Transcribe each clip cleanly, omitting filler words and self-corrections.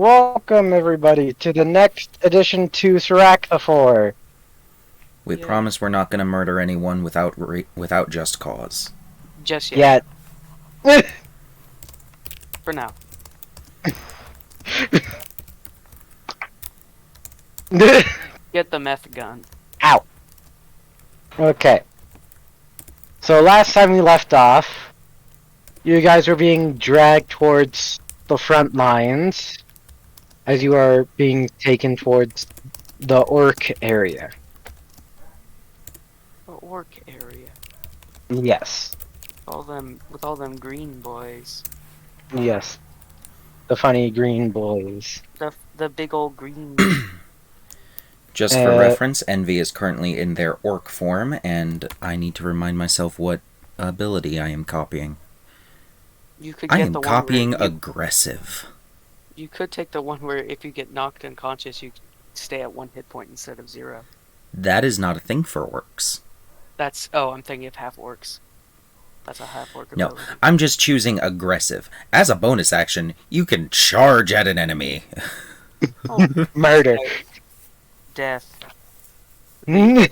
Welcome, everybody, to the next edition to Sracthefor. We promise we're not going to murder anyone without just cause. Just yet. Yet. For now. Get the meth gun. Ow. Okay. So last time we left off, you guys were being dragged towards the front lines as you are being taken towards the orc area. The orc area. Yes. With all them green boys. Yes. The funny green boys. The big old green. Just for reference, Envy is currently in their orc form, and I need to remind myself what ability I am copying. You could I get am the one copying where aggressive. you could take the one where if you get knocked unconscious, you stay at 1 hit point instead of 0. That is not a thing for orcs. I'm thinking of half orcs. That's a half orc No, ability. I'm just choosing aggressive. As a bonus action, you can charge at an enemy. Oh, Murder. death. Yes.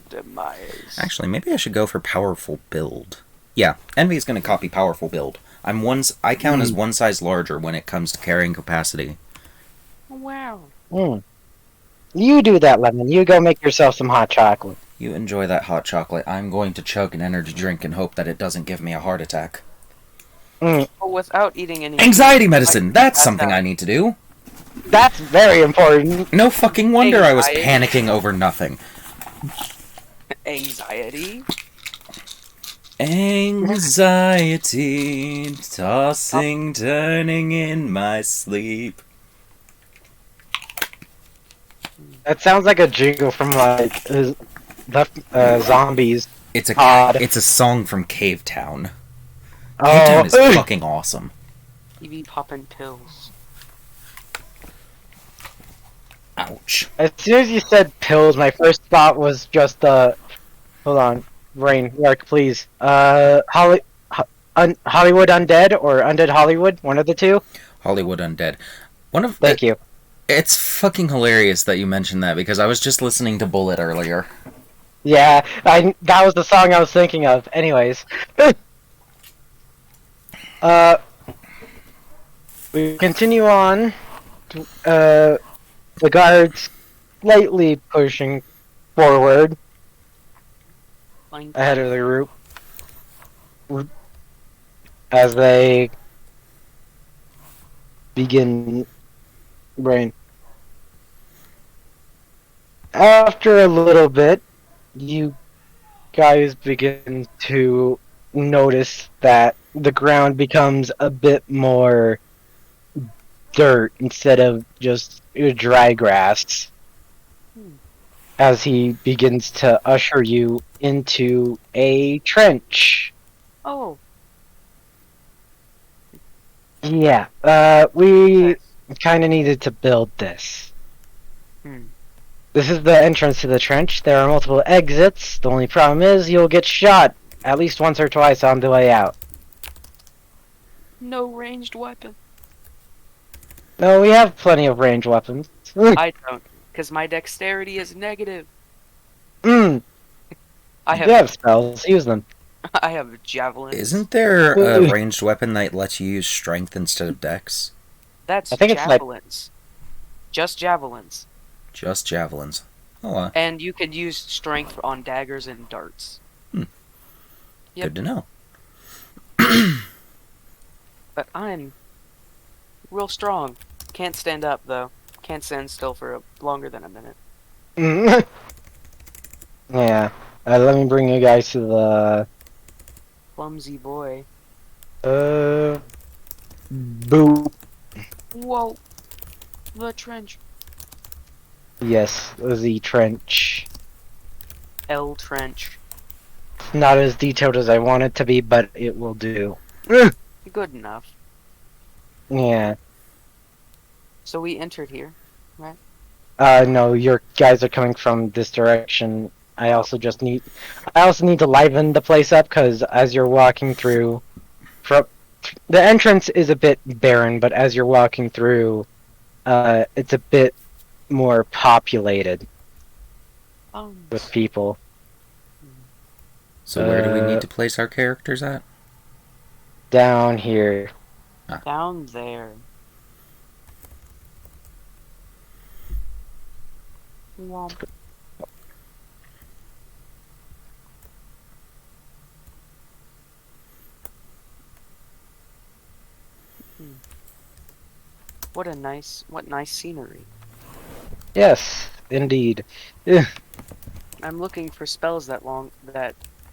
Demise. Actually, maybe I should go for powerful build. Yeah, Envy is going to copy powerful build. I count as one size larger when it comes to carrying capacity. Wow. You do that, Lemon. You go make yourself some hot chocolate. You enjoy that hot chocolate. I'm going to chug an energy drink and hope that it doesn't give me a heart attack. But without eating any Anxiety medicine! That's something I need to do. That's very important. No fucking wonder I was Anxiety. panicking over nothing. Anxiety. Anxiety, tossing, turning in my sleep. That sounds like a jingle from like zombies. It's a Odd. it's a song from Cave Town. Oh, Cave Town is fucking awesome. You be popping pills. Ouch. As soon as you said pills, my first thought was just hold on, brain work, please. Hollywood Undead or Undead Hollywood, one of the two. Hollywood Undead. Thank you. It's fucking hilarious that you mentioned that because I was just listening to Bullet earlier. Yeah, that was the song I was thinking of. Anyways, we continue on. The guards slightly pushing forward Fine. ahead of the group as they begin brain. After a little bit, you guys begin to notice that the ground becomes a bit more dirt instead of just dry grass as he begins to usher you into a trench. Oh. Yeah, we kind of needed to build this. This is the entrance to the trench. There are multiple exits. The only problem is you'll get shot at least once or twice on the way out. No ranged weapon. No, we have plenty of ranged weapons. I don't, because my dexterity is negative. You have spells. Use them. I have javelins. Isn't there a ranged weapon that lets you use strength instead of dex? That's I think it's like- javelins. Just javelins. Just javelins. Oh, And you could use strength on daggers and darts. Yep. Good to know. But I'm real strong. Can't stand up, though. Can't stand still for longer than a minute. Yeah. Let me bring you guys to the Clumsy boy. boot. Whoa. The trench. Yes, the trench. L trench. Not as detailed as I want it to be, but it will do. Good enough. Yeah. So we entered here. No, your guys are coming from this direction. I also need to liven the place up because as you're walking through, the entrance is a bit barren, but as you're walking through, it's a bit more populated Um, with people. So where do we need Uh, to place our characters at? down here. down there. Womp. Hmm. What nice scenery. Yes, indeed. Eh, I'm looking for spells that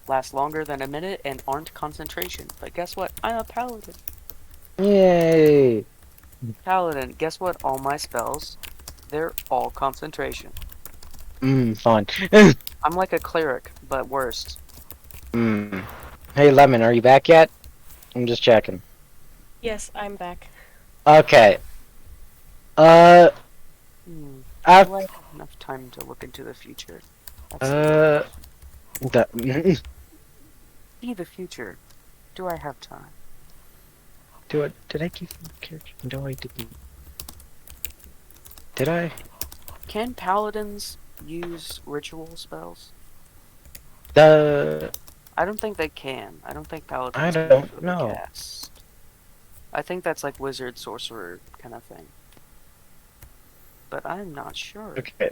last longer than a minute and aren't concentration. But guess what? I'm a paladin. Yay! Paladin, guess what? All my spells, they're all concentration. Fun. I'm like a cleric, but worse. Mm. Hey, Lemon, are you back yet? I'm just checking. Yes, I'm back. Okay. Uh, Hmm. I, Do I have enough time to look into the future? That's uh, the, see the future. Do I have time? did I keep the character? No, I didn't. Did I? Can paladins use ritual spells? The, I don't think they can. I don't think I paladins can don't actually know. cast. I think that's like wizard sorcerer kind of thing. But I'm not sure. Okay.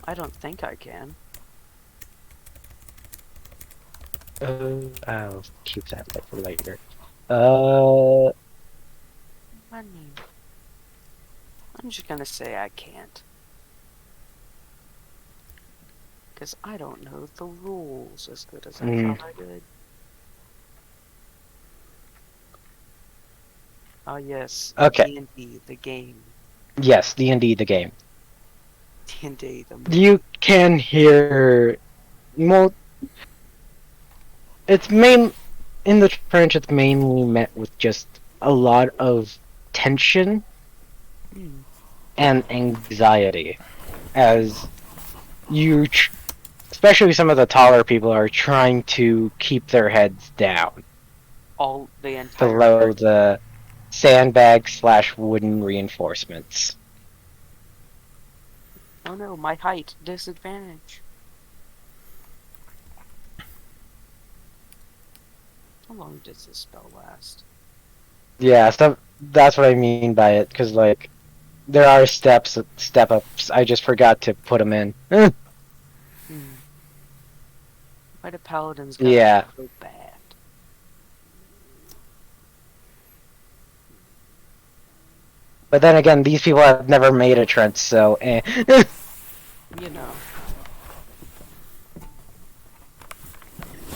I don't think I can. I'll keep that for later. I mean, I'm just gonna say I can't. Because I don't know the rules as good as I thought I did. Oh yes, Okay. D&D, the game. Yes, D&D the game. D&D, the You can hear, well, it's in the trench. It's mainly met with just a lot of tension Hmm. and anxiety, as you, especially some of the taller people, are trying to keep their heads down All the entire below party. the sandbag slash wooden reinforcements. Oh no, my height disadvantage. How long does this spell last? Yeah, so that's what I mean by it, because like there are step ups. I just forgot to put them in. Hmm. Why do paladins gotta be Yeah, so bad? but then again, these people have never made a trench, so eh. You know.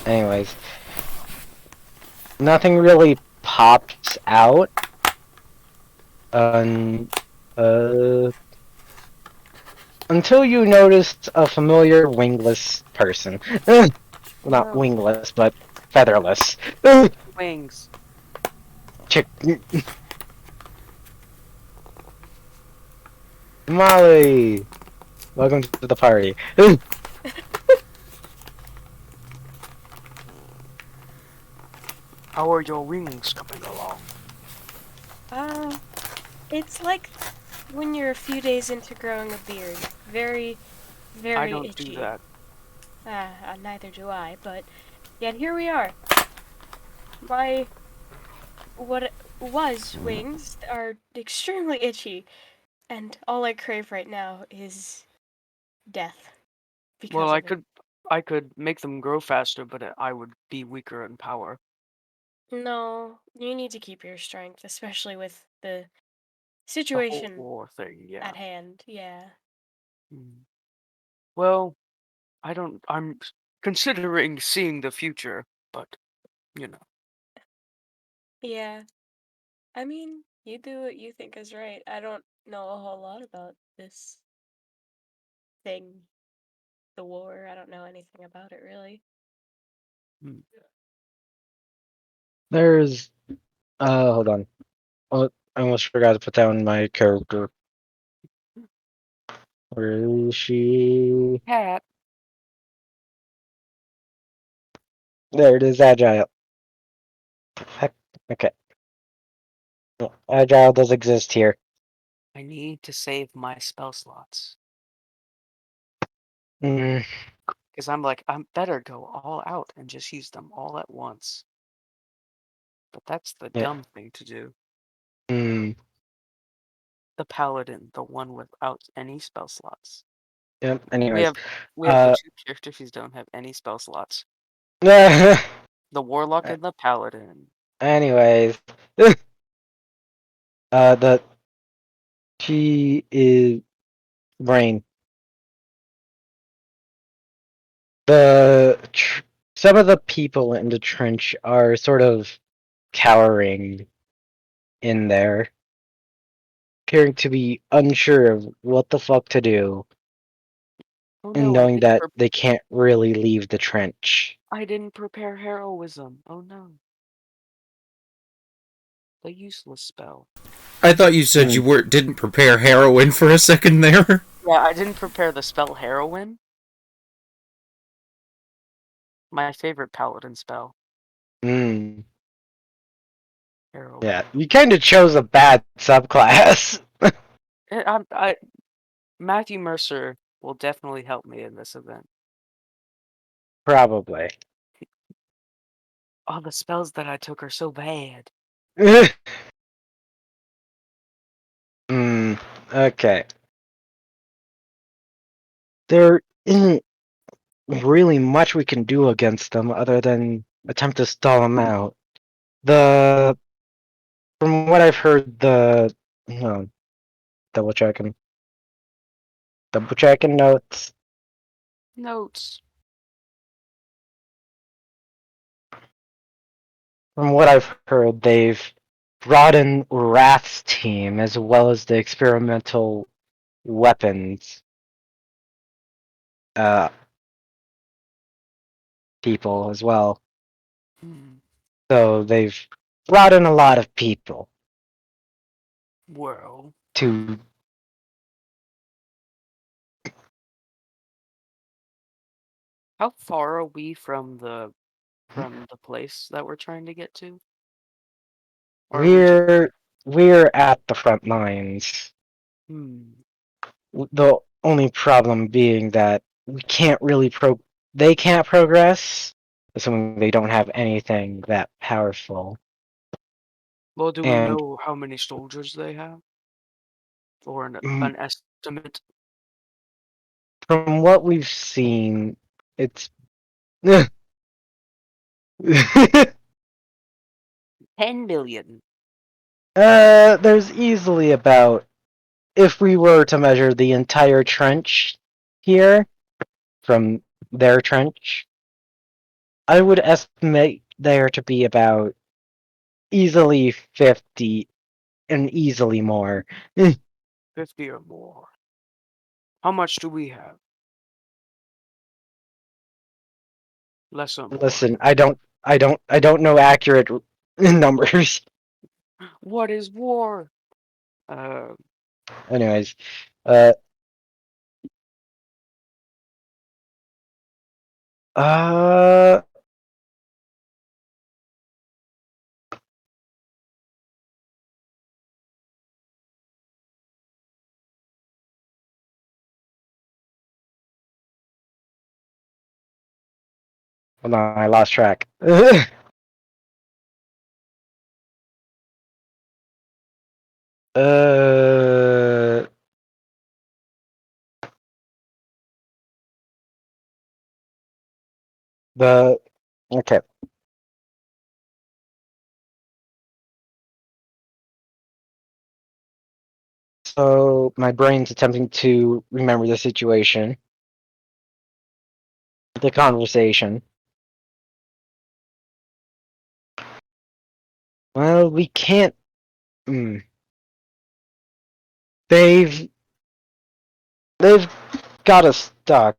Anyways, nothing really pops out. Un, uh, until you notice a familiar wingless person. Well, not No. wingless, but featherless. Wings. Chick. Molly! Welcome to the party. How are your wings coming along? Uh, it's like when you're a few days into growing a beard. Very, I very don't do itchy. that. Neither do I, but yet here we are. My what was wings are extremely itchy, and all I crave right now is death Well, because of it. I could make them grow faster, but I would be weaker in power. No, you need to keep your strength, especially with the The whole situation war thing, yeah. at hand. Yeah. Hmm. Well, I don't. Considering seeing the future, but you know. Yeah. I mean, you do what you think is right. I don't know a whole lot about this thing, the war. I don't know anything about it really. Hmm. There's, hold on. Oh, I almost forgot to put down my character. Where is she? Cat. There it is, Agile. Heck, okay. Agile does exist here. I need to save my spell slots. Mm, Because I'm like, I better go all out and just use them all at once. But that's the yeah. dumb thing to do. Mm, The paladin, the one without any spell slots. yep. We Anyways, have the uh, two characters who don't have any spell slots. anyways, The warlock and the paladin. the she is brain. Some of the people in the trench are sort of cowering in there, appearing to be unsure of what the fuck to do, Oh and no, knowing that they can't really leave the trench. I didn't prepare heroism. Oh no. The useless spell. I thought you said you didn't prepare heroin for a second there. Yeah, I didn't prepare the spell heroin. My favorite paladin spell. Mm, Heroin. yeah, you kind of chose a bad subclass. Matthew Mercer will definitely help me in this event. Probably. All the spells that I took are so bad. Okay. There isn't really much we can do against them other than attempt to stall them out. The From what I've heard, no, double checking, notes. Notes. From what I've heard, they've brought in Wrath's team as well as the experimental weapons uh, people as well. Hmm. So they've brought in a lot of people Well, to. how far are we from the place that we're trying to get to? Or are we just We're at the front lines. hmm. The only problem being that we can't really they can't progress, assuming they don't have anything that powerful. Well, do we And know how many soldiers they have? Or mm, an estimate? from what we've seen, it's 10 million. there's easily about, if we were to measure the entire trench here from their trench, I would estimate there to be about easily 50 and easily more. 50 or more. How much do we have? Less or more? Listen, I don't know accurate numbers. What is war? Uh, Anyways, uh, uh, hold on, I lost track. uh, the okay. So my brain's attempting to remember the situation, the conversation. Well, we can't. Mm, they've they've got us stuck,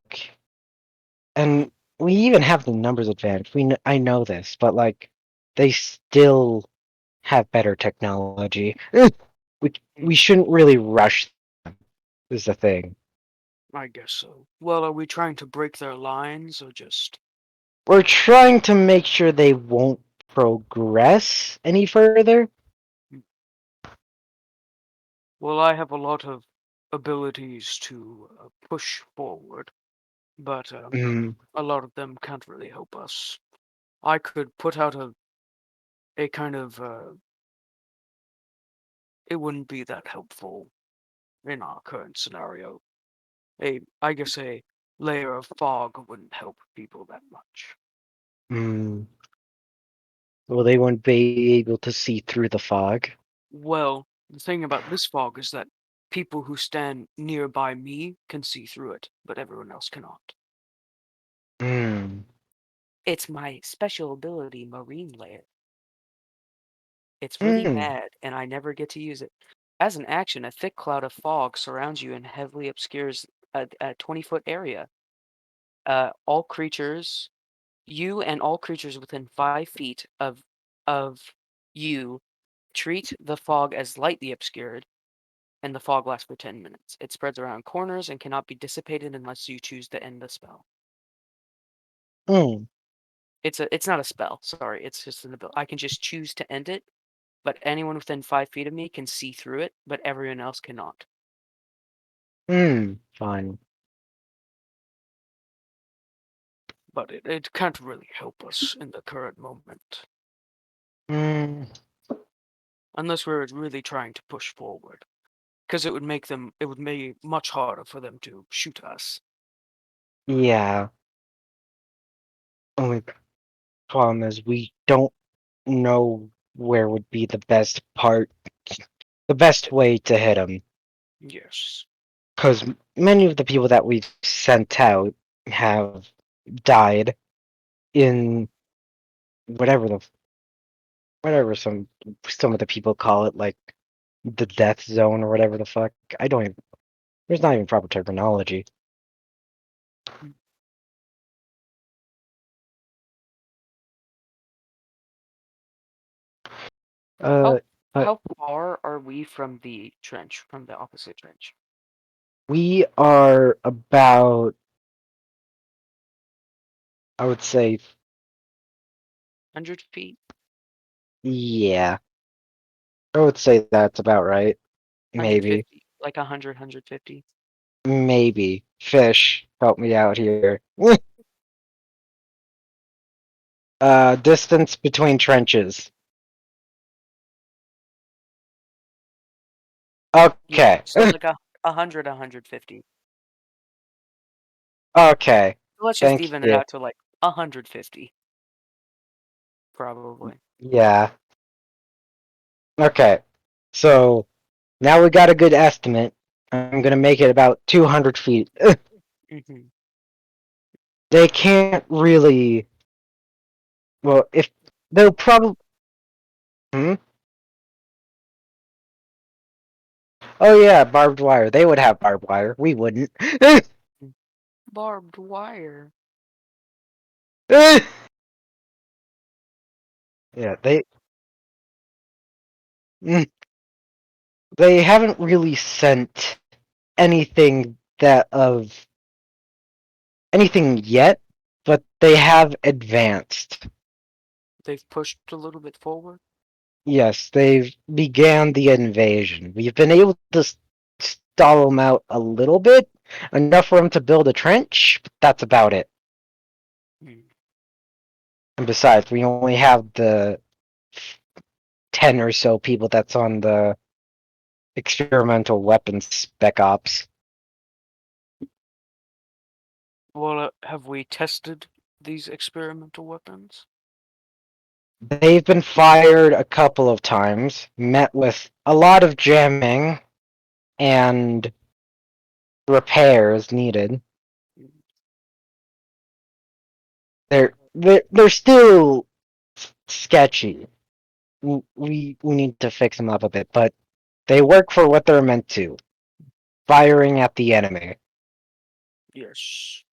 and we even have the numbers advantage. I know this, but like, they still have better technology. We shouldn't really rush them, is the thing. I guess so. Well, are we trying to break their lines or just... We're trying to make sure they won't progress any further. Well, I have a lot of abilities to push forward, but Mm, a lot of them can't really help us. I could put out a kind of it wouldn't be that helpful in our current scenario. I guess a layer of fog wouldn't help people that much. mm. Well, they wouldn't be able to see through the fog. Well, the thing about this fog is that people who stand nearby me can see through it, but everyone else cannot. Mm, It's my special ability, Marine Layer. It's really mm, bad, and I never get to use it. As an action, a thick cloud of fog surrounds you and heavily obscures a 20-foot area. All creatures, you and all creatures within 5 feet of you treat the fog as lightly obscured, and the fog lasts for 10 minutes. It spreads around corners and cannot be dissipated unless you choose to end the spell. mm, It's not a spell, sorry, it's just an ability. I can just choose to end it, but anyone within 5 feet of me can see through it, but everyone else cannot. fine. But it can't really help us in the current moment. Mm, Unless we're really trying to push forward. Because it would make it much harder for them to shoot us. yeah. Only problem is we don't know where would be the best way to hit them. Yes. Because many of the people that we've sent out have died in whatever the whatever some of the people call it, like the death zone or whatever the fuck. I don't even. There's not even proper terminology. How But how far are we from the trench, from the opposite trench? we are about, I would say, 100 feet? yeah. I would say that's about right. Maybe. 150? Like 100, 150? Maybe. Fish, help me out here. Distance between trenches. Yeah, Okay. so like 100, 150. Okay. So let's just Thank even it you. out to like 150, probably. Yeah. Okay. So now we got a good estimate. I'm gonna make it about 200 feet. Hmm. They can't really. Well, if they'll probably. Hmm? Oh yeah, barbed wire. They would have barbed wire. We wouldn't. Barbed wire. Yeah, mm, they haven't really sent anything that of anything yet, but they have advanced. They've pushed a little bit forward. Yes, they've began the invasion. We've been able to stall them out a little bit, enough for them to build a trench, but that's about it. Hmm. And besides, we only have the 10 or so people that's on the experimental weapons spec ops. Well, have we tested these experimental weapons? They've been fired a couple of times, met with a lot of jamming and repairs needed. They're still sketchy. We need to fix them up a bit, but they work for what they're meant to, firing at the enemy, Yes.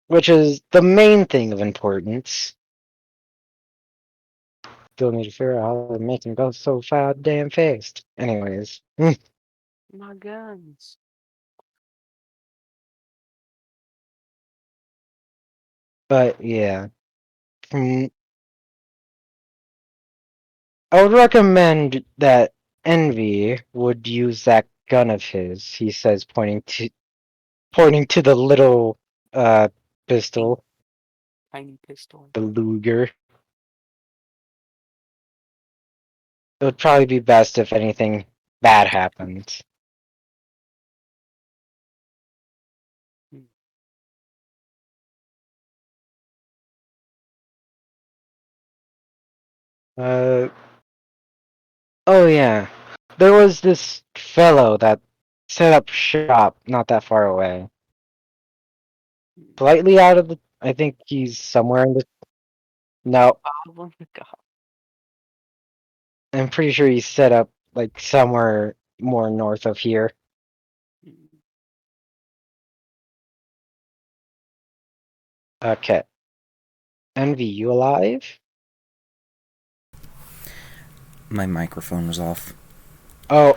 which is the main thing of importance. Still need to figure out how to make them go so damn fast. Anyways, My guns. but yeah, I would recommend that Envy would use that gun of his. He says, pointing to the little pistol, Tiny pistol. the Luger. It would probably be best if anything bad happens. Uh, oh yeah. There was this fellow that set up shop not that far away. Slightly out of the. I think he's somewhere in the. No, Oh my god. I'm pretty sure he's set up like somewhere more north of here. Okay. Envy, you alive? My microphone was off. Oh.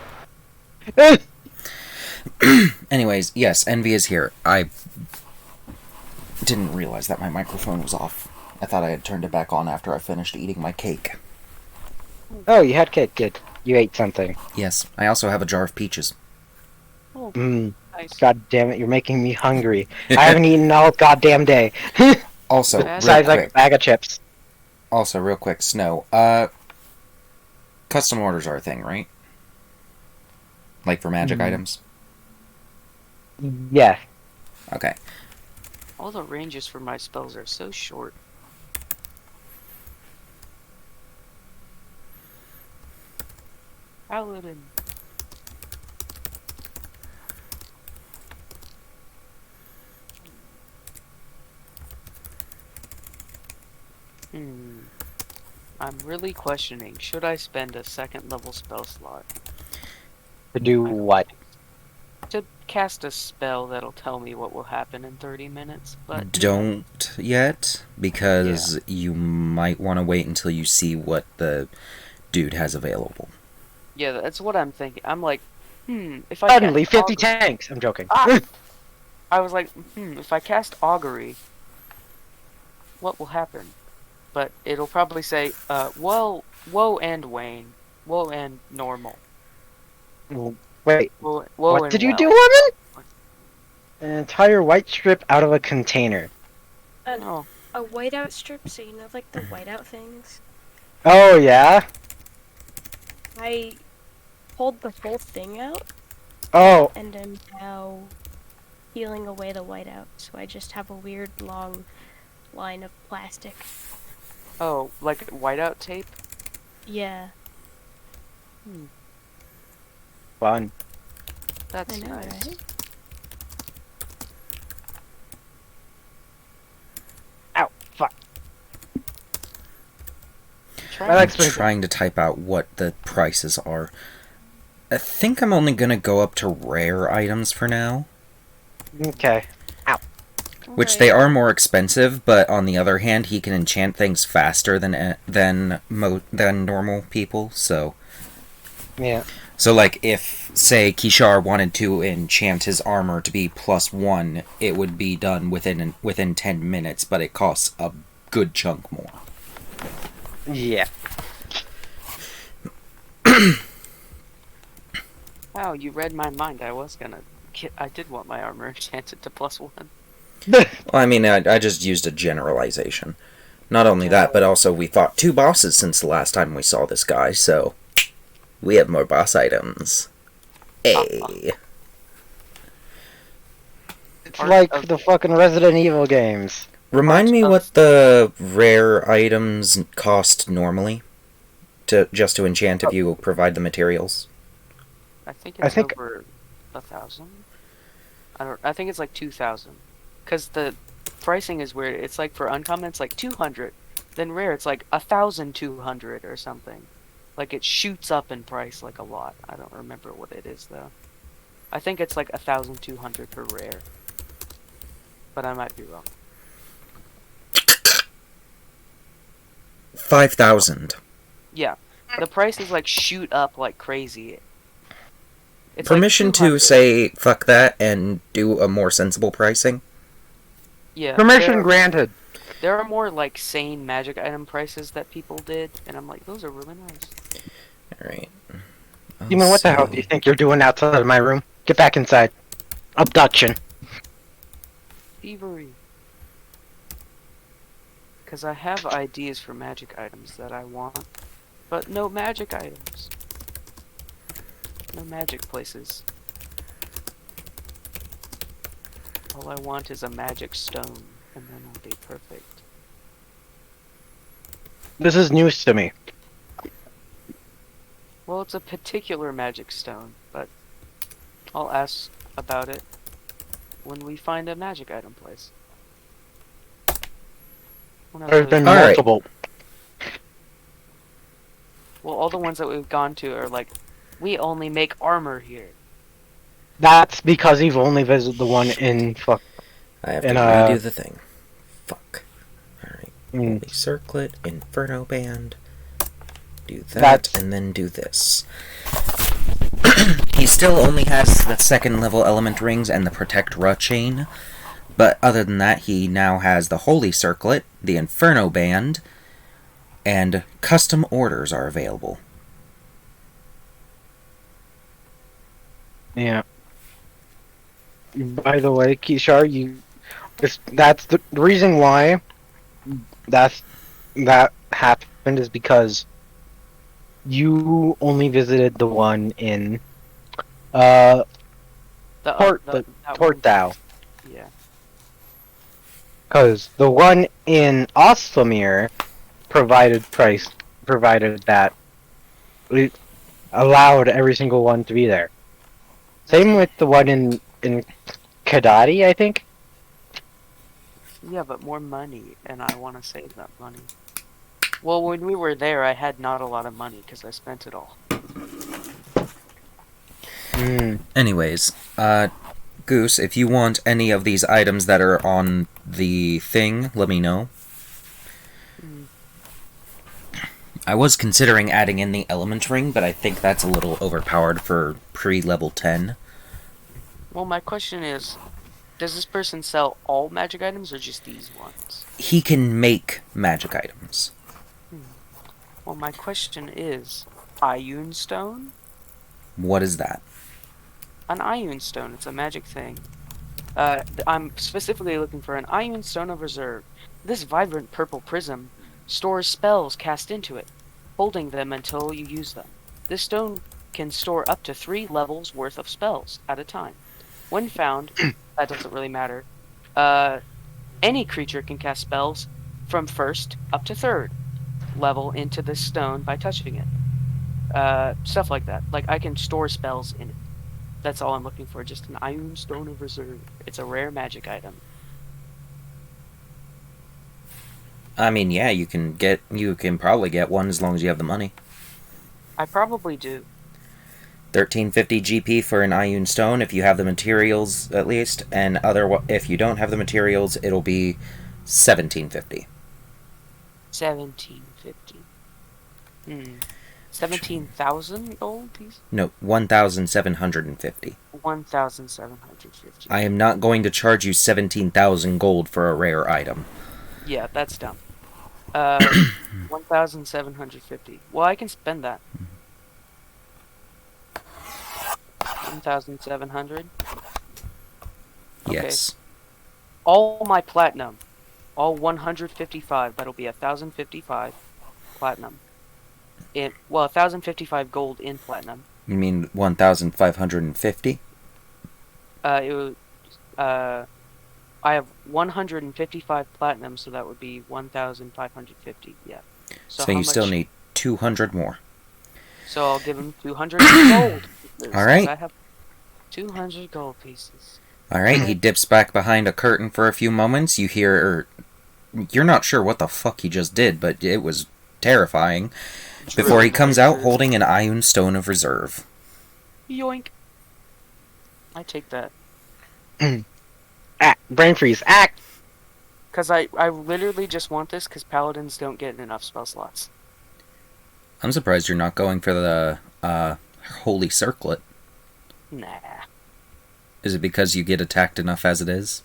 Anyways, yes, Envy is here. I didn't realize that my microphone was off. I thought I had turned it back on after I finished eating my cake. Oh, you had cake. Good. You ate something. Yes, I also have a jar of peaches. Oh, Mmm. nice. God damn it, you're making me hungry. I haven't eaten all goddamn day. Also, real Besides, like, a quick. bag of chips. Also, real quick, Snow. Custom orders are a thing, right? Like for magic items? Yeah. Okay. All the ranges for my spells are so short. Paladin. I'm really questioning, should I spend a second level spell slot To do what? to cast a spell that'll tell me what will happen in 30 minutes? But Don't yet, because you might want to wait until you see what the dude has available. yeah, that's what I'm thinking. I'm like, if I Suddenly, cast 50 augury, tanks! I'm joking. I was like, if I cast augury, what will happen? But it'll probably say, woe and wane, woe and normal, Wait, woe what and did you well. do, woman? An entire white strip out of a container. Oh, A whiteout strip, so you know, like the whiteout things. Oh, yeah? I pulled the whole thing out Oh, and am now peeling away the whiteout, so I just have a weird long line of plastic. oh, like whiteout tape? Yeah, fun. That's I know, nice. right? Ow, fuck. Try My I'm leg's been- trying to type out what the prices are. I think I'm only gonna go up to rare items for now. Okay. Which they are more expensive, but on the other hand, he can enchant things faster than normal people. So Yeah. like if say Kishar wanted to enchant his armor to be +1, it would be done within 10 minutes, but it costs a good chunk more. Yeah. Wow, you read my mind. I did want my armor enchanted to +1. Well, I mean, I just used a generalization. Not only that, but also we fought 2 bosses since the last time we saw this guy, so we have more boss items. Hey. It's like the fucking Resident Evil games. Remind me what the rare items cost normally just to enchant if you provide the materials. I think I it's think- over 1,000. I think it's like 2,000. Because the pricing is weird. It's like for uncommon, it's like 200. Then rare, it's like 1,200 or something. Like it shoots up in price like a lot. I don't remember what it is though. I think it's like 1,200 for rare. But I might be wrong. 5,000. Yeah. The prices like shoot up like crazy. It's Permission like to 200. say fuck that and do a more sensible pricing? Yeah. Permission granted. There are more like sane magic item prices that people did, and I'm like, those are really nice. Alright. Demon, what the hell do you think you're doing outside of my room? Get back inside. Abduction. Thievery. Because I have ideas for magic items that I want, but no magic items. No magic places. All I want is a magic stone, and then I'll be perfect. This is news to me. Well, it's a particular magic stone, but I'll ask about it when we find a magic item place. There's been All right. multiple. Well, all the ones that we've gone to are like, we only make armor here. That's because you've only visited the one in fuck. I have to And, redo the thing. Fuck. Alright. Mm. Holy Circlet, Inferno Band. Do that, That's- and then do this. He still only has the second level element rings and the Protect Ra chain. But other than that, he now has the Holy Circlet, the Inferno Band, and custom orders are available. Yeah. By the way, Kishar, that's the reason why that happened is because you only visited the one in That Port one- Thou. Yeah. Because the one in Oslamir provided that it allowed every single one to be there. Same with the one in Kadadi, I think. Yeah, but more money, and I want to save that money. Well, when we were there, I had not a lot of money because I spent it all. Anyways, Goose, if you want any of these items that are on the thing, let me know. I was considering adding in the element ring, but I think that's a little overpowered for pre-level 10. Well, my question is, does this person sell all magic items or just these ones? He can make magic items. Well, my question is, Ioun Stone? What is that? An Ioun Stone, it's a magic thing. I'm specifically looking for an Ioun Stone of Reserve. This vibrant purple prism stores spells cast into it, holding them until you use them. This stone can store up to 3 levels worth of spells at a time. When found, that doesn't really matter. Any creature can cast spells from 1st up to 3rd level into this stone by touching it. Stuff like that. Like, I can store spells in it. That's all I'm looking for, just an Ioun Stone of Reserve. It's a rare magic item. I mean, yeah, you can probably get one as long as you have the money. I probably do. 1350 GP for an Ioun Stone if you have the materials at least, and if you don't have the materials, it'll be 1750. 1750. 17,000 gold piece? No, 1750. 1,750. I am not going to charge you 17,000 gold for a rare item. Yeah, that's dumb. 1,750. Well, I can spend that. 1,700. Yes. All my platinum. All 155. That'll be 1,055 platinum. 1,055 gold in platinum. You mean 1,550? I have 155 platinum, so that would be 1,550. Yeah. So you still need 200 more. So I'll give him 200 gold. All right. I have 200 gold pieces. Alright, he dips back behind a curtain for a few moments. You hear... You're not sure what the fuck he just did, but it was terrifying. Before he comes out holding an Ioun Stone of Reserve. Yoink. I take that. Brain freeze. Act! Because I literally just want this because paladins don't get enough spell slots. I'm surprised you're not going for the Holy Circlet. Nah. Is it because you get attacked enough as it is?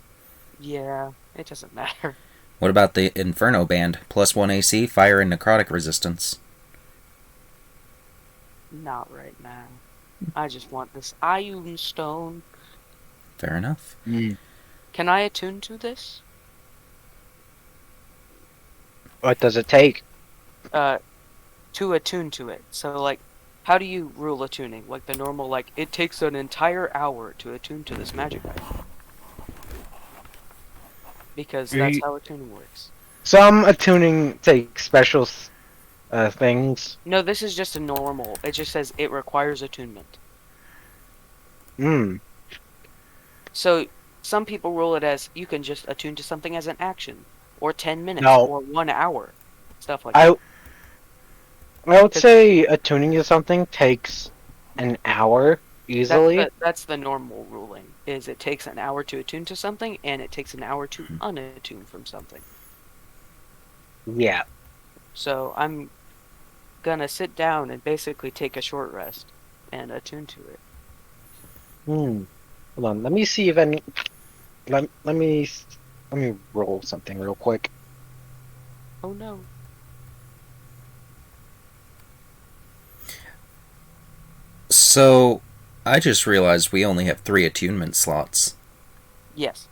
Yeah, it doesn't matter. What about the Inferno Band? +1 AC, fire and necrotic resistance. Not right now. I just want this iron stone. Fair enough. Can I attune to this? What does it take? To attune to it. So, like, how do you rule attuning? Like the normal, like, it takes an entire hour to attune to this magic item. Because that's how attuning works. Some attuning takes special things. No, this is just a normal. It just says it requires attunement. So, some people rule it as you can just attune to something as an action, or 10 minutes, No. or 1 hour. Stuff like that. I would say attuning to something takes an hour easily. That's the normal ruling, is it takes an hour to attune to something, and it takes an hour to unattune from something. Yeah. So I'm gonna sit down and basically take a short rest and attune to it. Hold on. Let me see if any. Let me roll something real quick. Oh no. So, I just realized we only have 3 attunement slots. Yes.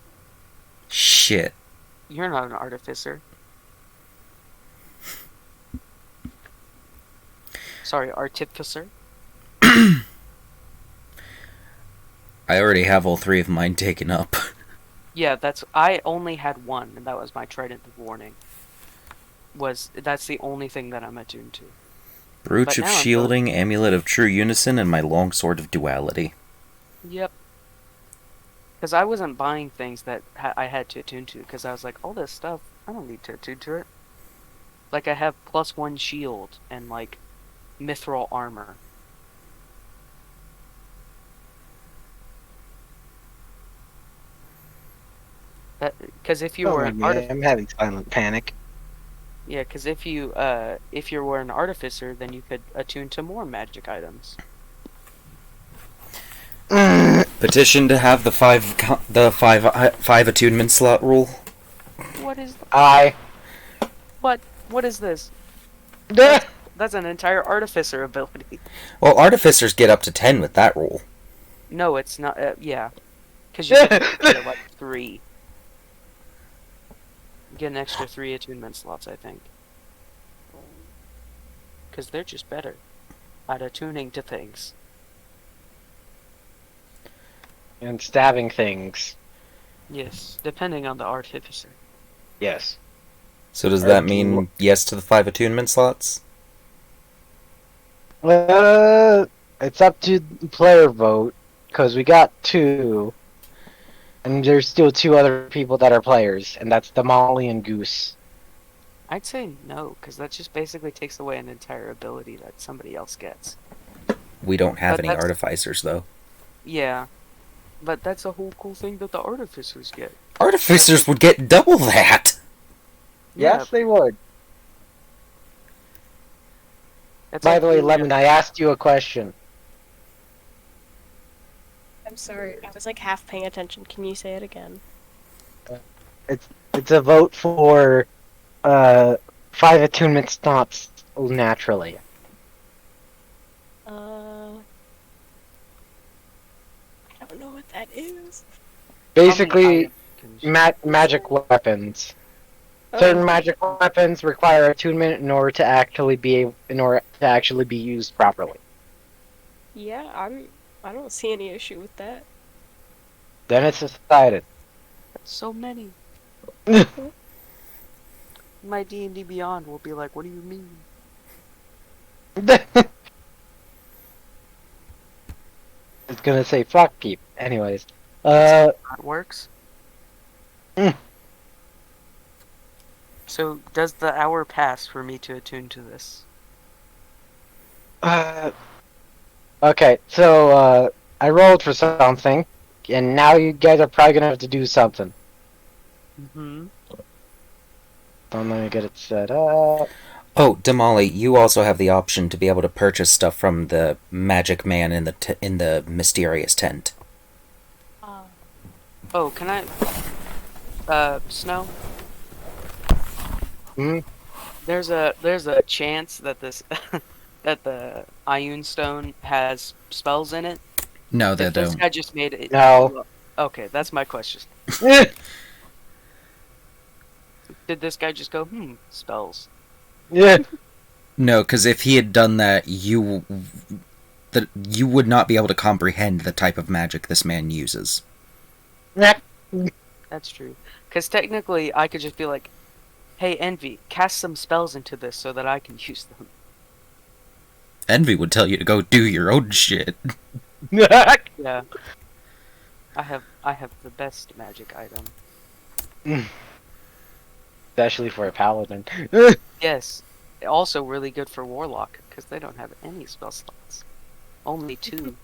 Shit. You're not an artificer. Sorry, artificer. I already have all 3 of mine taken up. Yeah, I only had one, and that was my trident of warning. That's the only thing that I'm attuned to. Brooch But of now I'm Shielding, Amulet of True Unison, and my Longsword of Duality. Yep. Because I wasn't buying things that I had to attune to, because I was like, all this stuff, I don't need to attune to it. Like, I have +1 shield, and, like, mithril armor. Because if you were an artificer... I'm having silent panic. Yeah, because if you were an artificer, then you could attune to more magic items. Petition to have the five attunement slot rule. What is... I. What is this? That's an entire artificer ability. Well, artificers get up to 10 with that rule. No, it's not. Yeah, because you get like 3. You get an extra 3 attunement slots, I think. Because they're just better at attuning to things. And stabbing things. Yes, depending on the artificer. Yes. So does that mean yes to the 5 attunement slots? It's up to the player vote, because we got 2, and there's still 2 other people that are players, and that's the Molly and Goose. I'd say no, because that just basically takes away an entire ability that somebody else gets. We don't have But any artificers, though. Yeah, but that's a whole cool thing that the artificers get. Artificers would get double that! Yes, they would. That's By like the way, being Lemon, I asked you a question. I'm sorry, I was like half paying attention. Can you say it again? It's a vote for 5 attunement stops naturally. I don't know what that is. Basically, items. magic weapons. Certain magic weapons require attunement in order to actually be used properly. Yeah, I don't see any issue with that. Then it's decided. That's so many. My D&D Beyond will be like, what do you mean? It's gonna say fuck people. Anyways, That works. Mm. So, does the hour pass for me to attune to this? okay, so I rolled for something, and now you guys are probably gonna have to do something. Mm-hmm. Don't let me get it set up. Oh, Damali, you also have the option to be able to purchase stuff from the magic man in the mysterious tent. Oh, can I... Snow? Hmm? There's a chance that this that the Ioun Stone has spells in it? No, they If this don't. guy just made it. No. Okay, that's my question. Did this guy just go, spells? Yeah. No, because if he had done that, you would not be able to comprehend the type of magic this man uses. That's true. Because technically, I could just be like, hey, Envy, cast some spells into this so that I can use them. Envy would tell you to go do your own shit. Yeah. I have the best magic item. Especially for a paladin. Yes. Also really good for Warlock, because they don't have any spell slots. Only 2.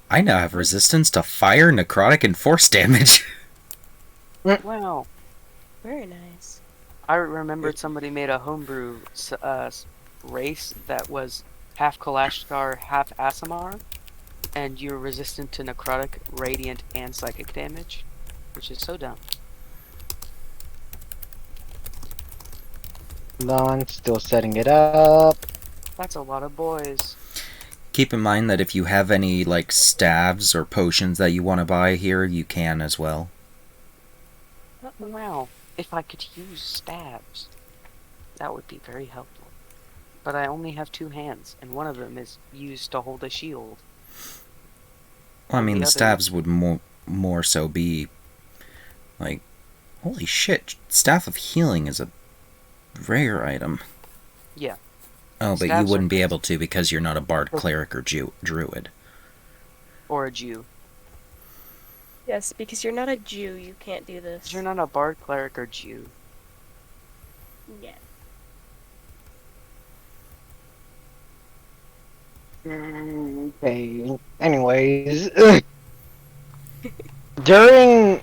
I now have resistance to fire, necrotic, and force damage. Wow. Very nice. I remembered somebody made a homebrew race that was half Kalashkar, half Asimar, and you're resistant to necrotic, radiant, and psychic damage, which is so dumb. On, still setting it up. That's a lot of boys. Keep in mind that if you have any, like, staves or potions that you want to buy here, you can as well. Wow. If I could use stabs, that would be very helpful. But I only have 2 hands, and one of them is used to hold a shield. Well, I mean, The the other- staves would more so be, like, holy shit, Staff of Healing is a rare item. Yeah. Oh, but you Staves are- wouldn't be able to because you're not a bard, cleric, or druid. Or a Jew. Yes, because you're not a Jew, you can't do this. You're not a bard, cleric, or Jew. Yeah. Okay. Anyways, during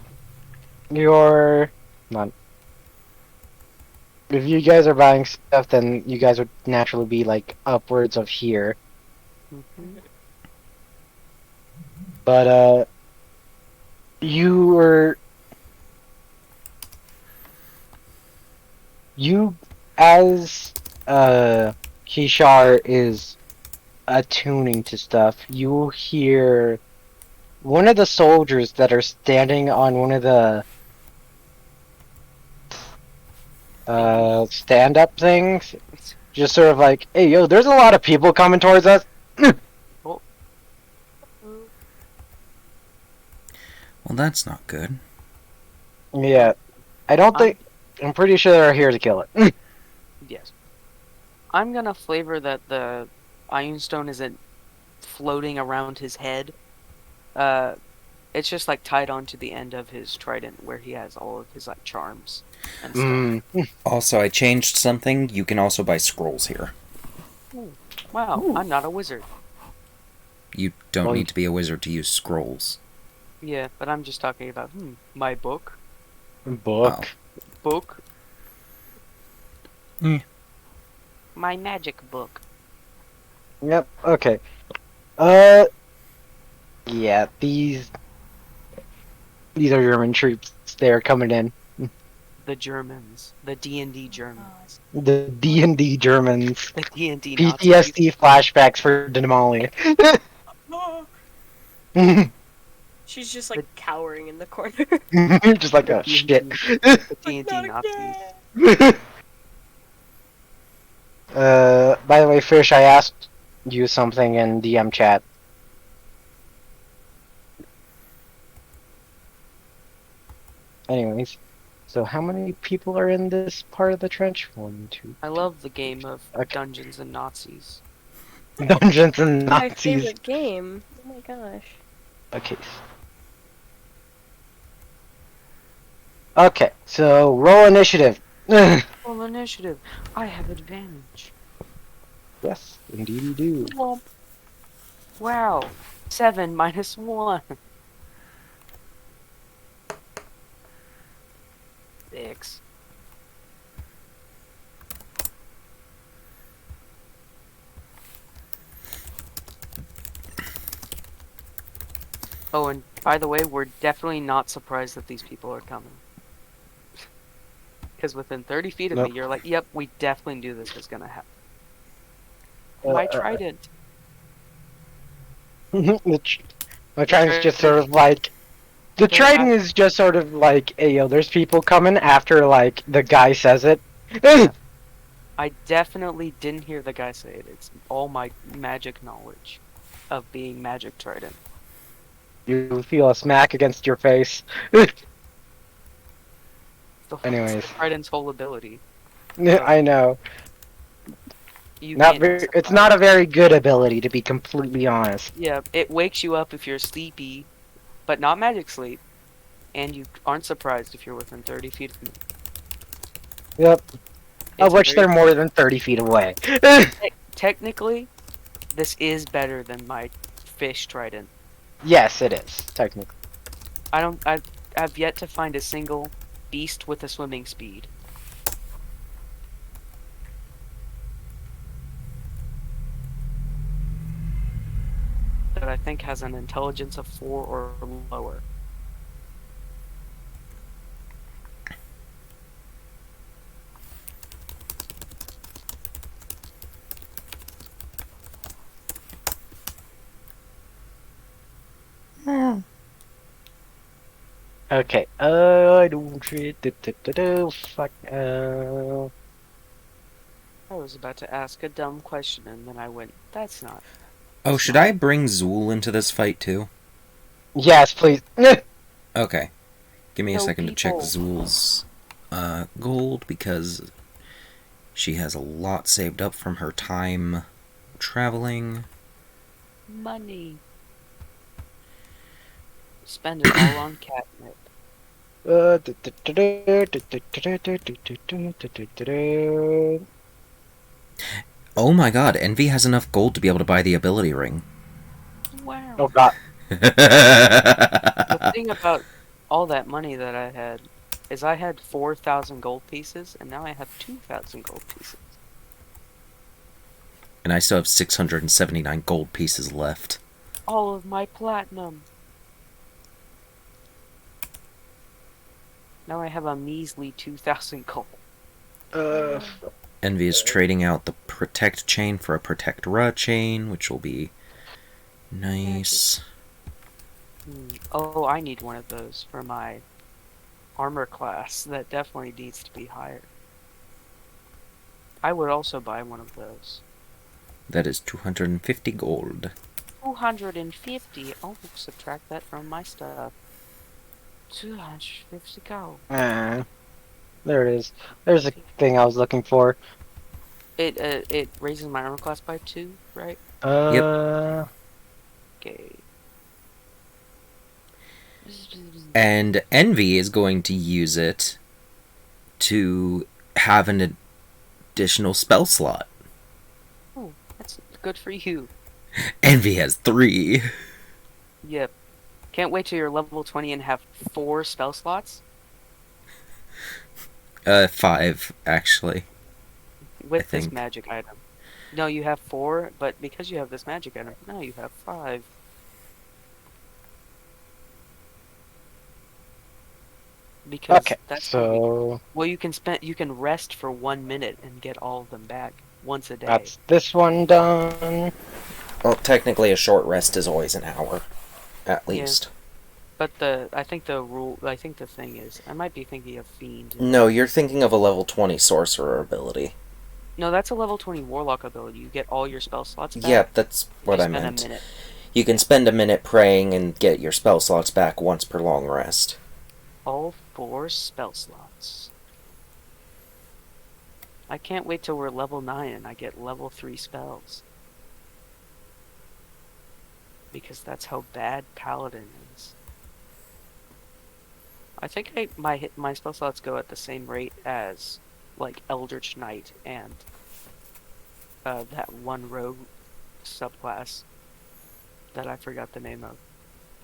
your not, if you guys are buying stuff, then you guys would naturally be like upwards of here. Mhm. But you were you as Kishar is attuning to stuff. You hear one of the soldiers that are standing on one of the stand-up things, just sort of like, "Hey, yo, there's a lot of people coming towards us." Well, that's not good. Yeah, I don't think. I'm pretty sure they're here to kill it. Yes. I'm gonna flavor that the Iron Stone isn't floating around his head. It's just like tied onto the end of his trident where he has all of his like charms and stuff. Also, I changed something. You can also buy scrolls here. Wow, Ooh. I'm not a wizard. You don't Well, need to be a wizard to use scrolls. Yeah, but I'm just talking about my book. Book. Book. Yeah. My magic book. Yep. Okay. Yeah. These are German troops. They're coming in. The Germans. The D&D Germans. The D&D Germans. The D&D Nazis. PTSD flashbacks for Denali. She's just like cowering in the corner. Just like a shit. The D&D Not Nazis. again. By the way, Fish, I asked you something in DM chat. Anyways, so how many people are in this part of the trench? 1, 2, I love the game of Okay. Dungeons and Nazis. Dungeons and My Nazis. favorite game. Oh my gosh. Okay. Okay, so roll initiative. Yes, Full initiative. I have advantage. indeed you do. Womp. Wow. 7 minus 1. 6. Oh, and by the way, we're definitely not surprised that these people are coming. Because within 30 feet of Nope. me, you're like, yep, we definitely knew this was going to happen. My trident. My trident's just sort of like the There, trident is just sort of like, hey, yo, there's people coming after like the guy says it. I definitely didn't hear the guy say it. It's all my magic knowledge of being magic trident. You feel a smack against your face. It's Anyways. the trident's whole ability. I know. You Not can't very. mess It's up not that. a very good ability, to be completely honest. Yeah, it wakes you up if you're sleepy, but not magic sleep, and you aren't surprised if you're within 30 feet of me. Yep. Of It's a which very- they're more than 30 feet away. Technically, this is better than my fish trident. Yes, it is technically. I've yet to find a single beast with a swimming speed. That I think has an intelligence of 4 or lower. Okay. I don't. Fuck. I was about to ask a dumb question and then I went, that's not. Oh, should I bring Zool into this fight too? Yes, please. Okay. Give me a No second to check people. Zool's gold, because she has a lot saved up from her time traveling. Money. Spend it all on catnip. Oh my god, Envy has enough gold to be able to buy the ability ring. Wow. Oh god. The thing about all that money that I had is I had 4,000 gold pieces and now I have 2,000 gold pieces. And I still have 679 gold pieces left. All of my platinum. Now I have a measly 2,000 gold. Envy is trading out the Protect chain for a Protect Ra chain, which will be nice. Oh, I need one of those for my armor class. That definitely needs to be higher. I would also buy one of those. That is 250 gold. 250. I'll subtract that from my stuff. 250 gold. There it is. There's a thing I was looking for. It raises my armor class by 2, right? Yep. Okay. And Envy is going to use it to have an additional spell slot. Oh, that's good for you. Envy has 3. Yep. Can't wait till you're level 20 and have 4 spell slots 5, actually. with this think. magic item. No, you have 4, but because you have this magic item, now you have 5. Because Okay. that's So well, you can rest for 1 minute and get all of them back once a day. that's this one done. Well, technically a short rest is always an hour, at Yeah. least. But I think the thing is, I might be thinking of Fiend. No, you're thinking of a level 20 sorcerer ability. No, that's a level 20 warlock ability. You get all your spell slots back. Yeah, that's what You I spend meant. A minute. You can spend a minute praying and get your spell slots back once per long rest. All 4 spell slots. I can't wait till we're level 9 and I get level 3 spells. Because that's how bad Paladin is. I think my spell slots go at the same rate as like Eldritch Knight and that one rogue subclass that I forgot the name of.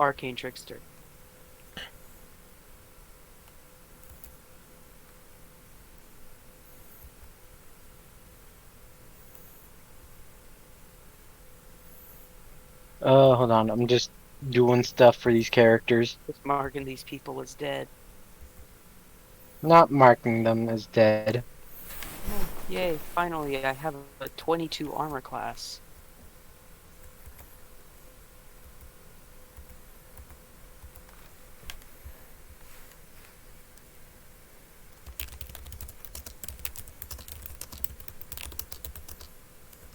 Arcane Trickster. Hold on. I'm just doing stuff for these characters. Just marking these people as dead. Not marking them as dead. Oh, Yay, finally I have a 22 armor class.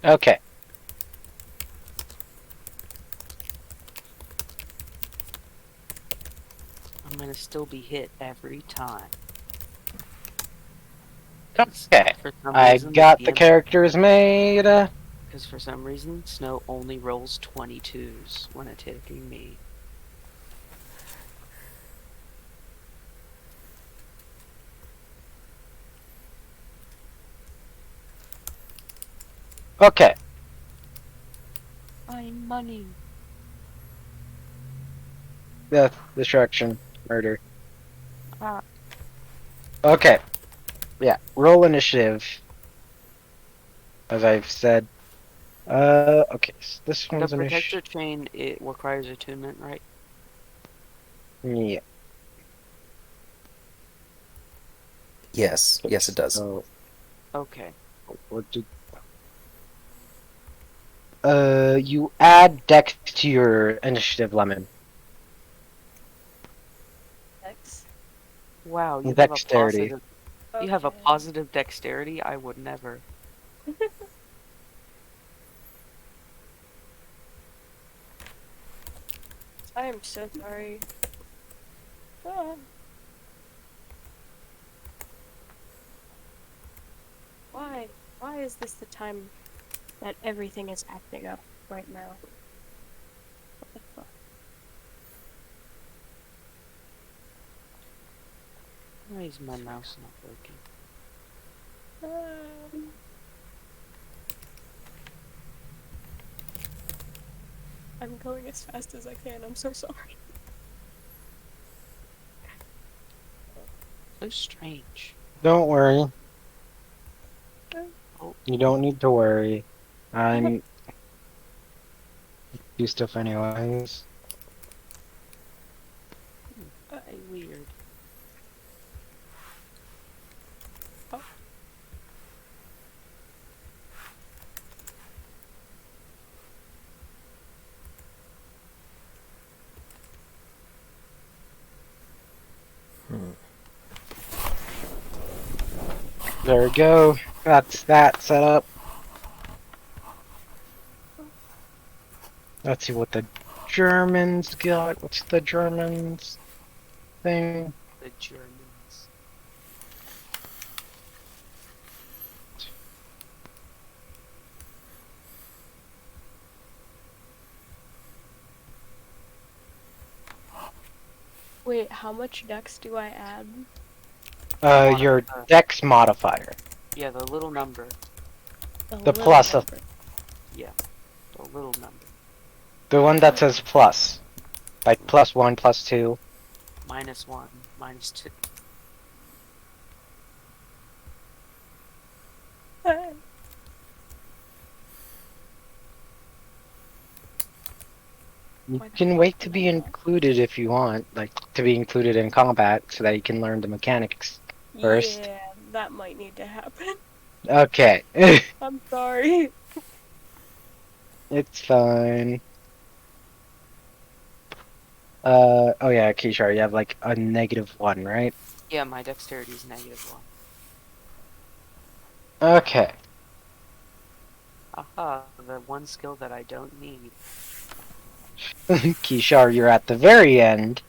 Okay. I'm gonna still be hit every time. Okay. For some I reason, got the characters made. Because for some reason, Snow only rolls 22s when attacking me. Okay. I'm money. Death, destruction, murder. Ah, Okay. Yeah. Roll initiative. As I've said. Okay. So this the one's protector chain, it requires attunement, right? Yeah. Yes, yes, it does. So, Okay. what did... you add dex to your initiative lemon. X. Wow, you Dexterity. you have a Okay. positive dexterity? I would never. I am so sorry. Ah. Why? Why is this the time that everything is acting up right now? What the fuck? Why is my mouse not working? Um, I'm going as fast as I can. I'm so sorry. So strange. Don't worry. Oh, You don't need to worry. I'm do stuff anyways. weird. Oh. There we go. That's that set up. Let's see what the Germans got. What's the Germans thing? The Germans. Wait, how much dex do I add? Your dex modifier. Yeah, the little number. The little plus of number. Yeah, the little number. the one that says plus. Like +1, +2. -1, -2. You can wait to be included if you want, like to be included in combat so that you can learn the mechanics first. Yeah, that might need to happen. Okay. I'm sorry. It's fine. Oh yeah, Kishar, you have like a -1, right? Yeah, my dexterity is -1. Okay. Aha, the one skill that I don't need. Kishar, you're at the very end.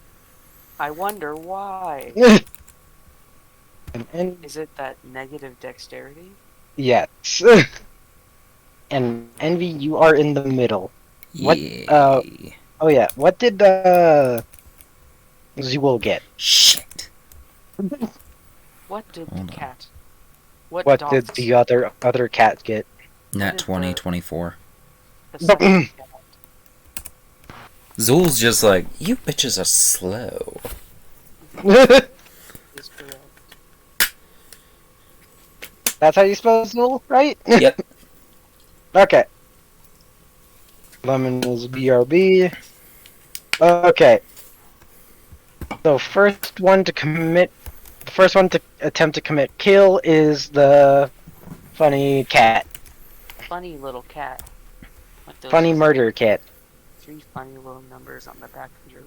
I wonder why. And Is it that negative dexterity? yes. And Envy, you are in the middle. What, Yeah. Oh yeah, what did Zool get? Shit. What did Hold the on. cat? What Did dots? the other cat get? Nat did 20, the- 24. The second cat. Zool's just like, you bitches are slow. Is correct. That's how you spell Zool, right? Yep. Okay. Lemon is BRB. Okay. So the first one to attempt to commit kill is the Funny cat. Funny little cat. With those Funny murder cat. 3 funny little numbers on the back of your...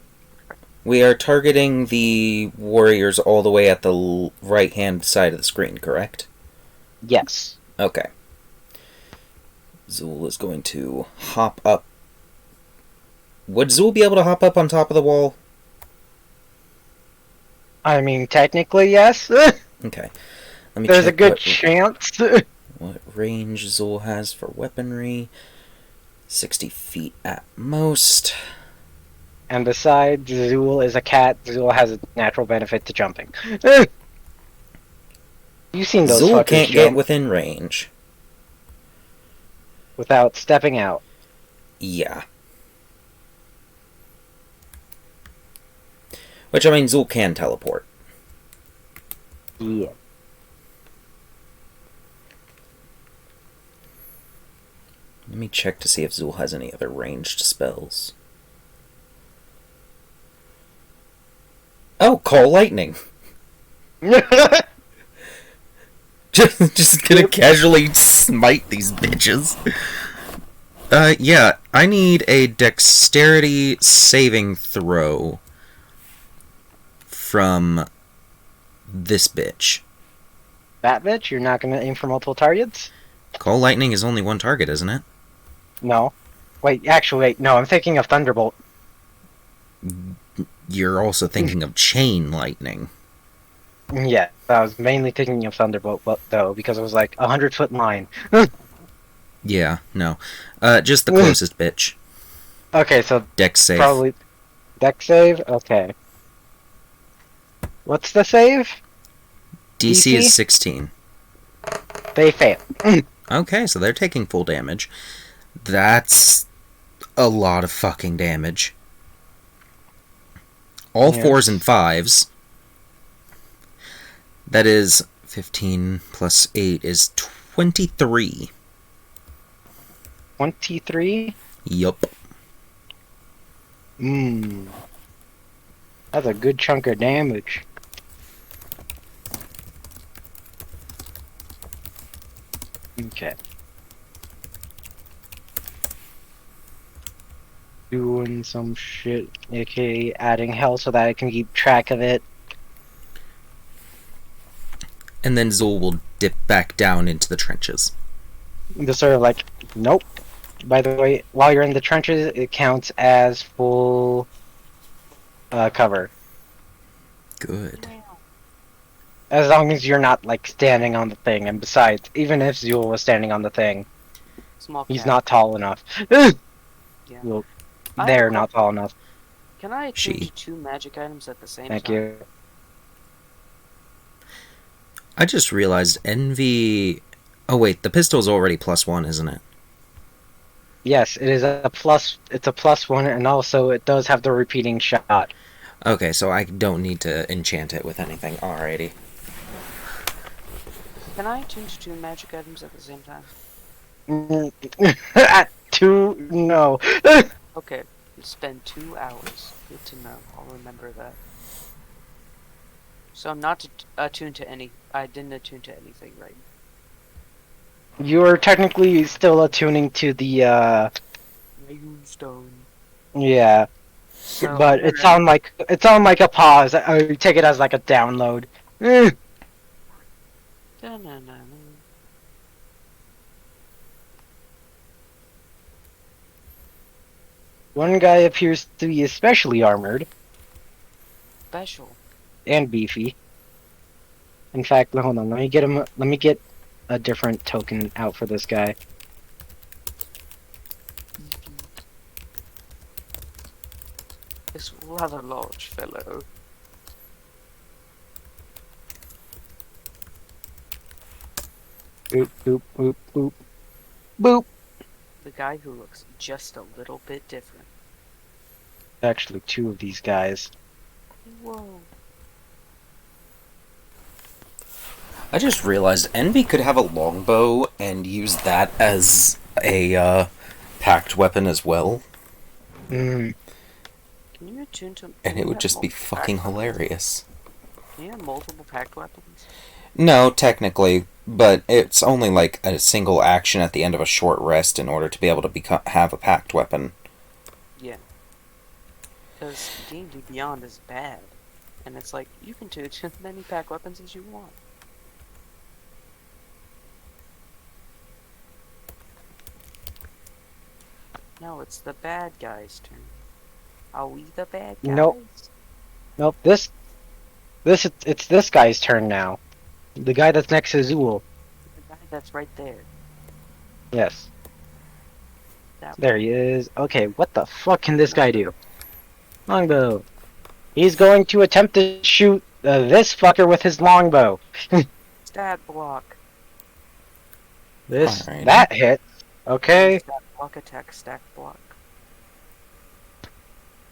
We are targeting the warriors all the way at the right-hand side of the screen, correct? Yes. Okay. Zool is going to hop up. Would Zool be able to hop up on top of the wall? I mean, technically, yes. Okay. Let me There's a check good chance. what range Zool has for weaponry. 60 feet at most. And besides, Zool is a cat. Zool has a natural benefit to jumping. You've seen those Zool fuckers can't jump get within range. without stepping out. Yeah. Which, I mean, Zool can teleport. Yeah. Let me check to see if Zool has any other ranged spells. Oh, Call Lightning! Just gonna casually smite these bitches. Yeah, I need a dexterity saving throw from this bitch. That bitch, you're not gonna aim for multiple targets? Call Lightning is only one target, isn't it? No. Wait, actually, wait, no, I'm thinking of Thunderbolt. You're also thinking of Chain Lightning. Yeah, I was mainly thinking of Thunderbolt, though, because it was like 100-foot line. Yeah, no. Just the closest bitch. Okay, so Dex save. probably dex save? Okay. What's the save? DC DC? is 16. They fail. Okay, so they're taking full damage. That's a lot of fucking damage. All Yes. 4s and 5s. That is 15 plus 8 is 23. 23? Yup. That's a good chunk of damage. Okay. Doing some shit, aka adding hell so that I can keep track of it. And then Zool will dip back down into the trenches. Just sort of like, nope. By the way, while you're in the trenches, it counts as full cover. Good. As long as you're not, like, standing on the thing. And besides, even if Zool was standing on the thing, Small he's cat. not tall enough. Yeah. Well, I they're have a not tall enough. Can I She. change 2 magic items at the same Thank time? you. I just realized Envy... Oh wait, the pistol's already +1, isn't it? Yes, it is a plus. It's a +1, and also it does have the repeating shot. Okay, so I don't need to enchant it with anything. Alrighty. Can I change 2 magic items at the same time? At 2, no. Okay, you spend 2 hours. Good to know. I'll remember that. So I'm not attuned to any. I didn't attune to anything, right? You're technically still attuning to the, Moonstone. yeah. So But I'm it's gonna- on like a pause. I take it as like a download. Da-na-na-na. One guy appears to be especially armored Special. and beefy. In fact, hold on. Let me get him. Let me get a different token out for this guy. This rather large fellow. Boop boop boop boop boop. The guy who looks just a little bit different. Actually, 2 of these guys. Whoa. I just realized Envy could have a longbow and use that as a packed weapon as well, Mm. Can you attune to? and can it you would have just be multiple fucking packed weapons? hilarious. Can you have multiple packed weapons? No, technically, but it's only like a single action at the end of a short rest in order to be able to have a packed weapon. Yeah. Because D&D Beyond is bad. And it's like, you can do as many pack weapons as you want. No, it's the bad guy's turn. Are we the bad guys? Nope. Nope. It's this guy's turn now. The guy that's next to Zool. The guy that's right there. Yes. That There one. he is. Okay, what the fuck can this guy do? Longbow. He's going to attempt to shoot this fucker with his longbow. Stat block. Alrighty. That hits. Okay. Stat block attack, stack block.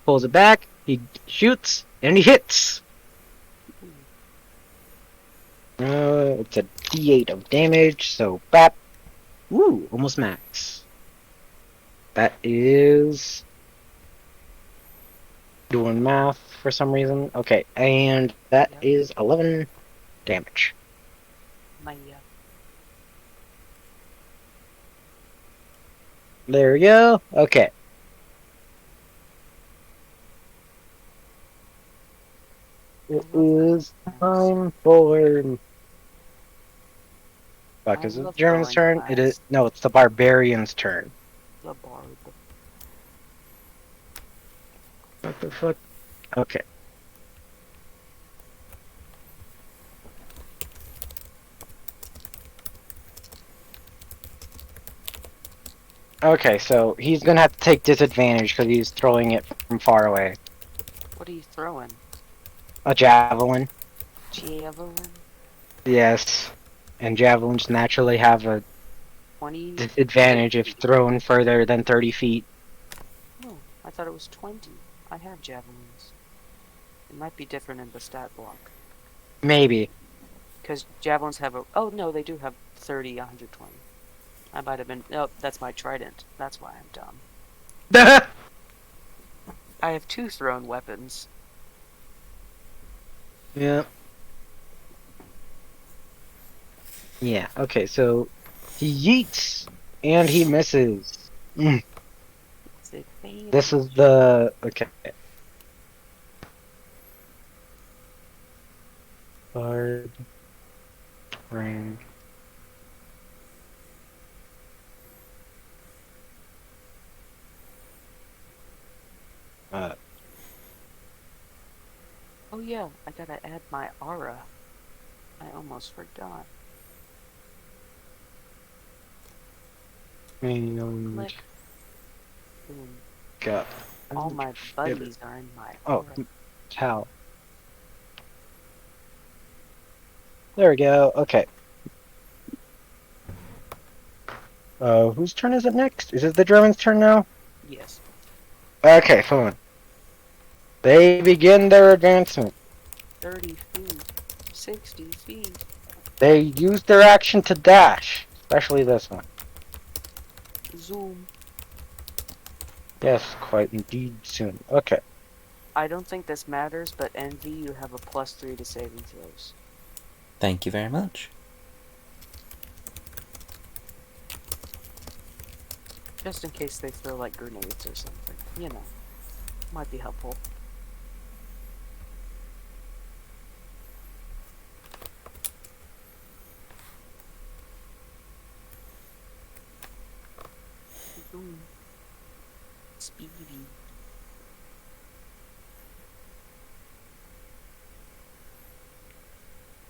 Pulls it back. He shoots and he hits. It's a D8 of damage. So bap. Woo, almost max. That is doing math for some reason. Okay, and that is 11 damage. My, There we go. Okay. It is time for. Fuck, is it the German's turn? It is. No, it's the barbarian's turn. the barb. What the fuck? Okay. Okay, so he's gonna have to take disadvantage because he's throwing it from far away. What are you throwing? A javelin. Javelin? Yes. And javelins naturally have a 20? disadvantage if thrown further than 30 feet. No, I thought it was 20. I have javelins. It might be different in the stat block. Maybe. Because javelins have a... Oh, no, they do have 30, 120. I might have been... Oh, that's my trident. That's why I'm dumb. I have 2 thrown weapons. Yeah. Yeah, okay, so he yeets and he misses. Mm. This is the... Okay. Bard. Range. Oh yeah, I gotta add my aura. I almost forgot. Click. Boom. Got. All my buddies are in my Oh, aura. how? There we go. Okay. Whose turn is it next? Is it the German's turn now? Yes. Okay, fine. They begin their advancement. 30 feet. 60 feet. They use their action to dash, especially this one. Zoom. Yes, quite indeed soon. Okay. I don't think this matters, but Envy, you have a +3 to saving throws. Thank you very much. Just in case they throw like grenades or something. You know. Might be helpful. Zoom. Speedy.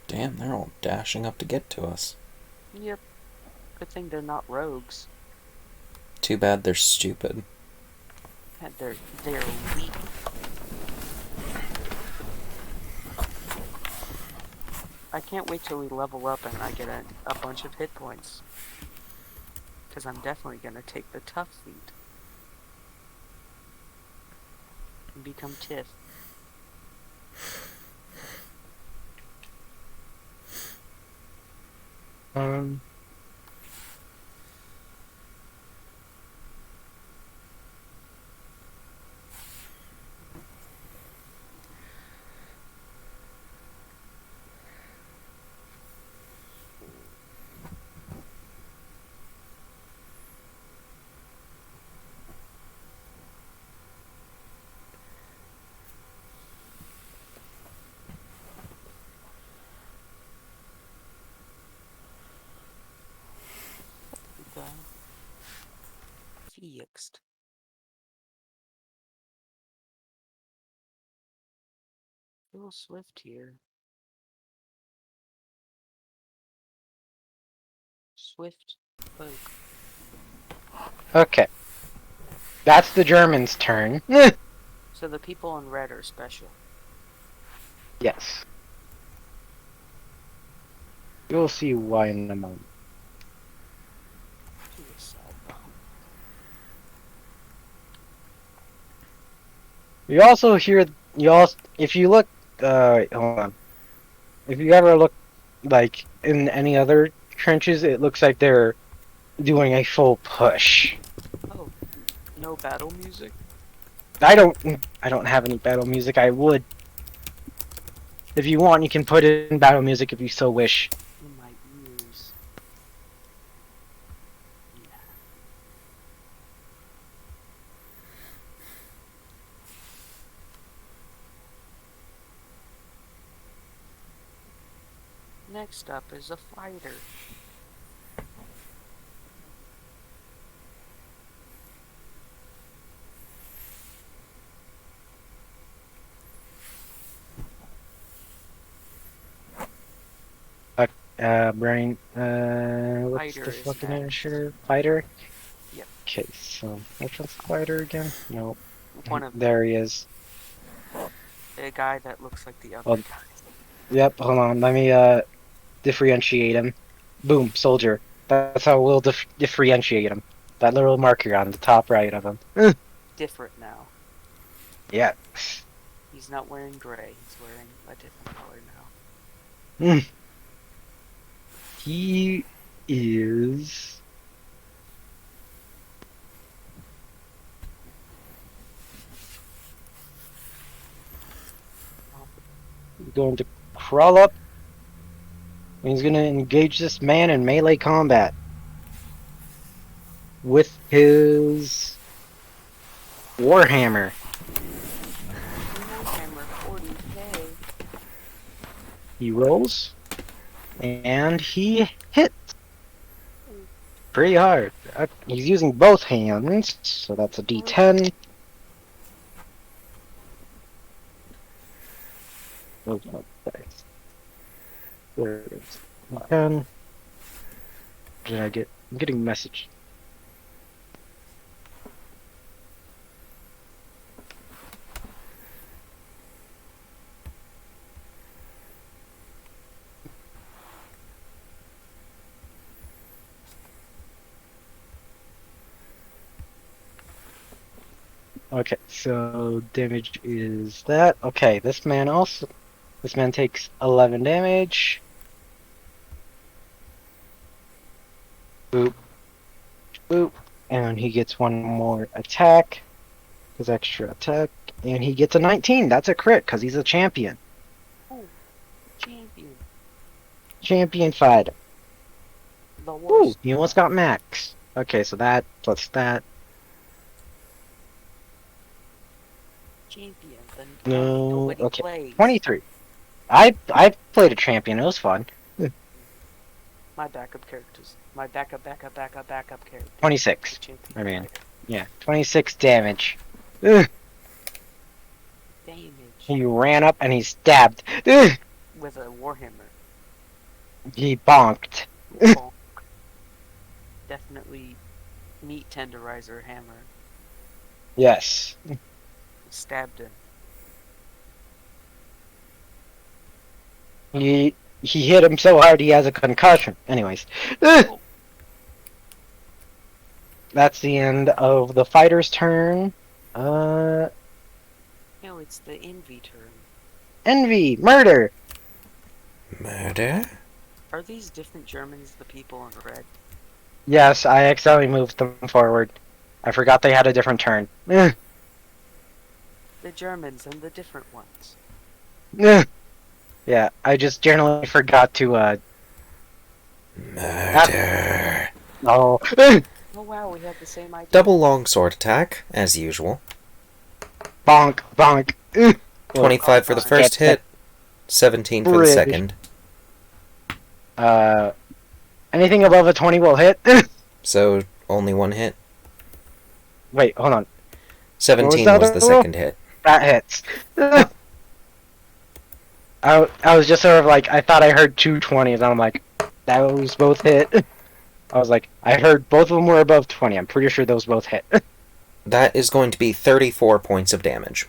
Damn, they're all dashing up to get to us. Yep. Good thing they're not rogues. Too bad they're stupid. And they're weak. I can't wait till we level up and I get a bunch of hit points. Because I'm definitely gonna take the tough feat. And become Tiff. next? A little swift here. Swift folk. Okay. That's the Germans' turn. So the people in red are special. Yes. You'll see why in a moment. Suicide bomb. You also hear, if you look, hold on. If you ever look, like, in any other trenches, it looks like they're doing a full push. Oh, no battle music? I don't have any battle music. I would. If you want, you can put in battle music if you so wish. In my ears. Yeah. Next up is a fighter. Brain, what's Fighter the is fucking next. initiative? Fighter? Yep. Okay, so, which one's the fighter again? No. One of There he is. a guy that looks like the other Oh. guy. Yep, hold on, let me, differentiate him. Boom, soldier. That's how we'll differentiate him. That little marker on the top right of him. Different now. Yeah. He's not wearing gray. He's wearing a different color now. He is... going to crawl up. He's going to engage this man in melee combat. With his... Warhammer. Warhammer 40K. He rolls. And he hits. Pretty hard. He's using both hands, so that's a D10. Those are dice. There it is. D10. Did I get? I'm getting a message. Okay, so damage is that. Okay, this man takes 11 damage. Boop. Boop. And he gets one more attack. His extra attack. And he gets a 19. That's a crit, because he's a champion. Oh, champion. Champion fighter. The Ooh, worst. he almost got max. Okay, so that plus that. Champion. Then No, nobody okay. plays. 23. I played a champion. It was fun. My backup characters. My backup character. 26. Champion I mean, fighter. yeah, 26 damage. Ugh. Damage. He ran up and he stabbed. Ugh. With a warhammer. He bonked. Bonk. Definitely meat tenderizer hammer. Yes. Stabbed him. He hit him so hard he has a concussion. Anyways. Ugh. Oh, That's the end of the fighter's turn. no, it's the envy turn. Envy. Murder. Murder? Are these different Germans the people in red? Yes, I accidentally moved them forward. I forgot they had a different turn. Ugh. The Germans and the different ones. Ugh. Yeah, I just generally forgot to, Murder. Oh. Ugh. Oh wow, we have the same idea. Double longsword attack, as usual. Bonk, bonk. Ugh. 25 for the first hit, 17 for the Bridge. second. Anything above a 20 will hit. Ugh. So, only one hit. Wait, hold on. 17 was other the roll? second hit. That hits. I was just sort of like, I thought I heard 220s, and I'm like, that was both hit. I was like, I heard both of them were above 20. I'm pretty sure those both hit. That is going to be 34 points of damage.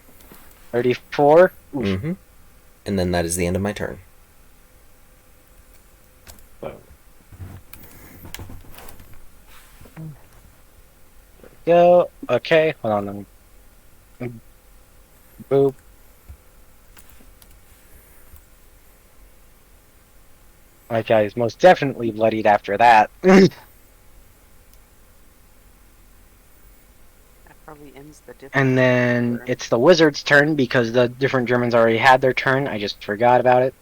34? Mm-hmm. And then that is the end of my turn. Go. Okay, hold on. Boop. My guy is most definitely bloodied after that. That probably ends the difference. And then it's the wizard's turn because the different Germans already had their turn. I just forgot about it.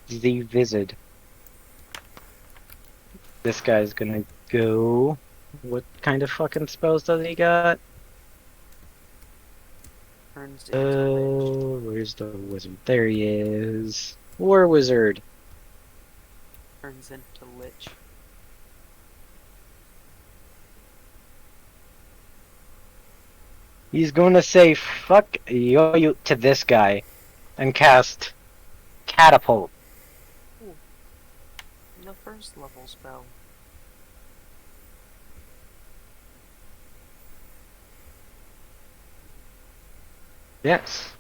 The wizard. This guy's gonna go. What kind of fucking spells does he got? Turns into lich. Where's the wizard? There he is. War wizard. Turns into lich. He's going to say fuck you to this guy and cast catapult. The first level spell. Yes.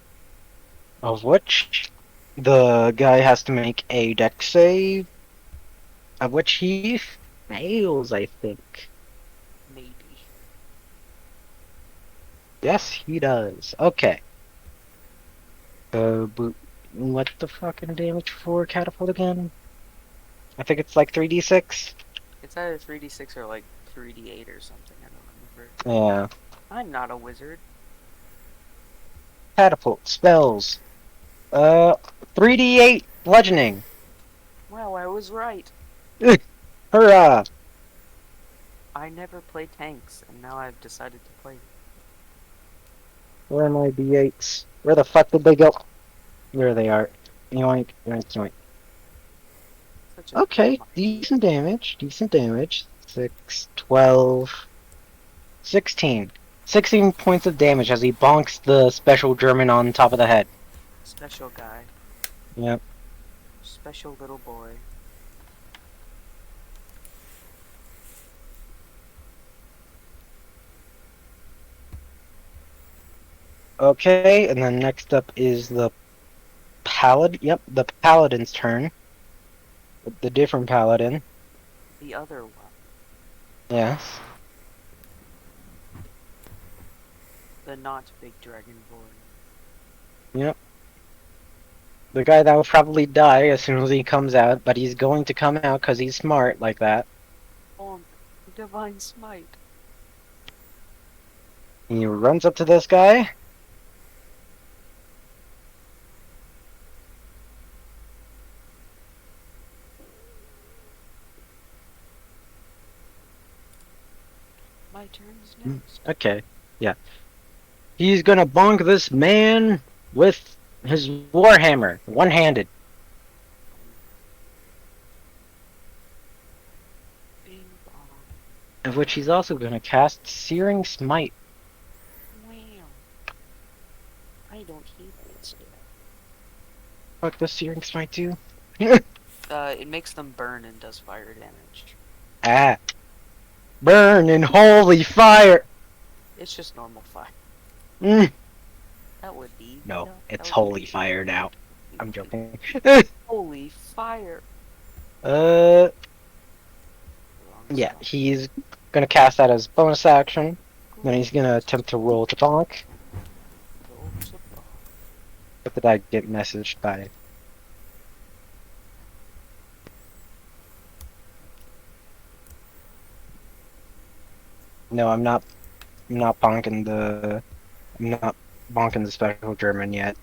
Of which the guy has to make a dex save. Of which he fails, I think. Maybe. Yes, he does. Okay. What the fucking damage for catapult again? I think it's like 3d6. It's either 3d6 or like 3d8 or something. I don't remember. Yeah. I'm not a wizard. Catapult spells. 3d8 bludgeoning. Wow, I was right. Hurrah! I never play tanks, and now I've decided to play. Where are my d8s? Where the fuck did they go? There they are. Yoink, yoink, yoink. Such a Okay, decent damage. Decent damage. 6, 12, 16. 16 points of damage as he bonks the special German on top of the head. special guy. Yep. Special little boy. Okay, and then next up is the paladin. Yep, the paladin's turn. The different paladin. The other one. Yes. The not big dragonborn. Yep. The guy that will probably die as soon as he comes out, but he's going to come out because he's smart like that. Bonk. Divine smite. He runs up to this guy. My turn's next. Okay, yeah. He's gonna bonk this man with his warhammer, one-handed. Bing bong. Of which he's also gonna cast Searing Smite. Wow. I don't hate that stuff. What does Searing Smite do? It makes them burn and does fire damage. Ah. Burn in holy fire! It's just normal fire. Mm. That would be. No, that it's would holy be- fire now. I'm joking. Holy fire. uh, Wrong yeah, spell. he's gonna cast that as bonus action. Then he's gonna attempt to roll to bonk. Roll to bonk. What did I get messaged by? No, I'm not bonking the. I'm not bonking the special German yet.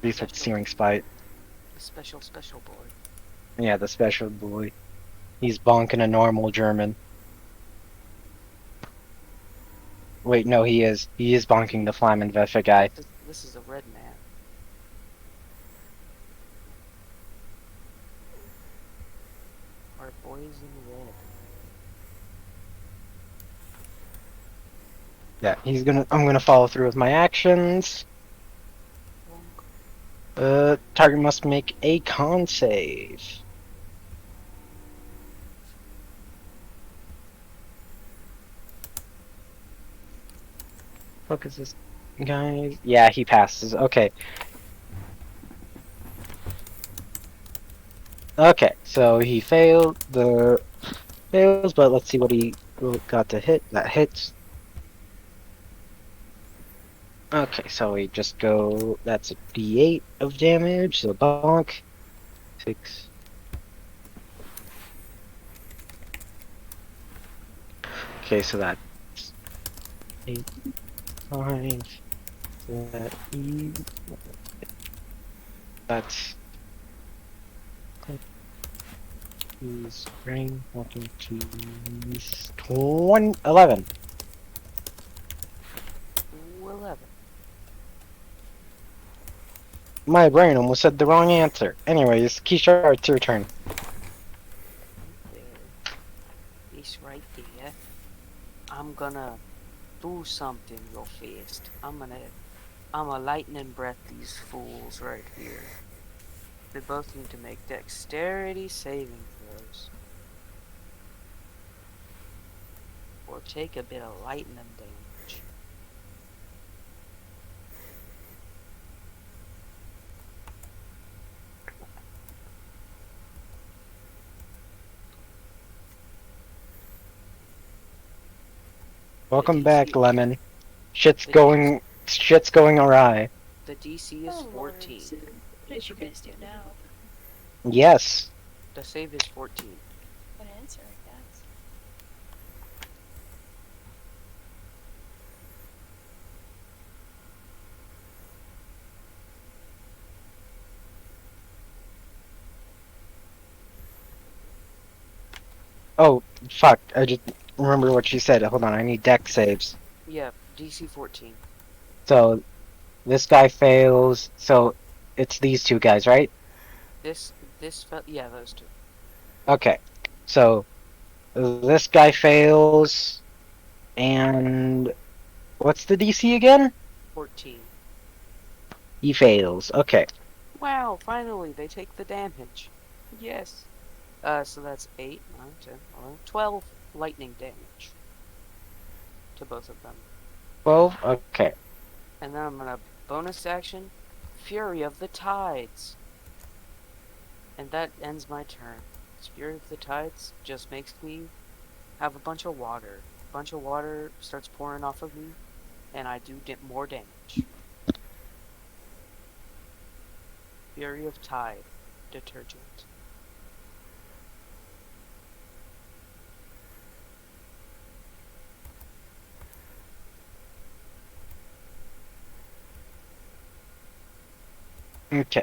These are Searing Spite. The special boy. Yeah, the special boy. He's bonking a normal German. Wait, no, he is. He is bonking the Flammenwerfer guy. This is a red man. Our boys in red. Yeah, I'm gonna follow through with my actions. Target must make a con save. Fuck is this guy? Yeah, he passes. Okay. Okay, so he failed fails, but let's see what he got to hit. That hits. Okay, so we just go. That's a D8 of damage. So bonk. 6. Okay, so that's 8, 5. So that's he's brain walking to 11. 11. My brain almost said the wrong answer. Anyways, Kishar, it's your turn. There. He's right there. I'm gonna do something real fast. I'm a lightning breath these fools right here. They both need to make dexterity saving throws. Or take a bit of lightning damage. Welcome DC back, Lemon. Shit's going awry. The DC is Oh, 14. Lawrence. What did you guys do now? Yes. The save is 14. Good answer, I guess. Oh, fuck. I just remember what she said. Hold on, I need deck saves. Yeah, DC 14. So, this guy fails. So, it's these two guys, right? Yeah, those two. Okay. So, this guy fails. And what's the DC again? 14. He fails. Okay. Wow, finally, they take the damage. Yes. So that's 8, 9, 10, 11, 12 lightning damage to both of them. 12? Okay. And then I'm gonna bonus action, Fury of the Tides. And that ends my turn. Fury of the Tides just makes me have a bunch of water. A bunch of water starts pouring off of me, and I do more damage. Fury of Tide detergent. Okay.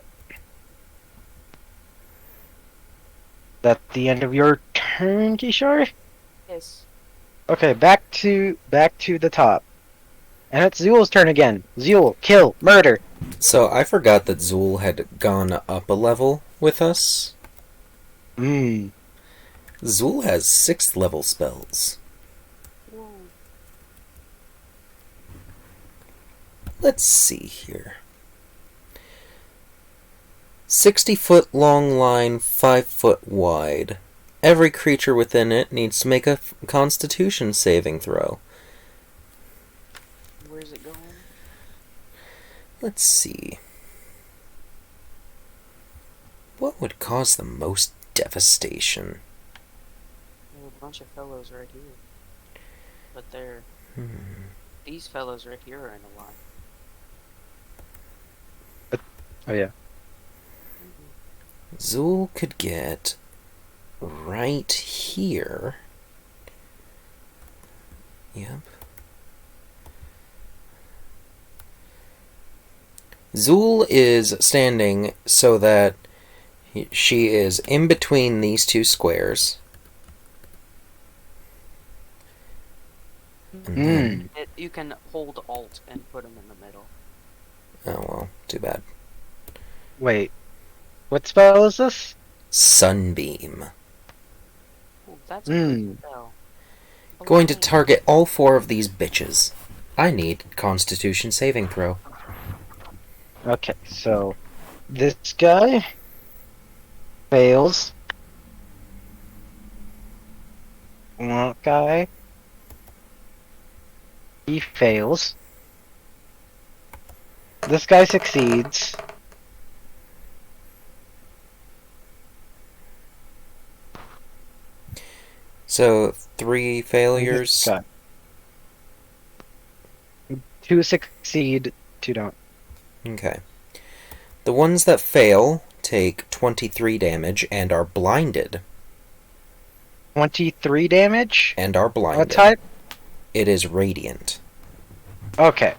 That's the end of your turn, Kishore? Yes. Okay, back to the top. And it's Zool's turn again. Zool, kill, murder. So I forgot that Zool had gone up a level with us. Mmm. Zool has 6th level spells. Whoa. Let's see here. 60-foot long line, 5-foot wide. Every creature within it needs to make a Constitution saving throw. Where's it going? Let's see. What would cause the most devastation? There's a bunch of fellows right here. But Hmm. these fellows right here are in a line. Oh yeah. Zool could get right here. Yep. Zool is standing so that she is in between these two squares. And then, You can hold Alt and put them in the middle. oh well, too bad. Wait. What spell is this? Sunbeam. Oh, that's a good spell. Going to Okay. target all 4 of these bitches. I need Constitution saving throw. Okay, so this guy fails. That guy, he fails. This guy succeeds. So 3 And this failures. guy. 2 succeed, 2 don't. Okay. The ones that fail take 23 damage and are blinded. 23 damage? And are What blinded. type? It is radiant. Okay.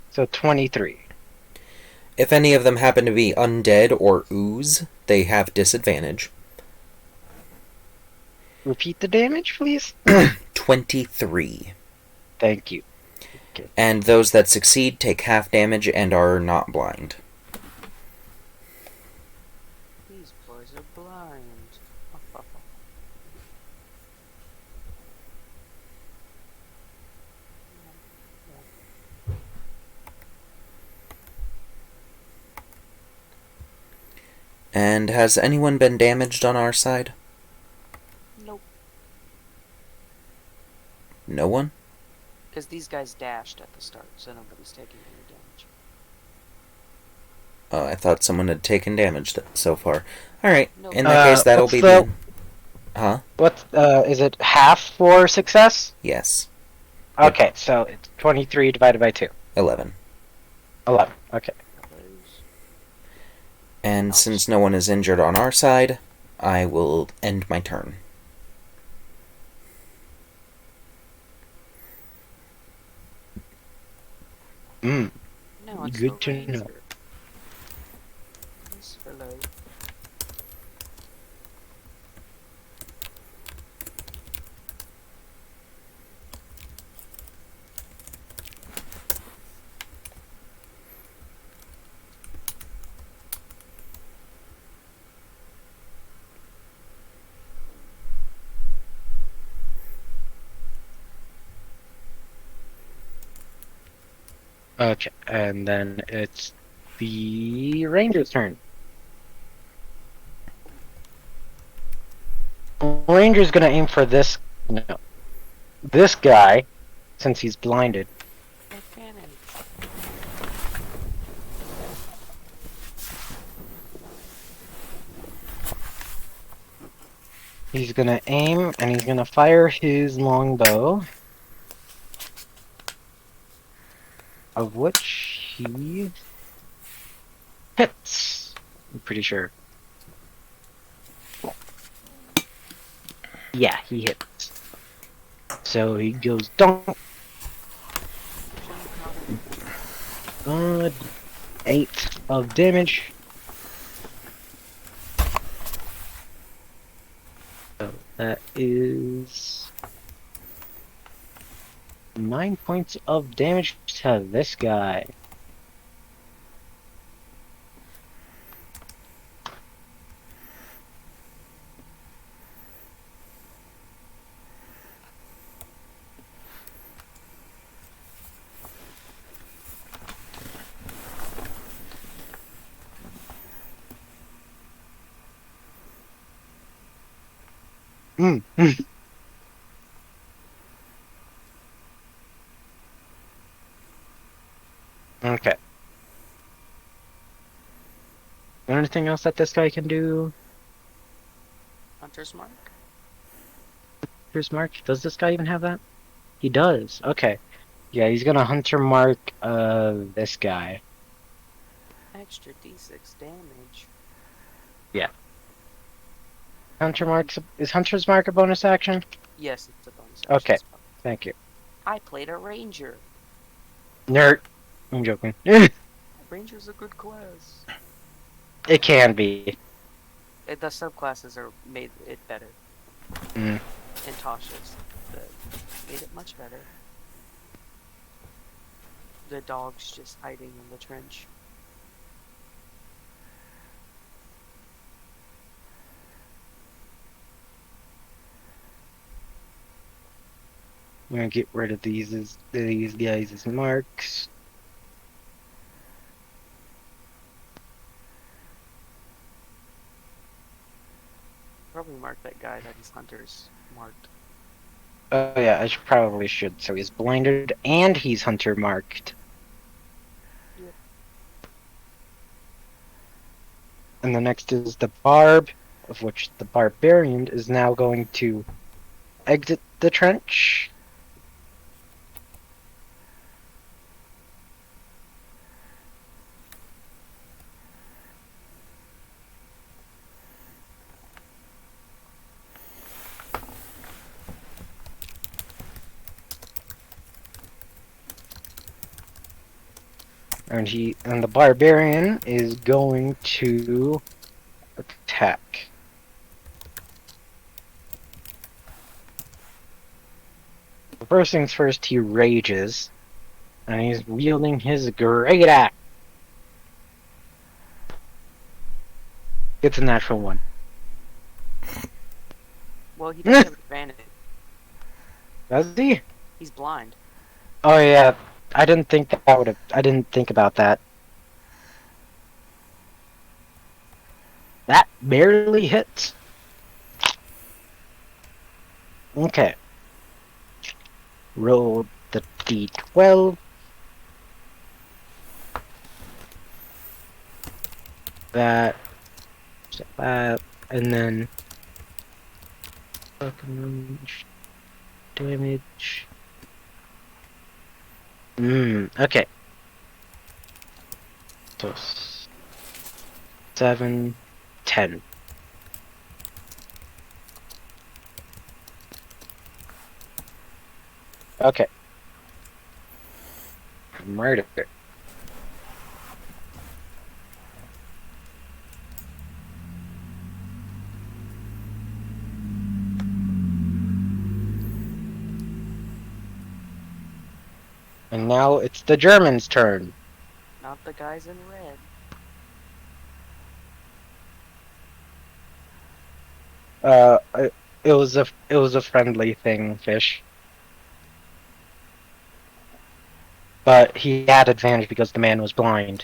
So 23. If any of them happen to be undead or ooze, they have disadvantage. Repeat the damage, please? 23. Thank you. And those that succeed take half damage and are not blind. These boys are blind. And has anyone been damaged on our side? Nope. No one? Because these guys dashed at the start, so nobody's taking any damage. Oh, I thought someone had taken damage so far. Alright, Nope. in that case, that'll what's be the- Huh? What, is it half for success? Yes. Okay, so it's 23 divided by 2. 11. 11, okay. And since no one is injured on our side, I will end my turn. Mm. No, it's Good the to ranger. know. This fellow. Okay, and then it's the ranger's turn. Ranger's gonna aim for this, no, this guy, since he's blinded. Advantage. He's gonna aim, and he's gonna fire his longbow. Of which he hits. I'm pretty sure. Yeah, he hits. So he goes donk. 8 of damage. So that is 9 points of damage to this guy. Mm. Okay. Anything else that this guy can do? Hunter's mark? Here's Mark. Does this guy even have that? He does. Okay. Yeah, he's gonna hunter mark this guy. Extra d6 damage. Hunter marks is Hunter's mark a bonus action? Yes, it's a bonus action Okay. spell. Thank you. I played a ranger. Nerd. I'm joking. Ranger's a good class. It can be. The subclasses are made it better. Mm. And Tasha's made it much better. The dog's just hiding in the trench. I'm gonna get rid of these guys as marks. Probably mark that guy that his hunter's marked. Oh yeah, I probably should. So he's blinded and he's hunter marked. Yep. And the next is the barb, of which the barbarian is now going to exit the trench. And the barbarian is going to attack. First things first, he rages, and he's wielding his great axe. It's a natural one. Well, he does have advantage. Does he? He's blind. Oh yeah, I didn't think about that. That barely hits. Okay. Roll the d12. That, and then damage. Okay. So 7, 10. Okay. Murder. And now it's the German's turn. Not the guys in red. It was a friendly thing, fish. But he had advantage because the man was blind.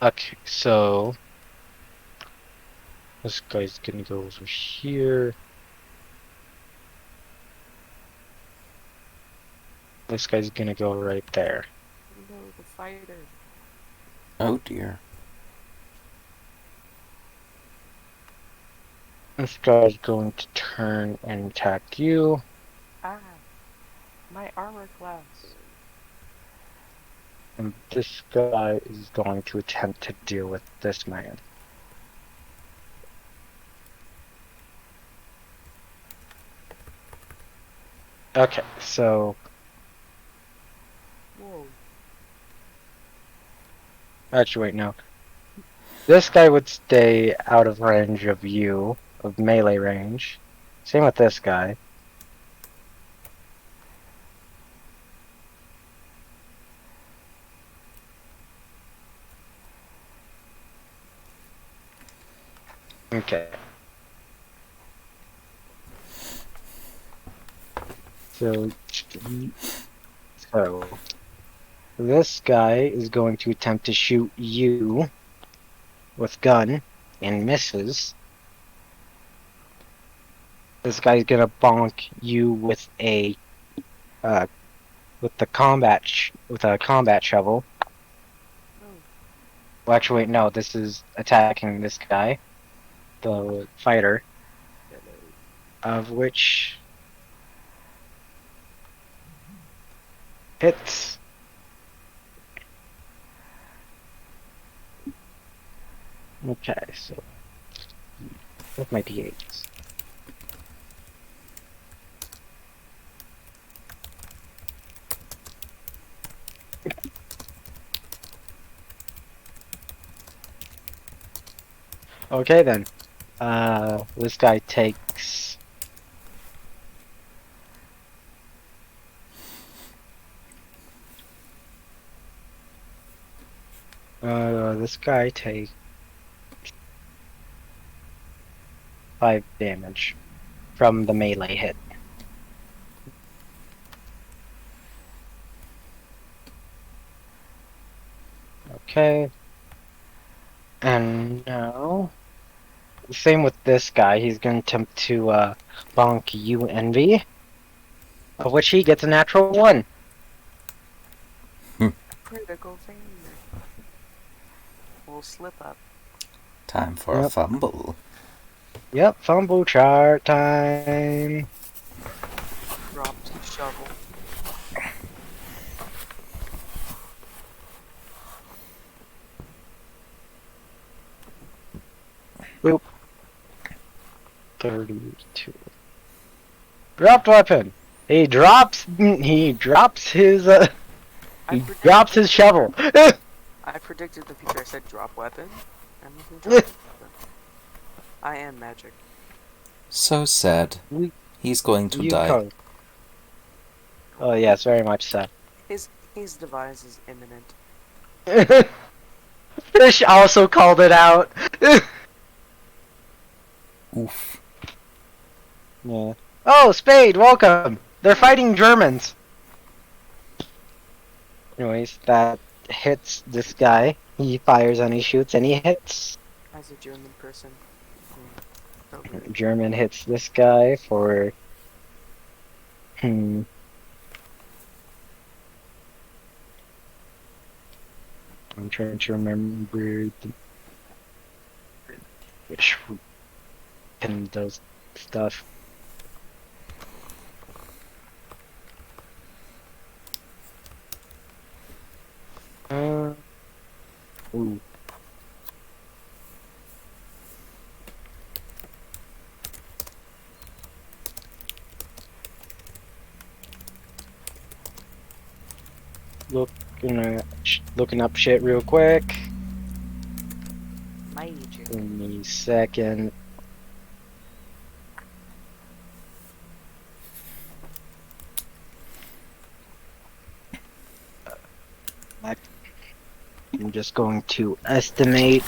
Okay, so this guy's gonna go over here. This guy's gonna go right there. No, the fighter. Oh dear. This guy's going to turn and attack you. Ah, my armor class. And this guy is going to attempt to deal with this man. Okay, so Whoa. actually wait, no. This guy would stay out of range of you, of melee range. Same with this guy. Okay. So this guy is going to attempt to shoot you with gun and misses. This guy's gonna bonk you with a with a combat shovel. Oh. Well, actually, wait, no. This is attacking this guy, the fighter, of which hits. Okay, so with my d8s. Okay then. This guy takes This guy takes 5 damage from the melee hit. Okay. And now, same with this guy. He's going to attempt to bonk you, Envy, of which he gets a natural 1. Critical failure. We'll slip up. Time for a Yep. fumble. Yep, fumble chart time. Drops the shovel. Boop. 32. Dropped weapon. He drops his I he predicted drops the his shovel. I predicted the future. I said drop weapon. And we can drop weapon. I am magic. So sad. We- He's going to You die. code. Oh yes, very much so. His demise is imminent. Fish also called it out. Oof. Yeah. Oh, Spade, welcome. They're fighting Germans. Anyways, that hits this guy. He fires and he shoots and he hits. As a German person. Totally. German hits this guy for. I'm trying to remember which and those stuff. Ooh. Looking up shit real quick. Magic. Give me a second. I'm just going to estimate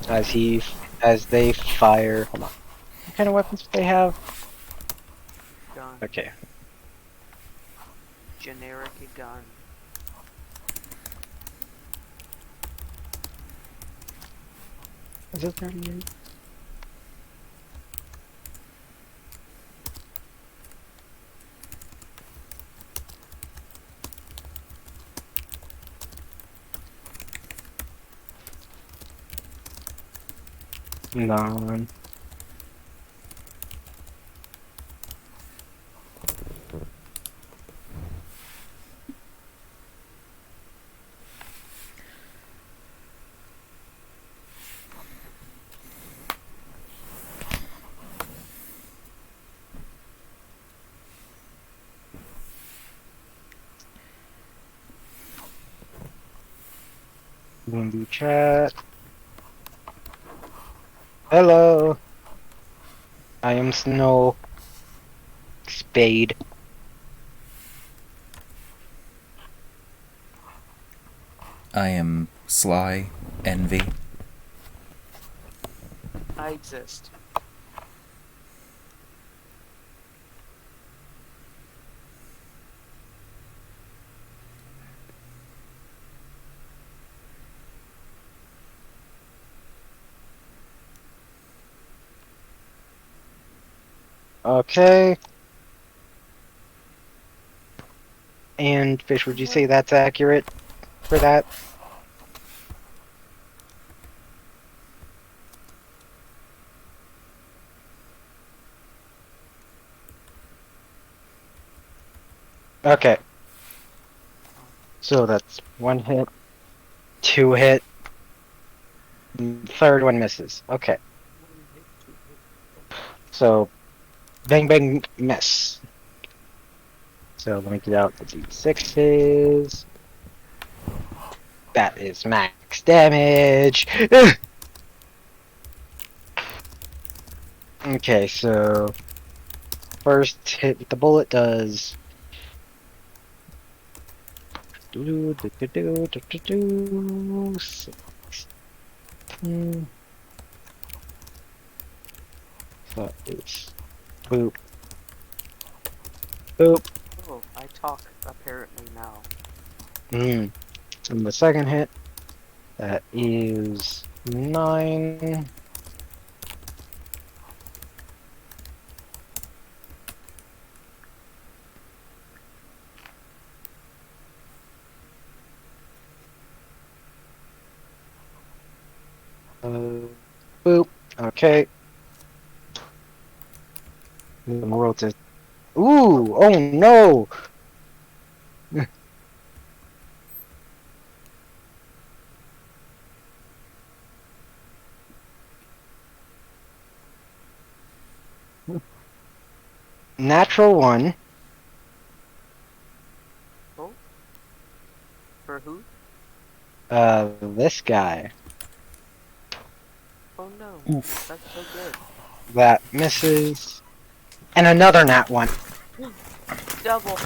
as they fire. Hold on. What kind of weapons do they have? Gun. Okay. Generic gun. Is it 38? None. Windy chat. Hello. I am Snow Spade. I am Sly Envy. I exist. Okay. And Fish, would you say that's accurate for that? Okay. So that's 1 hit, 2 hit, third one misses. Okay. So bang bang miss. So let me get out the D6s. That is max damage. Okay, so first hit with the bullet does 16. That is boop. Boop. Oh, I talk apparently now. And the second hit, that is 9. Boop. Okay. The world says, ooh, oh no! Natural 1. Oh? For who? This guy. Oh no. Oof. That's so good. That misses. And another nat 1. Double.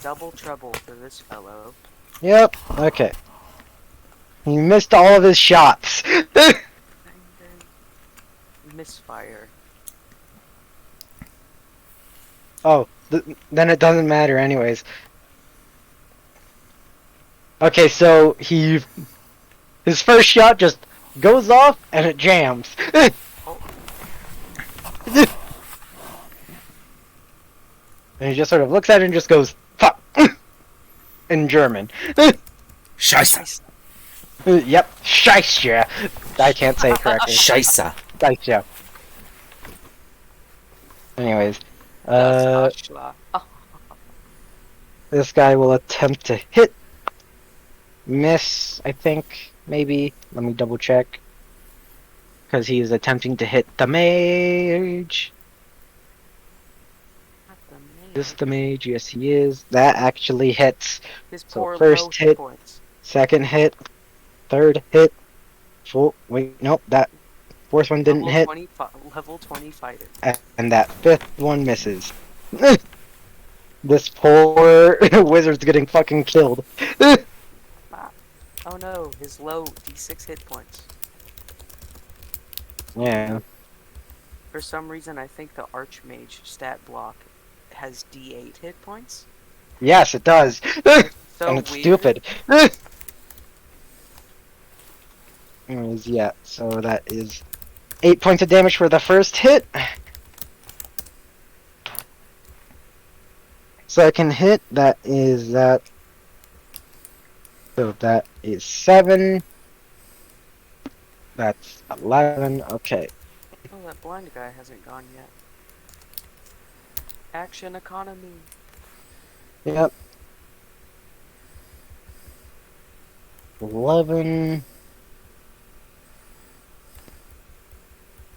Double trouble for this fellow. Yep, okay. He missed all of his shots. And then misfire. Oh, then it doesn't matter anyways. Okay, so his first shot just goes off and it jams. Oh, And he just sort of looks at it and just goes, fuck, in German. Scheiße. Yep, Scheisse. I can't say it correctly. Scheiße. Scheisse. Anyways, das Arschloch. Oh, this guy will attempt to hit. Miss, I think, maybe. Let me double check. Because he is attempting to hit the mage. not the man. Is the mage? Yes, he is. That actually hits. His so poor first low hit. points. Second hit. Third hit. Wait, nope, that fourth one didn't level hit. 20 level 20 fighter. And that fifth one misses. This poor wizard's getting fucking killed. Oh no, his low d6 hit points. Yeah. For some reason, I think the Archmage stat block has d8 hit points. Yes, it does. So And it's weird. stupid. Anyways, yeah, so that is 8 points of damage for the first hit. Second hit, that is that. So that is 7. That's 11. Okay. Oh, that blind guy hasn't gone yet. Action economy. Yep. 11.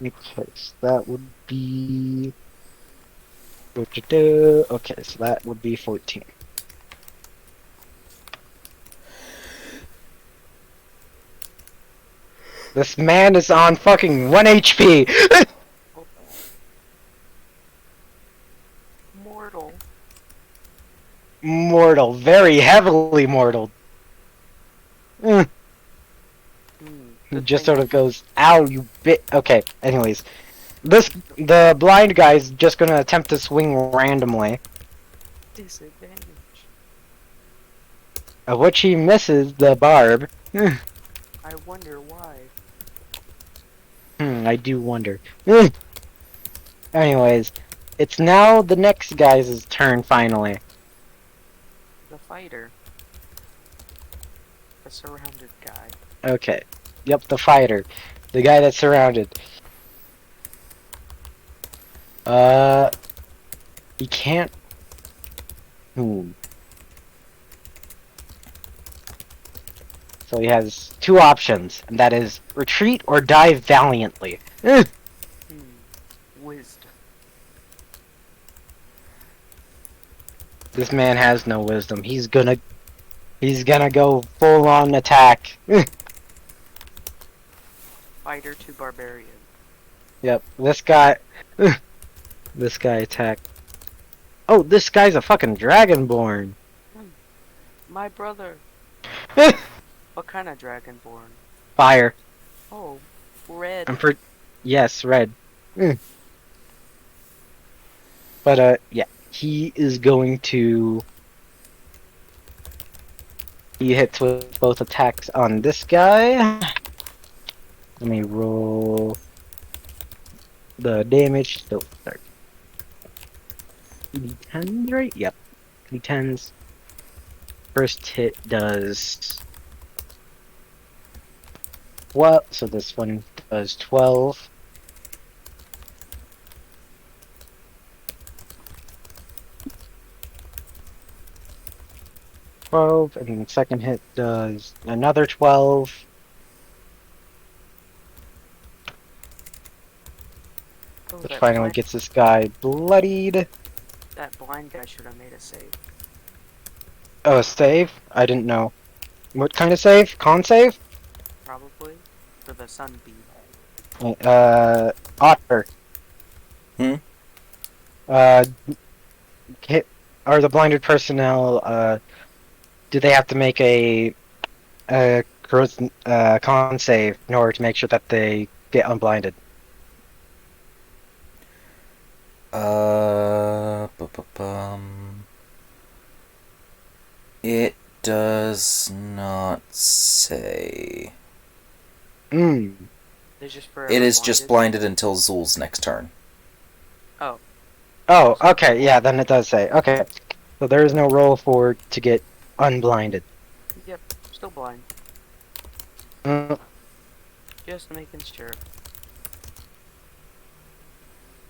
Okay, so that would be. Okay, so that would be 14. This man is on fucking 1 HP! Oh. Mortal. Mortal. Very heavily mortal. Mm. He Good just thing sort of goes, ow, you bit. Okay, anyways. The blind guy's just gonna attempt to swing randomly. disadvantage. Of which he misses the barb. I wonder why. I do wonder. Anyways, it's now the next guy's turn finally. The fighter. The surrounded guy. Okay. Yep, the fighter. The guy that's surrounded. He can't. So he has 2 options, and that is retreat or die valiantly. Wisdom. This man has no wisdom. He's gonna go full on attack. Fighter to barbarian. Yep, this guy attacked. Oh, this guy's a fucking dragonborn. My brother. What kind of dragonborn? Fire. Oh, red. Yes, red. But yeah, he is going to. He hits with both attacks on this guy. Let me roll the damage. So, sorry. D10s, right? Yep. D10s. First hit does. Well, so this one does 12. And then the second hit does another 12. Oh, Which finally gets this guy bloodied. that blind guy should have made a save. Oh, a save? I didn't know. What kind of save? Con save? Probably. For the sunbeam. Otter. Hmm? Uh, are the blinded personnel, do they have to make a con save in order to make sure that they get unblinded? Bu-bu-bum. It does not say. They're just forever It is just blinded. blinded until Zul's next turn. Oh. Oh, okay, yeah, then it does say. Okay. So there is no roll to get unblinded. Yep. Still blind. Mm, Just making sure.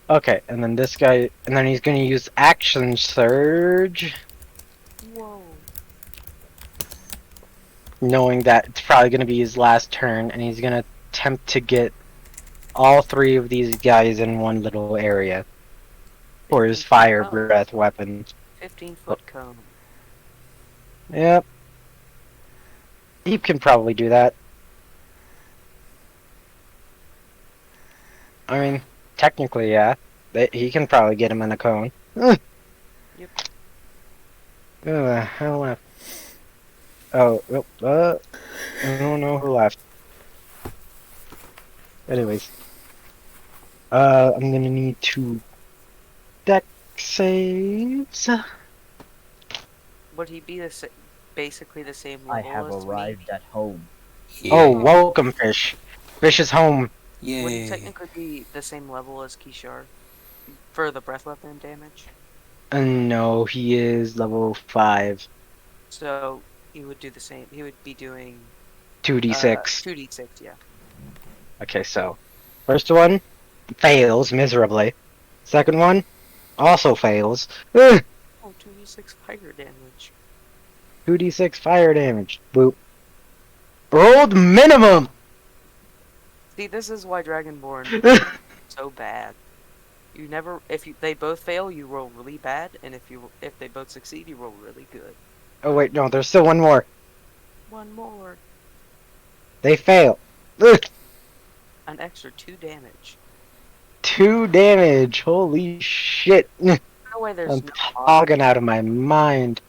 okay, and then this guy, and then he's going to use Action Surge, Whoa. knowing that it's probably going to be his last turn, and he's going to attempt to get all three of these guys in one little area for his 15-foot fire cone. breath weapon. 15-foot cone. Yep. He can probably do that. I mean, technically, yeah. He can probably get him in a cone. Yep. Who left? Oh, I don't know who left. Anyways. I'm gonna need 2 deck saves. Would he be basically the same I level have as arrived at home. Oh, welcome, Fish. Fish is home. Yay. Would he technically be the same level as Kishar? For the breath weapon damage? No, he is level 5. So, he would do the same. He would be doing 2d6. 2d6, yeah. Okay, so first one fails miserably. Second one also fails. Oh, 2d6 fire damage. 2d6 fire damage. Boop. Rolled minimum. See, this is why Dragonborn is so bad. You never, they both fail, you roll really bad, and if they both succeed, you roll really good. Oh wait, no, there's still one more. One more. They fail. An extra 2 damage. 2 damage. Holy shit. No way there's I'm no talking out of my mind.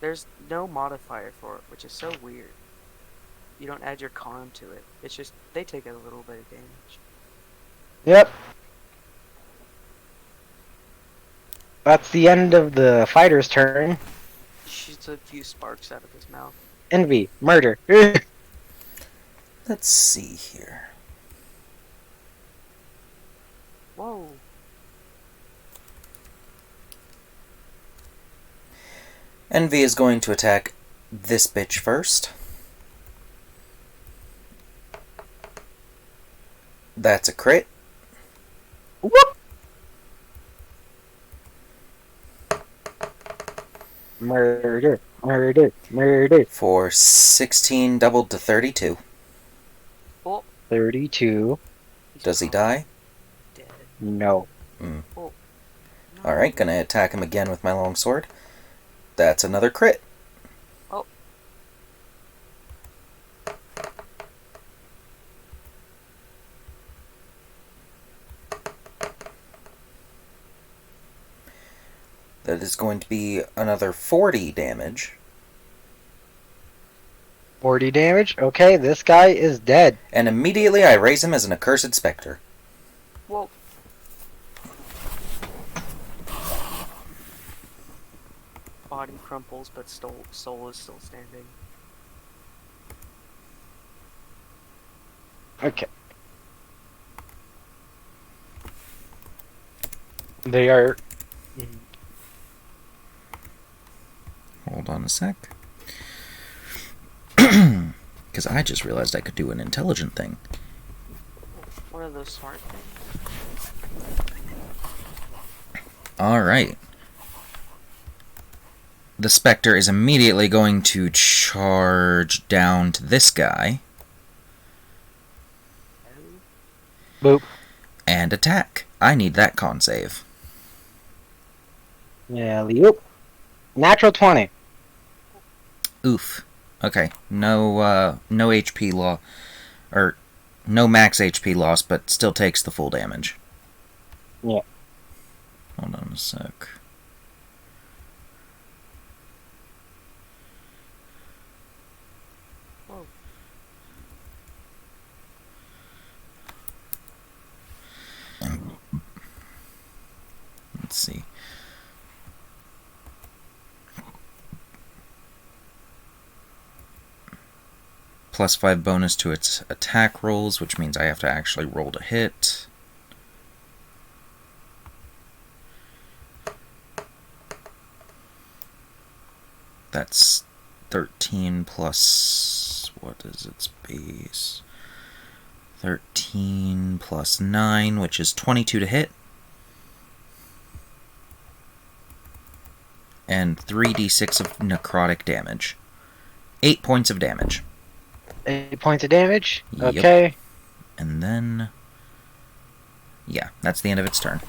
There's no modifier for it, which is so weird. You don't add your con to it. It's just, they take a little bit of damage. Yep. That's the end of the fighter's turn. He shoots a few sparks out of his mouth. Envy. Murder. Let's see here. Whoa. Envy is going to attack this bitch first. That's a crit. Whoop. Murder. Murder. Murder. For 16 doubled to 32. Oh. 32. Does he die? Dead. No. Mm. Oh. No. Alright, gonna attack him again with my longsword. That's another crit. Oh. That is going to be another 40 damage. 40 damage. Okay, this guy is dead. And immediately I raise him as an accursed specter. Well, body crumples, but soul is still standing. Okay. They are. Hold on a sec. Because I just realized I could do an intelligent thing. What are those smart things? Alright. The Spectre is immediately going to charge down to this guy Boop. and attack. I need that con save. Yeah, Leop. Natural 20. Oof. Okay. No HP loss. Or, no max HP loss, but still takes the full damage. Yeah. Hold on a sec. Whoa. Let's see. +5 bonus to its attack rolls, which means I have to actually roll to hit. That's 13 plus... what is its base? 13 plus 9, which is 22 to hit. And 3d6 of necrotic damage. 8 points of damage. 8 points of damage. Yep. Okay. And then... yeah, that's the end of its turn.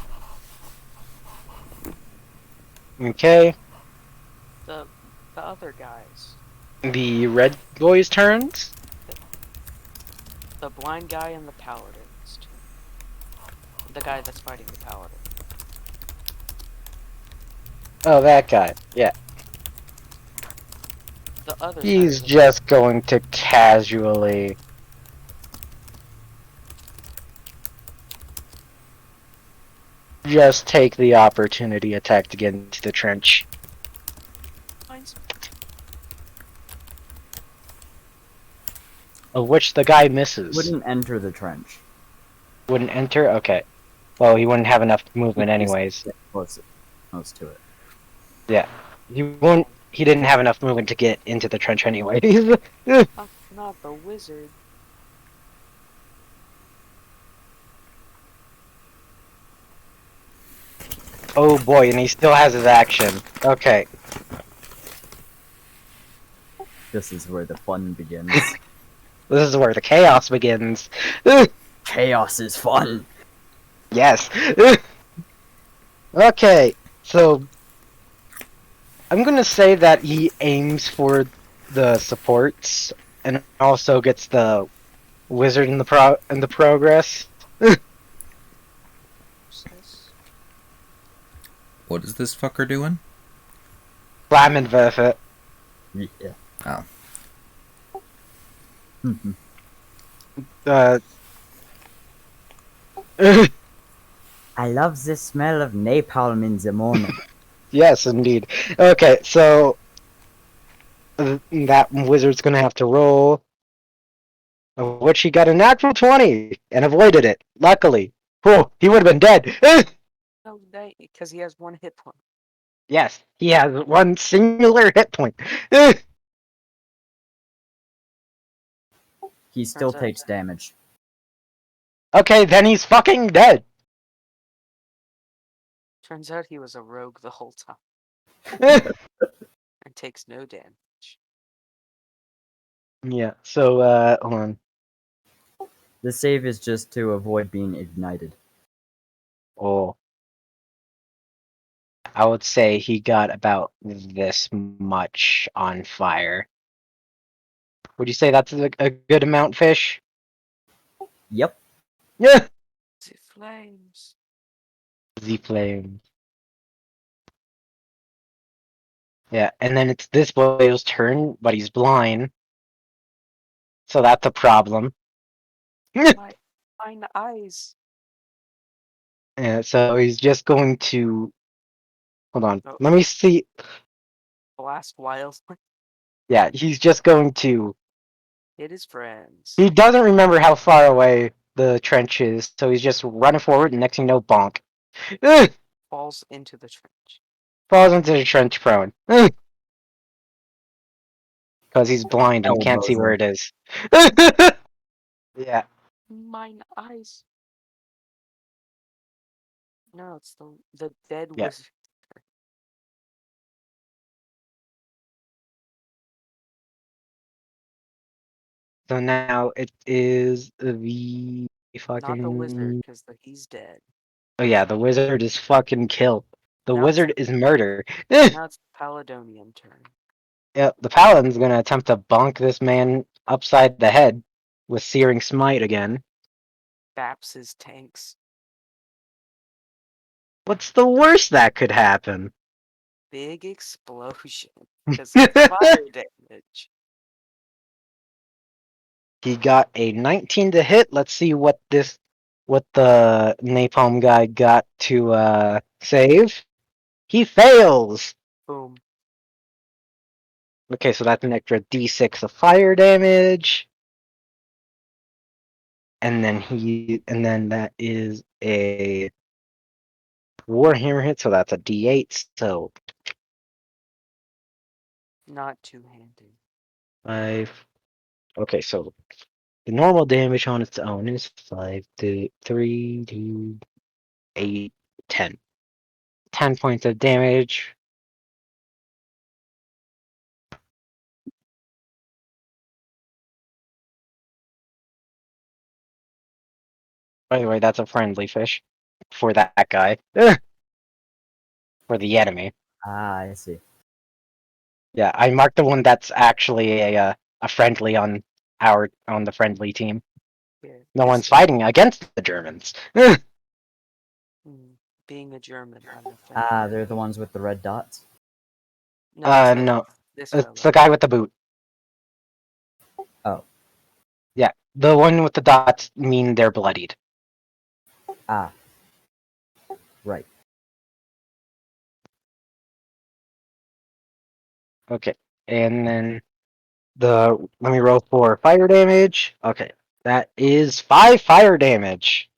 Okay. The other guys. The red boys' turns. The blind guy and the paladins. The guy that's fighting the paladin. Oh, that guy. Yeah. The other He's guy. just going to casually. Just take the opportunity attack to get into the trench. Of which the guy misses. Wouldn't enter the trench. Wouldn't enter? Okay. Well, he wouldn't have enough movement anyways. Get close to it. Yeah. He didn't have enough movement to get into the trench anyways. Not the wizard. Oh boy, and he still has his action. Okay. This is where the fun begins. This is where the chaos begins. Chaos is fun. Yes. Okay, so I'm gonna say that he aims for the supports and also gets the wizard in the progress. What's this? What is this fucker doing? Flammenwerfer. Yeah. Oh. Mhm. I love the smell of napalm in the morning. Yes, indeed. Okay, so that wizard's gonna have to roll, of which he got a natural 20 and avoided it. Luckily, oh, he would have been dead. No, because he has 1 hit point. Yes, he has one singular hit point. He still Turns out- takes damage. Okay, then he's fucking dead. Turns out he was a rogue the whole time and takes no damage. Yeah. So, hold on. The save is just to avoid being ignited. Oh, I would say he got about this much on fire. Would you say that's a good amount, Fish? Yep. Yeah. The flames. The flame. Yeah, and then it's this boy's turn, but he's blind. So that's a problem. Mine eyes. And so he's just going to hold on. Oh. Let me see. Blast wild. Yeah, he's just going to. Hit his friends. He doesn't remember how far away the trench is, so he's just running forward, and next thing you know, bonk. Ugh! Falls into the trench. Falls into the trench prone. Because he's blind and can't see Elbows where him. it is. Yeah. Mine eyes. No, it's the dead Yeah. wizard. So now it is the Not the wizard, fucking. because he's dead. Oh yeah, the wizard is fucking killed. The Now it's wizard is murder. Now it's the Paladonian turn. Yeah, the paladin's gonna attempt to bonk this man upside the head with Searing Smite again. Baps his tanks. What's the worst that could happen? Big explosion. Because of fire damage. He got a 19 to hit. Let's see what the napalm guy got to save. He fails. Boom. Okay, so that's an extra d6 of fire damage. And then that is a Warhammer hit, so that's a d8. So Not two-handed. 5. Okay, so the normal damage on its own is 5 to 3 to 8, 10. 10 points of damage. By the way, that's a friendly fish for that guy. For the enemy. Ah, I see. Yeah, I marked the one that's actually a friendly on the friendly team. Yeah, No one's it's fighting against the Germans. being a German. I'm offended. Ah, they're the ones with the red dots. No, it's No. this It's fellow. the guy with the boot. Oh. Yeah, the one with the dots mean they're bloodied. Ah. Right. Okay, and then let me roll for fire damage. Okay, that is 5 fire damage.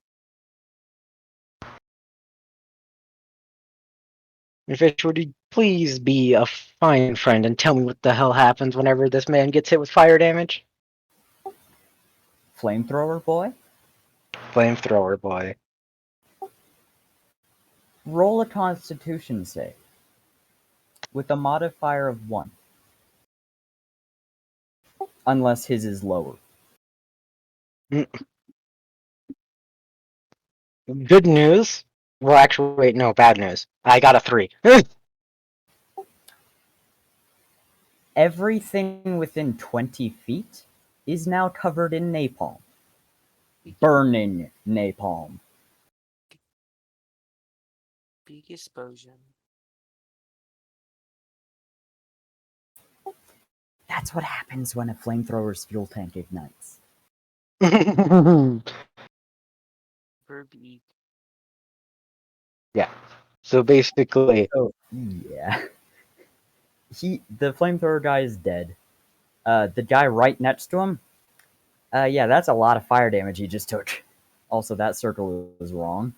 Fish, would you please be a fine friend and tell me what the hell happens whenever this man gets hit with fire damage? Flamethrower boy? Flamethrower boy. Roll a constitution save. With a modifier of 1. Unless his is lower. Good news. Well, actually, wait, no, bad news. I got a 3. Everything within 20 feet is now covered in napalm. Burning napalm. Big explosion. That's what happens when a flamethrower's fuel tank ignites. Verb-E. Yeah. So basically, So, yeah. The flamethrower guy is dead. The guy right next to him, yeah, that's a lot of fire damage he just took. Also, that circle was wrong.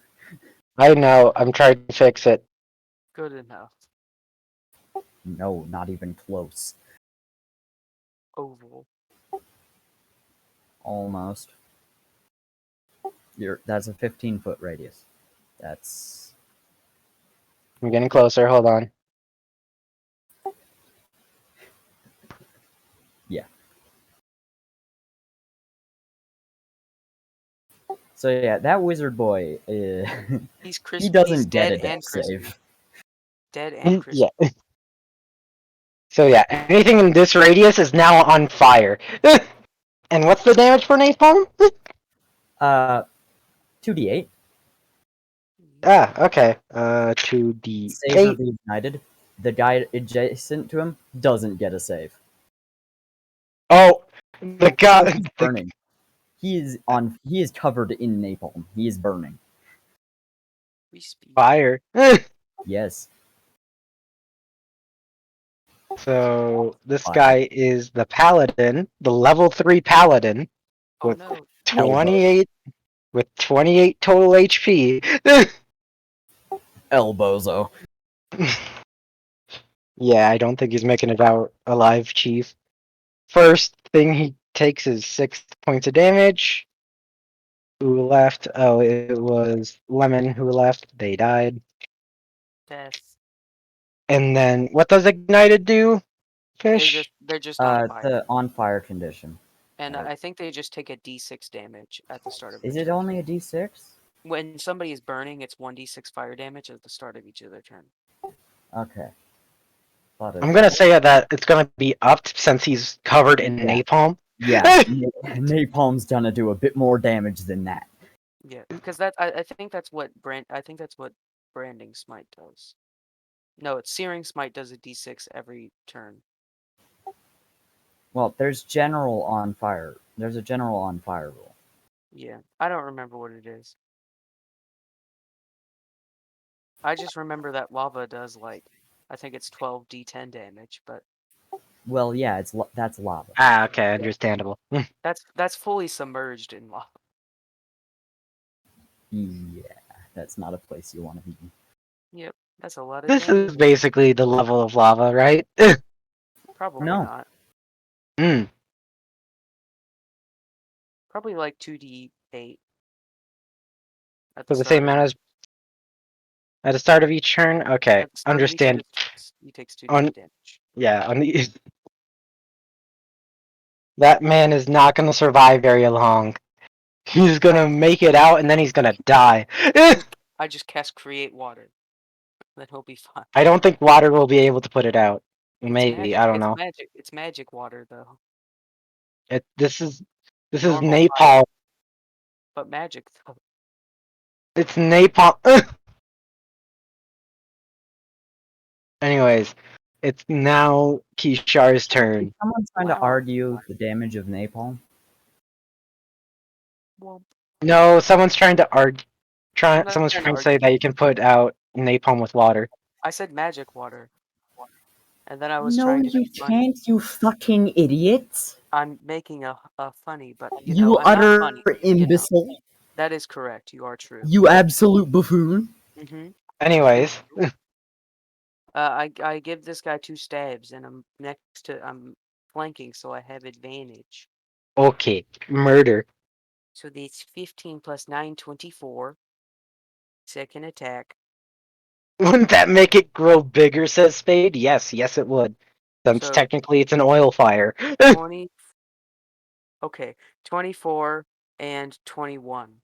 I know, I'm trying to fix it. Good enough. No, not even close. Oval. Almost. That's a 15-foot radius. That's... I'm getting closer, hold on. yeah. So yeah, that wizard boy, He's he doesn't he's get dead a death and crispy. save. Dead and crispy. Yeah. So yeah, anything in this radius is now on fire. And what's the damage for napalm? 2d8. Okay. Save or 2d8. be ignited. The guy adjacent to him doesn't get a save. Oh, The god, He's burning. He is covered in napalm. He is burning. We speed. fire. Yes. So this Fire. guy is the paladin, the level 3 paladin Oh with no. 28 with 28 total HP. Elbozo. Yeah, I don't think he's making it out alive, Chief. First thing he takes is 6 points of damage. Who left? Oh, it was Lemon who left. They died. Death. And then what does Ignited do? Fish? They're just on fire. The on fire condition. And I think they just take a d6 damage at the start of Is their it turn. only a d6? When somebody is burning, it's 1d6 fire damage at the start of each of their turn. Okay. I'm gonna say that it's gonna be upped since he's covered in Yeah. napalm. Yeah, napalm's gonna do a bit more damage than that. Yeah, because I think that's what branding smite does. No, it's searing smite does a d6 every turn. Well, there's general on fire. There's a general on fire rule. Yeah, I don't remember what it is. I just remember that lava does I think it's 12 d10 damage, but Well, yeah, that's lava. Ah, okay, understandable. that's fully submerged in lava. Yeah, that's not a place you want to be. Yep, that's a lot of This damage. is basically the level of lava, right? Probably No. not. Mm. Probably like 2d8. At So the start same of amount as at the start of each turn? Okay, At the start of each of understand. his turns, he takes 2d8 On damage. yeah, on the that man is not gonna survive very long. He's gonna make it out and then he's gonna die. I just cast create water. Then he'll be fine. I don't think water will be able to put it out. It's Maybe, magic. I don't It's know. magic. It's magic water though. This is Normal napalm. fire, but magic though. It's napalm. Anyways, it's now Kishar's turn. Someone's trying to Wow. argue the damage of napalm. Well, No, someone's trying to I'm not someone's trying to trying to say argue. that you can put out napalm with water. I said magic water, and then I was No, trying to you be funny. can't, you fucking idiot! I'm making a funny, but You I'm not utter funny. imbecile! That is correct. You are true. You absolute buffoon! Mm-hmm. Anyways, I give this guy 2 stabs, and I'm flanking, so I have advantage. okay, murder. So that's 15 plus 9, 24. Second attack. Wouldn't that make it grow bigger, says Spade? Yes, yes it would. Since So technically it's an oil fire. 20. Okay, 24 and 21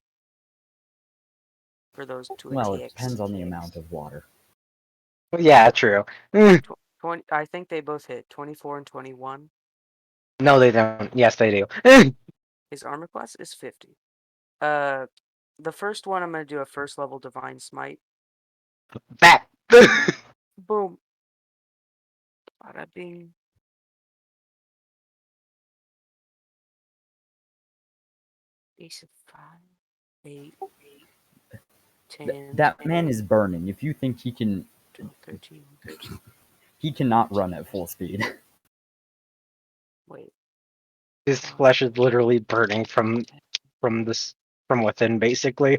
for those 2 Well, it attacks. depends on the amount of water. Yeah, true. 20. I think they both hit 24 and 21. No, they don't. Yes, they do. His armor class is 50. The first one I'm gonna do a first level divine smite. Bat. Boom. Bada bing. Ace of 5, 8, 10. That man is burning. If you think he can, 13. he cannot run at full speed. Wait. His flesh is literally burning from within, basically.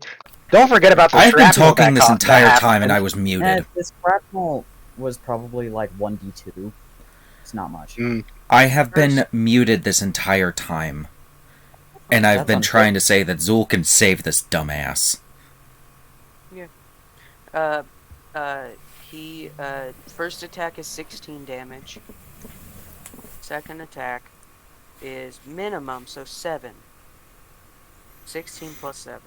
Don't forget about the I've been shrapnel talking this that entire time and happened. I was muted. This shrapnel was probably like 1d2. It's not much. I have been muted this entire time. And I've That's been unfair. trying to say that Zool can save this dumbass. He first attack is 16 damage. Second attack is minimum, so 7. 16 plus 7.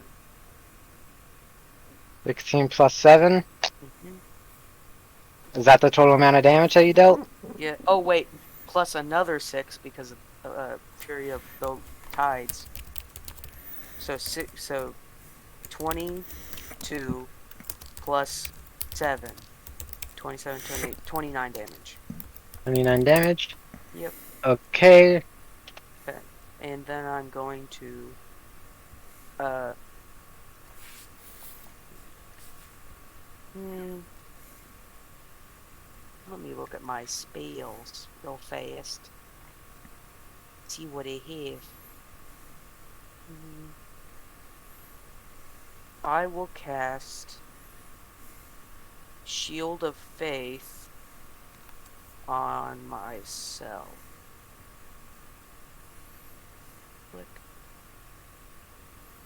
16 plus 7? Mm-hmm. Is that the total amount of damage that you dealt? Yeah. Oh wait, plus another 6 because of Fury of the Tides. So 22 plus 7. 27, 28, 29 damage. 29 damage? Yep. Okay. and then I'm going to let me look at my spells real fast. See what I have. I will cast Shield of Faith on myself. Click.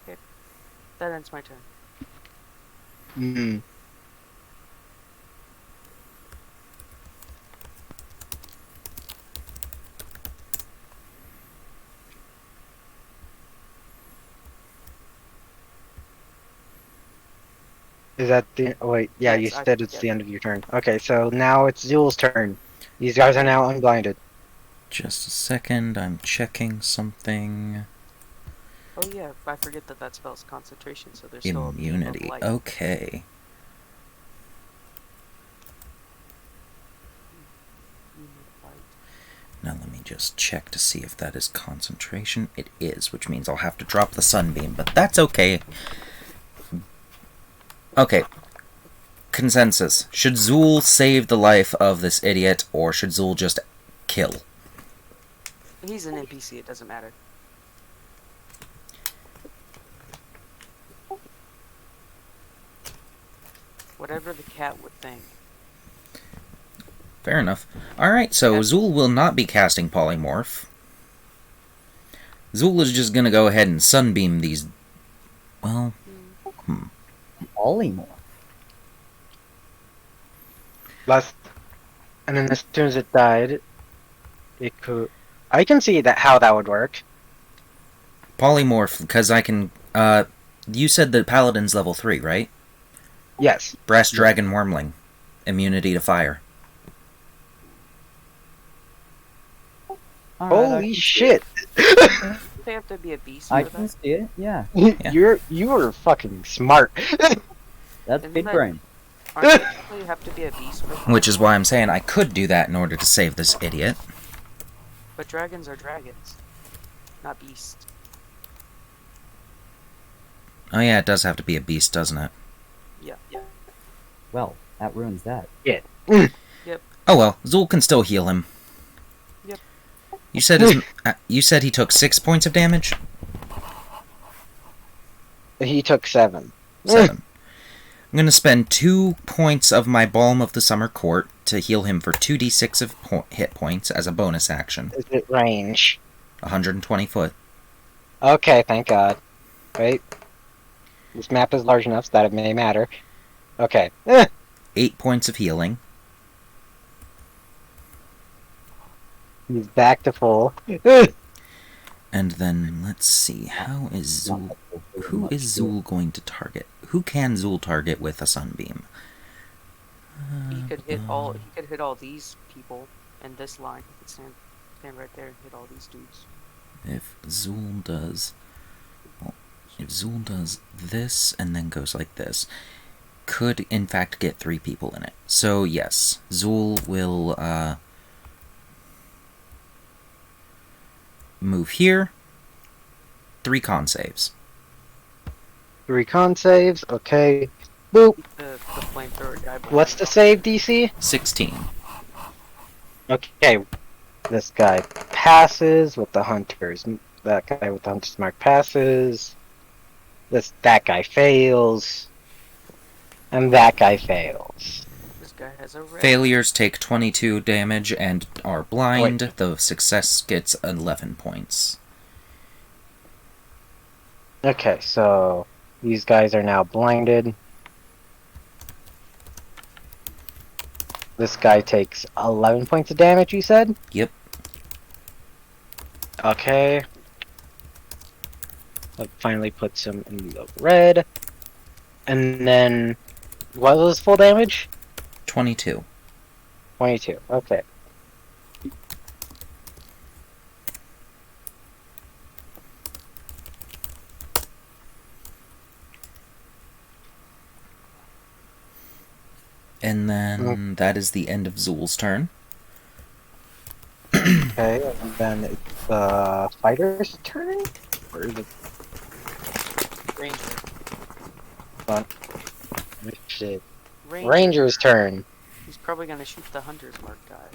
Okay. That ends my turn. Hmm. Is that the? Oh wait, yeah, you Yes, said it's yeah. the end of your turn. Okay, so now it's Zul's turn. These guys are now unblinded. Just a second, I'm checking something. Oh yeah, I forget that that spells concentration, so there's still a beam of Immunity. light. Okay. Beam of light. Now let me just check to see if that is concentration. It is, which means I'll have to drop the sunbeam, but that's okay. Okay. Consensus. Should Zul save the life of this idiot, or should Zul just kill? He's an NPC, it doesn't matter. Whatever the cat would think. Fair enough. Alright, so Yeah. Zul will not be casting Polymorph. Zul is just gonna go ahead and sunbeam these... Well, Polymorph. Last, and then as soon as it died, it could. I can see that how that would work. Polymorph, because I can... you said the Paladin's level 3, right? Yes. Brass Dragon Wormling. Immunity to fire. Alright, I Holy can see shit! They have to be a beast I for can that. see it, yeah. You are fucking smart. That's Isn't big that- brain. Aren't they you have to be a beast for Which is why I'm saying I could do that in order to save this idiot. But dragons are dragons, not beasts. Oh yeah, it does have to be a beast, doesn't it? Yeah. Well, that ruins that. Oh well, Zul can still heal him. Yep. You said he took 6 points of damage? He took 7. 7. I'm gonna spend 2 points of my Balm of the Summer Court to heal him for 2d6 of hit points as a bonus action. Is it range? 120 foot. Okay, thank God. Wait. This map is large enough so that it may matter. Okay. 8 points of healing. He's back to full. And then, let's see, how is Zul... Who is Zul going to target? Who can Zul target with a sunbeam? He could hit all. He could hit all these people in this line. He could stand right there and hit all these dudes. If Zul does... Well, if Zul does this and then goes like this, could in fact get 3 people in it. So yes, Zul will move here. 3 con saves. 3 con saves. Okay. Boop. The flamethrower guy. What's the save DC? 16. Okay. This guy passes with the hunters. That guy with the hunter's mark passes. That guy fails. And that guy fails. This guy has a red. Failures take 22 damage and are blind. The success gets 11 points. Okay, so these guys are now blinded. This guy takes 11 points of damage, you said? Yep. Okay. That finally puts him in the red. And then, what was full damage? 22. 22, okay. And then that is the end of Zul's turn. Okay, and then it's the fighter's turn? Or is it Ranger. shit? Ranger. Ranger's turn. He's probably gonna shoot the hunter's mark guy.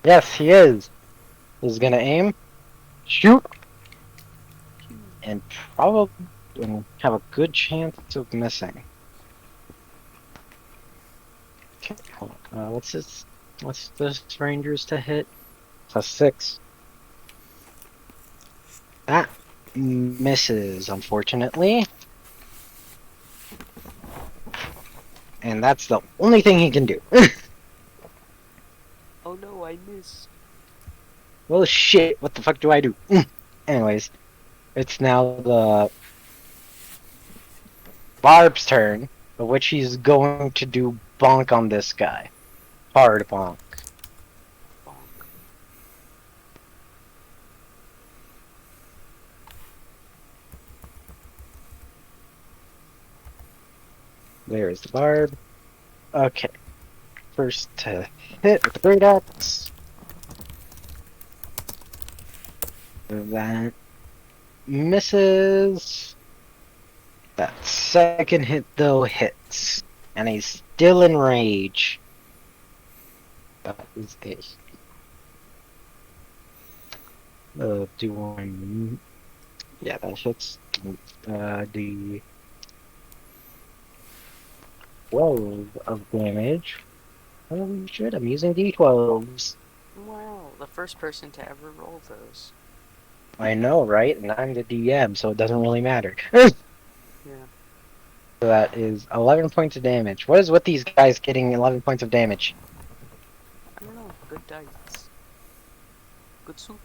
Yes, he is. He's gonna aim, shoot, and probably have a good chance of missing. Okay, hold on. What's this ranger's to hit? +6. That misses, unfortunately. And that's the only thing he can do. Oh no, I missed. Well, shit, what the fuck do I do? Anyways, it's now the Barb's turn, of which he's going to do bonk on this guy. Hard bonk. Bonk. There's the Barb. Okay. First to hit with the Great Axe. That misses. That second hit, though, hits. And he's still in rage. That is it. Do one. Yeah, that hits. The 12 of damage. Holy shit, I'm using D12s. Wow, the first person to ever roll those. I know, right? And I'm the DM, so it doesn't really matter. Yeah. So that is 11 points of damage. What is with these guys getting 11 points of damage? I don't know. Good dice. Good soup.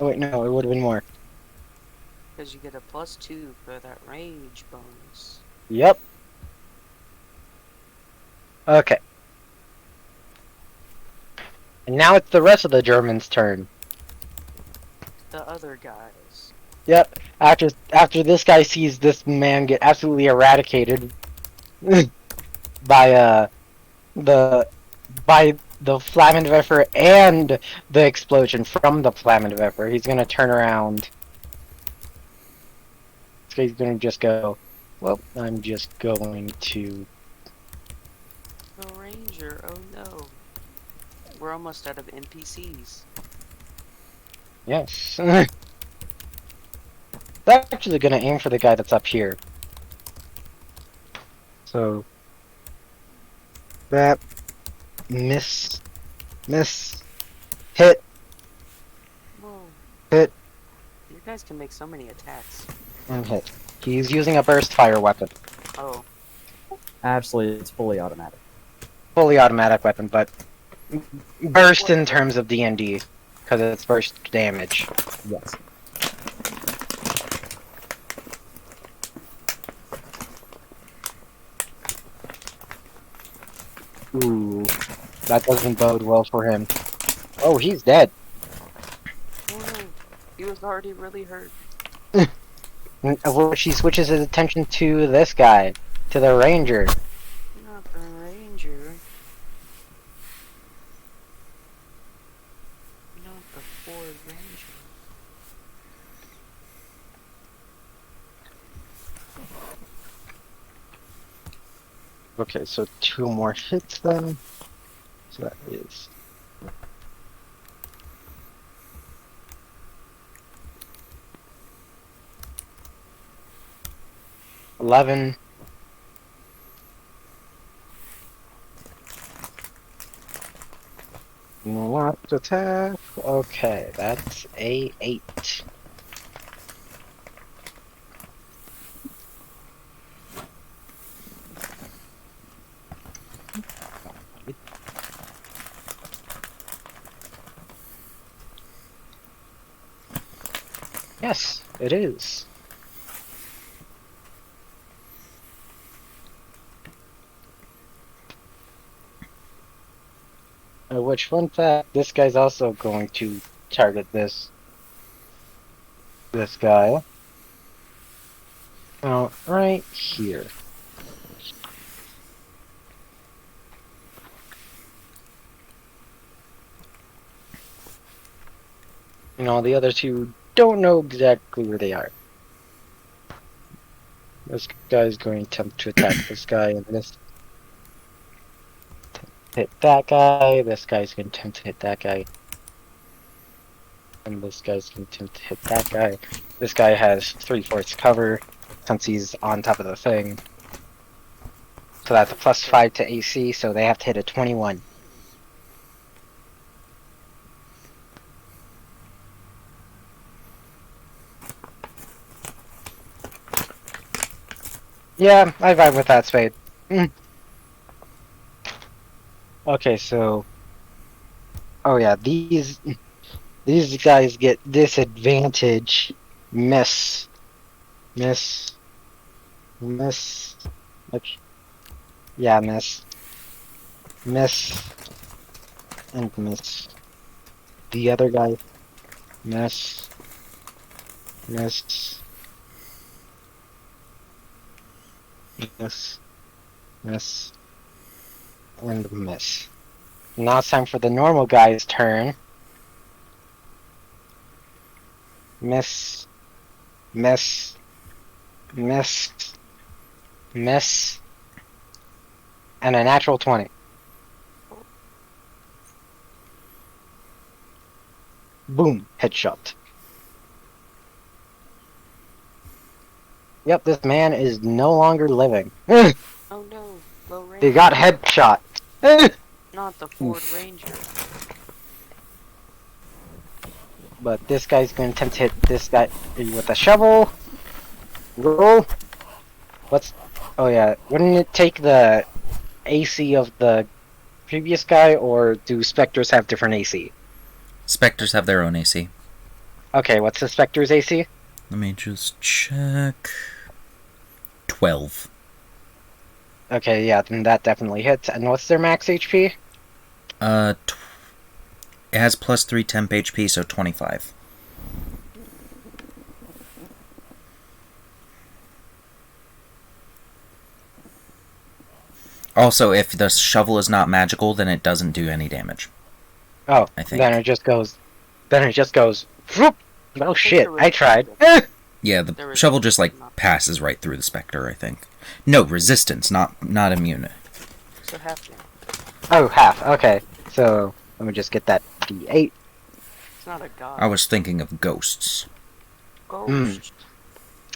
Oh wait, no, it would have been more. Because you get a +2 for that rage bonus. Yep. Okay. And now it's the rest of the Germans' turn. The other guys. Yep. After this guy sees this man get absolutely eradicated by the Flammenwerfer and the explosion from the Flammenwerfer, he's gonna turn around. He's gonna just go, well, I'm just going to... The ranger, oh no. We're almost out of NPCs. Yes. They're actually gonna aim for the guy that's up here. So... that... miss... hit... Whoa. hit... You guys can make so many attacks. and hit. He's using a burst fire weapon. Oh. Actually, it's fully automatic. Fully automatic weapon, but burst in terms of D&D, because it's burst damage. Yes. Ooh, that doesn't bode well for him. Oh, he's dead. Oh no. He was already really hurt. Well, she switches his attention to this guy, to the ranger. Not the ranger. Not the Ford Ranger. Okay, so 2 more hits then. So that is... 11. Last attack. Okay, that's a 8. Yes, it is. Which, fun fact, this guy's also going to target this guy. Oh, right here. No, the other two don't know exactly where they are. This guy's going to attempt to attack this guy, and this hit that guy. This guy's going to attempt to hit that guy. And this guy's going to attempt to hit that guy. This guy has 3/4 cover since he's on top of the thing. So that's a +5 to AC, so they have to hit a 21. Yeah, I vibe with that, Spade. Okay, so... Oh yeah, these guys get disadvantage. Miss. Like, yeah, miss. And miss. The other guy. Miss. Miss. And miss. Now it's time for the normal guy's turn. Miss. And a natural 20. Boom. Headshot. Yep, this man is no longer living. Oh no, low range. He got headshot. Not the Ford Ranger. But this guy's going to attempt to hit this guy with a shovel. Roll. Oh yeah, wouldn't it take the AC of the previous guy, or do Spectres have different AC? Spectres have their own AC. Okay, what's the Spectre's AC? Let me just check. 12. Okay, yeah, then that definitely hits. And what's their max HP? It has +3 temp HP, so 25. Also, if the shovel is not magical, then it doesn't do any damage. Oh, I think. then it just goes. Whoop! Oh shit! there I was- tried. Yeah, There the is shovel just like not- passes right through the Spectre, I think. No, resistance, not immune. So half damage. Oh, half. Okay, so let me just get that D8. It's not a god. I was thinking of ghosts. Ghost.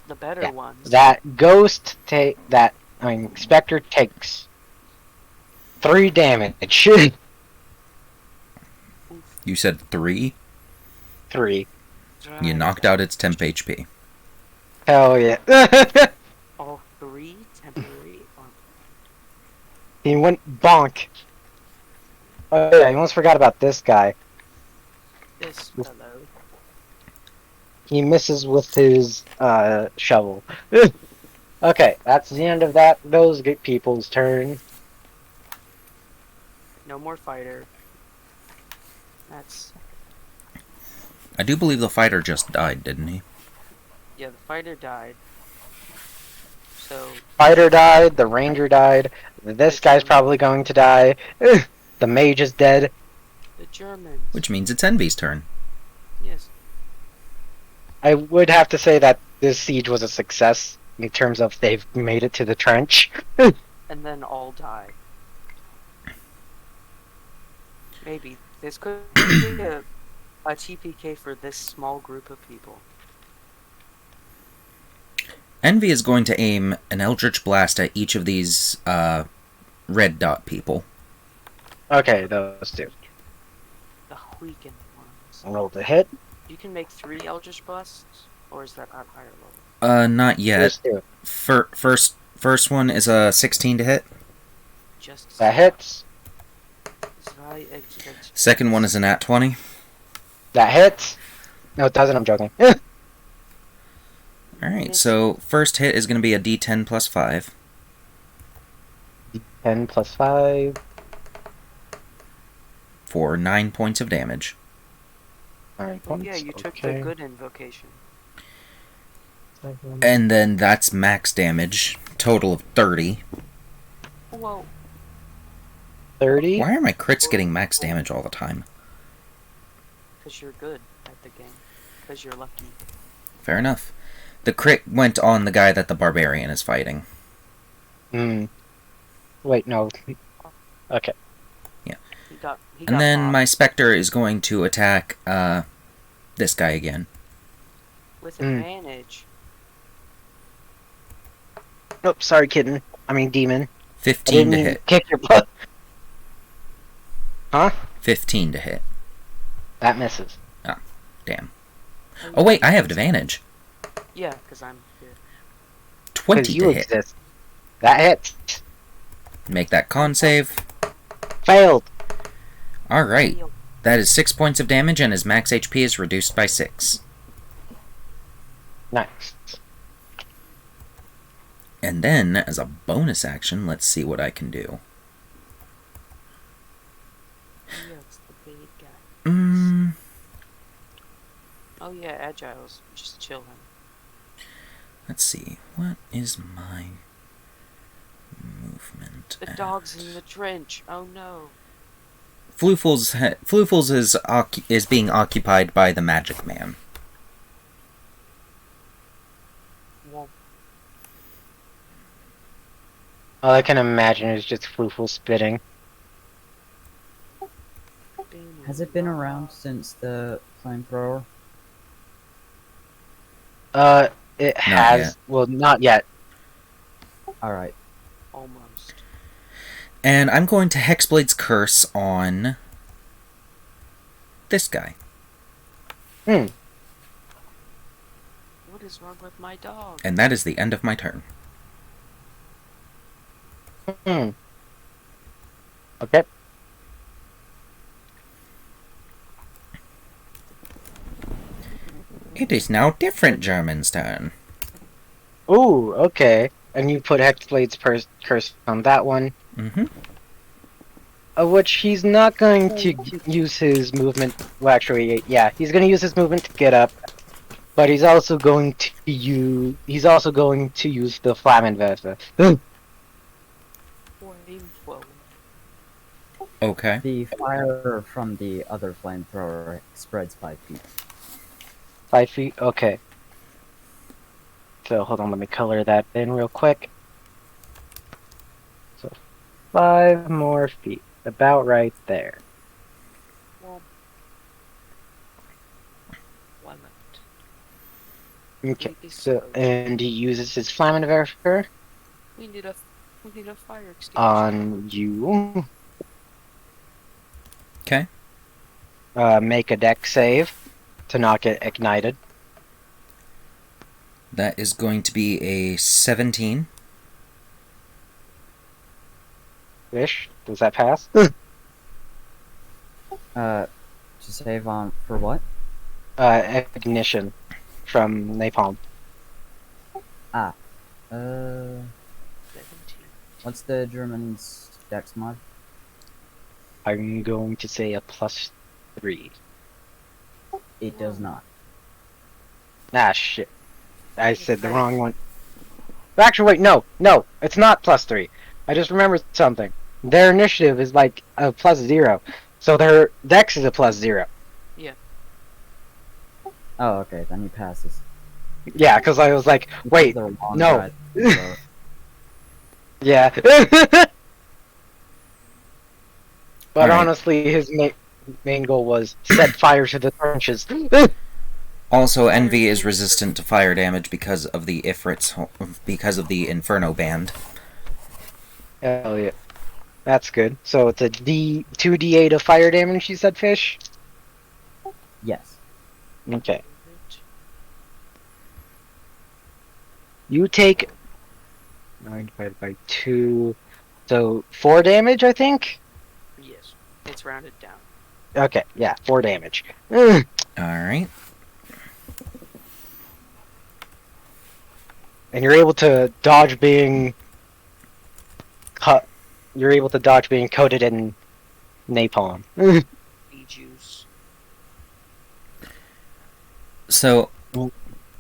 The better Yeah, ones. That ghost Spectre takes 3 damage. You said 3? 3. You knocked out its temp HP. Hell yeah. All 3 temporary. He went bonk. Oh yeah, I almost forgot about this guy. This fellow. He misses with his shovel. Okay, that's the end of those good people's turn. No more fighter. That's... I do believe the fighter just died, didn't he? Yeah, the fighter died. So... Fighter died, the ranger died, this guy's probably going to die, the mage is dead. The Germans. Which means it's Envy's turn. Yes. I would have to say that this siege was a success in terms of they've made it to the trench. And then all die. Maybe. This could be a TPK for this small group of people. Envy is going to aim an Eldritch Blast at each of these red dot people. Okay, those two. The weakened ones. Roll the hit. You can make 3 Eldritch Blasts? Or is that at higher level? Not yet. Those two. First one is a 16 to hit. Just... That hits. Second one is an at 20. That hits. No, it doesn't, I'm joking. Alright, so first hit is going to be a d10 plus 5. 10 plus 5. For 9 points of damage. 9 Oh, points. yeah, you took okay. the good invocation. And then that's max damage. Total of 30. Whoa. 30. Why are my crits getting max damage all the time? Because you're good at the game. Because you're lucky. Fair enough. The crit went on the guy that the barbarian is fighting. Hmm. Wait, no. Okay. He got And then bopped my specter is going to attack this guy again. with advantage. Oh, sorry, kitten. I mean, demon. I 15 didn't to mean hit. kick your butt. Huh? 15 to hit. That misses. Damn. Oh wait, I have advantage. Yeah, because I'm here. 20 Because you to hit. exist. That hits. Make that con save. Failed. Alright. Heal. That is 6 points of damage, and his max HP is reduced by 6. Nice. And then, as a bonus action, let's see what I can do. Yeah, it's the big guy. Oh yeah, Agile's. Just chill him. Let's see. What is my movement? The at? dog's in the trench. Oh no. Floofles is being occupied by the magic man. Womp. All I can imagine is just Floofle spitting. Has it been around since the flamethrower? It has. yet. Well, not yet. Alright. Almost. And I'm going to Hexblade's Curse on this guy. What is wrong with my dog? And that is the end of my turn. Hmm. Okay. It is now different German's turn. Ooh, okay. And you put Hexblade's curse on that one. Mm-hmm. Which he's not going to use his movement. Well, actually, yeah, he's going to use his movement to get up, but he's also going to use. He's also going to use the Flammenwerfer. Flamethrower. Okay. The fire from the other flamethrower spreads 5 feet. 5 feet. Okay. So hold on, let me color that in real quick. So 5 more feet, about right there. Womp. One left. Okay. Maybe So and he uses his Flammenwerfer we need a fire extinguisher. on you. Okay. Make a deck save to not get ignited. That is going to be a 17. Ish. Does that pass? To save on for what? Ignition from napalm. Uh, 17. what's the German's dex mod? I'm going to say a +3. It does not. Ah, shit. I said the wrong one. Actually, wait, no, it's not +3. I just remembered something. Their initiative is like a +0, so their dex is a +0. Oh, okay, then he passes. Yeah, because I was like, wait, They're long no. drive, so- yeah. But Alright. honestly, his main goal was set fire to the trenches. Also, Envy is resistant to fire damage because of the because of the Inferno band. Hell yeah. That's good. So it's a 2d8 of fire damage, you said, Fish? Yes. Okay. You take 9 divided by 2, so 4 damage, I think? Yes. It's rounded down. Okay, yeah, 4 damage. Ugh. Alright. And you're able to dodge being cut. You're able to dodge being coated in napalm. Bee juice. So,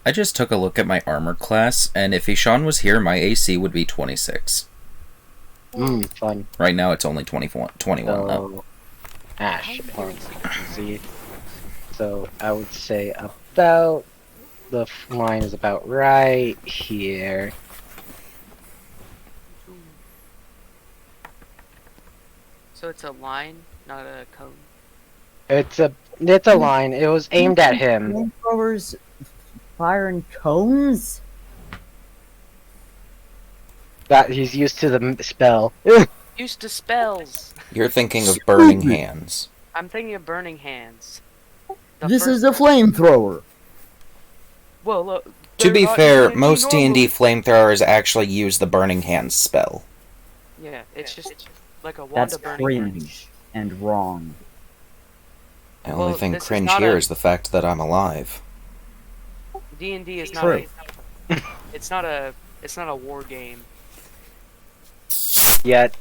I just took a look at my armor class, and if Ishan was here, my AC would be 26. Fun. Right now, it's only 21 though. So, shit. Hold on. See. So I would say about the line is about right here. So it's a line, not a cone. It's a line. It was aimed at him. Flamethrowers firing cones? That he's used to the spell. Used to spells. You're thinking of burning hands. I'm thinking of burning hands. This is a flamethrower. Well, look. To be they're not fair, D&D most normal. D&D flamethrowers actually use the burning hands spell. Yeah, it's just like a wand That's of burning hands. cringe and wrong. The only Well, thing this is cringe not here a- is the fact that I'm alive. D&D is not True. it's not a war game. Yet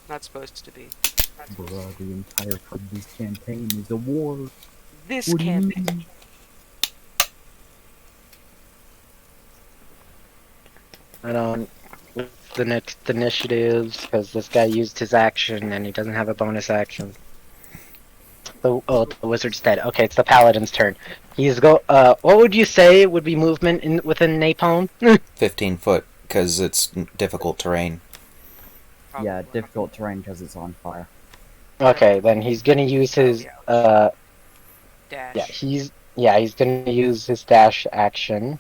Not supposed to be. Bruh, the entire part of this campaign is a war. This What do you campaign. mean? I don't. The next initiatives because this guy used his action and he doesn't have a bonus action. The wizard's dead. Okay, it's the paladin's turn. He's what would you say would be movement within napalm? 15 foot, because it's difficult terrain. Yeah, Probably. difficult terrain because it's on fire. Okay, then he's gonna use his Dash. he's gonna use his dash action.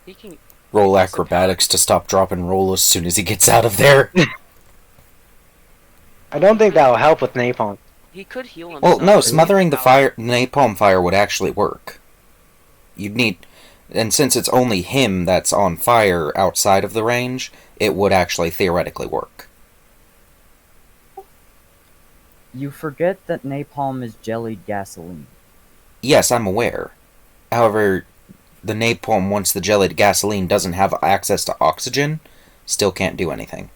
He can. Roll acrobatics to stop, drop, and roll as soon as he gets out of there. I don't think that will help with napalm. He could heal himself. Well, no, with smothering the power. napalm fire would actually work. You'd need, and since it's only him that's on fire outside of the range, it would actually theoretically work. You forget that napalm is jellied gasoline. Yes, I'm aware. However, the napalm, once the jellied gasoline doesn't have access to oxygen, still can't do anything.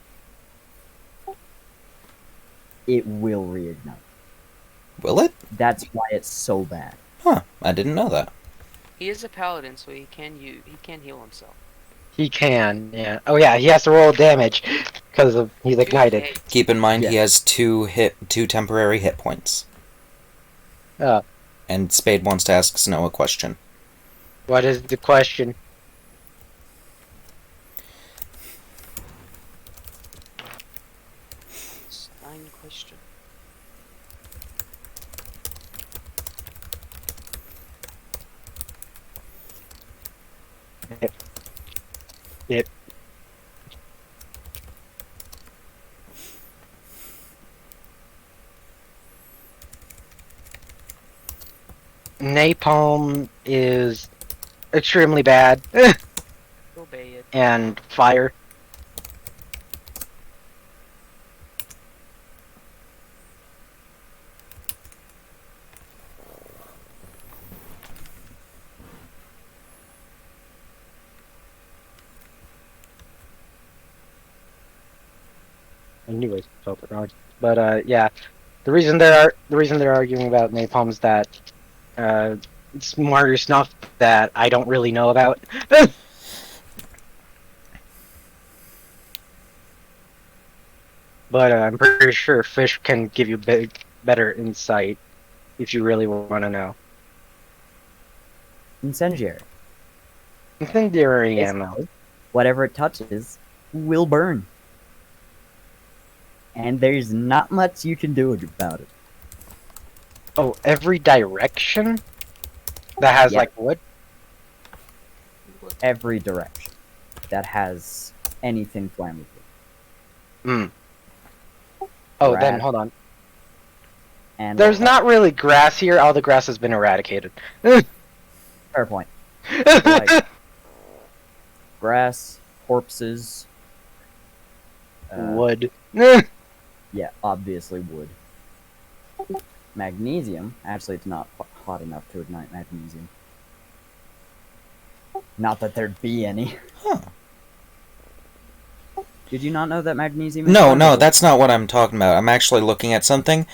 It will reignite. Will it? That's why it's so bad. Huh, I didn't know that. He is a paladin, so he can heal himself. He can, yeah. Oh yeah, he has to roll damage because he's ignited. Okay. Keep in mind he Yeah. has two temporary hit points. Oh, And Spade wants to ask Snow a question. what is the question? Fine question. Yep. Napalm is extremely bad. Obey it. And fire. Anyways, but yeah, the reason they're arguing about napalm is that it's smarter stuff that I don't really know about. But I'm pretty sure Fish can give you better insight if you really want to know. Incendiary. Incendiary ammo. Whatever it touches will burn. And there's not much you can do about it. Oh, every direction that has Yeah. like wood. Every direction that has anything flammable. Hmm. Oh, then Grass. hold on. And There's not really grass here. All the grass has been eradicated. fair point. Like grass, corpses. Wood. Yeah, obviously wood. Magnesium. Actually, it's not hot enough to ignite magnesium. Not that there'd be any. Huh. Did you not know that magnesium is No, flammable? that's not what I'm talking about. I'm actually looking at something.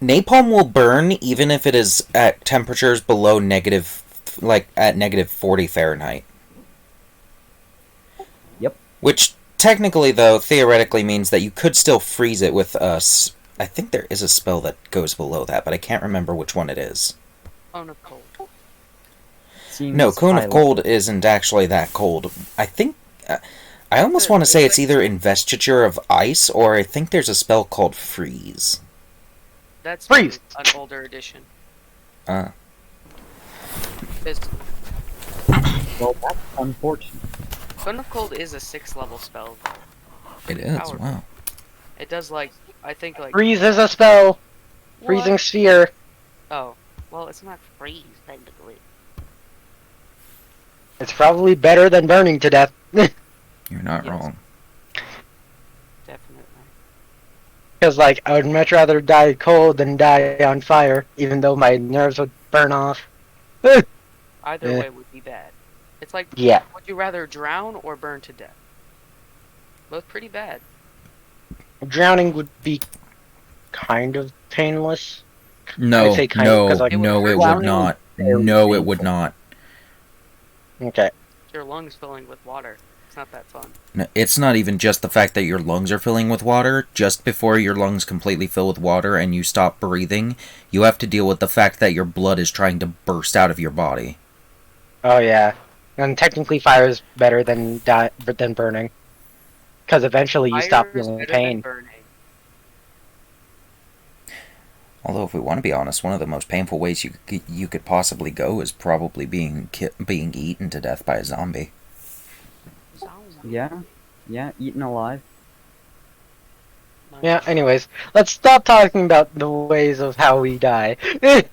Napalm will burn even if it is at temperatures below at -40 Fahrenheit. Yep. Which technically, though, theoretically means that you could still freeze it with us. I think there is a spell that goes below that, but I can't remember which one it is. Cone of cold. Seems No, Cone of high Cold level. isn't actually that cold. I think... I almost Good, want to say it's it's either Investiture of Ice, or I think there's a spell called Freeze. That's Freeze. an older edition. Uh, Because Well, that's unfortunate. Cone of Cold is a 6th level spell. it is, Powerful. wow. It does like, I think like... Freeze is a spell. What? Freezing sphere. Oh, well, it's not freeze, technically. It's probably better than burning to death. You're not Yes. wrong. Definitely. Because, like, I would much rather die cold than die on fire, even though my nerves would burn off. Either Eh. way would be bad. It's like, Yeah. would you rather drown or burn to death? Both pretty bad. Drowning would be kind of painless. No, I'd say kind of, no, 'cause, like, no, it would drowning not. is very No, it would painful. not. Okay. Your lungs filling with water. It's not that fun. No, it's not even just the fact that your lungs are filling with water. Just before your lungs completely fill with water and you stop breathing, you have to deal with the fact that your blood is trying to burst out of your body. Oh, yeah. And technically fire is better than burning. Because eventually you stop Fire is feeling better than pain. burning. Although, if we want to be honest, one of the most painful ways you could possibly go is probably being eaten to death by a zombie. Zombie. Yeah, eaten alive. Yeah, anyways. Let's stop talking about the ways of how we die. The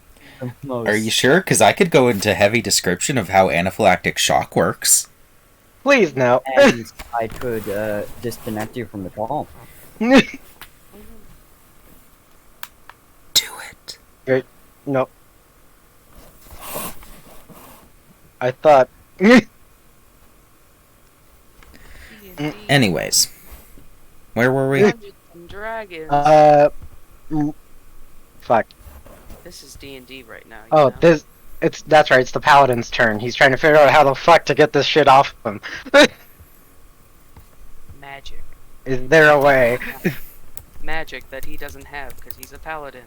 most- Are you sure? Because I could go into heavy description of how anaphylactic shock works. Please, no. And I could disconnect you from the call. Do it. No. I thought... Anyways, where were we? Dungeons and Dragons. Fuck. This is D&D right now. You Oh, know? that's right, it's the paladin's turn. He's trying to figure out how the fuck to get this shit off him. Magic. Is there a way? Magic that he doesn't have because he's a paladin.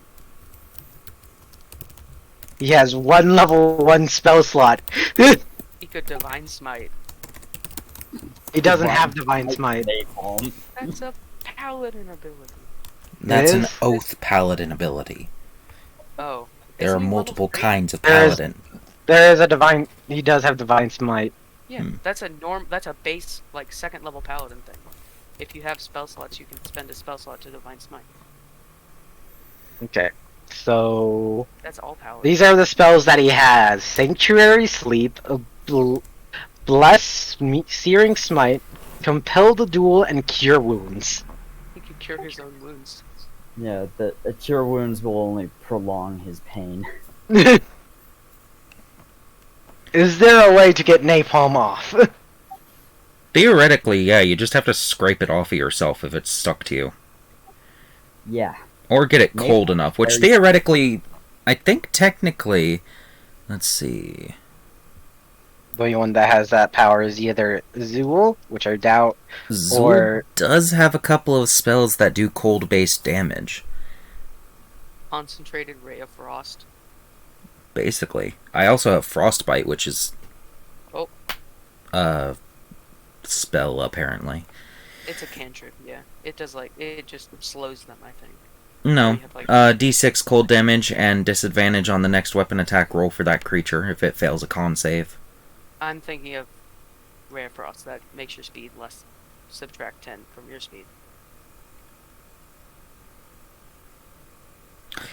He has one level 1 spell slot. He could divine smite. He doesn't have divine smite. Napalm. That's a paladin ability. That's an is? oath paladin ability. Oh. There are Isn't he level multiple 3? kinds of There is- paladin. There is a divine... He does have divine smite. Yeah, that's a base like 2nd level paladin thing. If you have spell slots, you can spend a spell slot to divine smite. Okay. So... That's all paladin. These are the spells that he has. Sanctuary Sleep, Bless, Searing Smite, Compel the Duel, and Cure Wounds. He could cure his own wounds. Yeah, the cure wounds will only prolong his pain. Is there a way to get napalm off? Theoretically, yeah, you just have to scrape it off of yourself if it's stuck to you. Yeah. Or get it Maybe. cold enough, which Very- theoretically, I think technically, let's see. The only one that has that power is either Zool, which I doubt, Zul or... does have a couple of spells that do cold-based damage, Concentrated ray of frost. basically. I also have Frostbite, which is Oh. a spell, apparently. It's a cantrip, yeah. It does it just slows them, I think. No. You have, like- D6 cold damage and disadvantage on the next weapon attack roll for that creature if it fails a con save. I'm thinking of ray of frost that makes your speed less. Subtract 10 from your speed.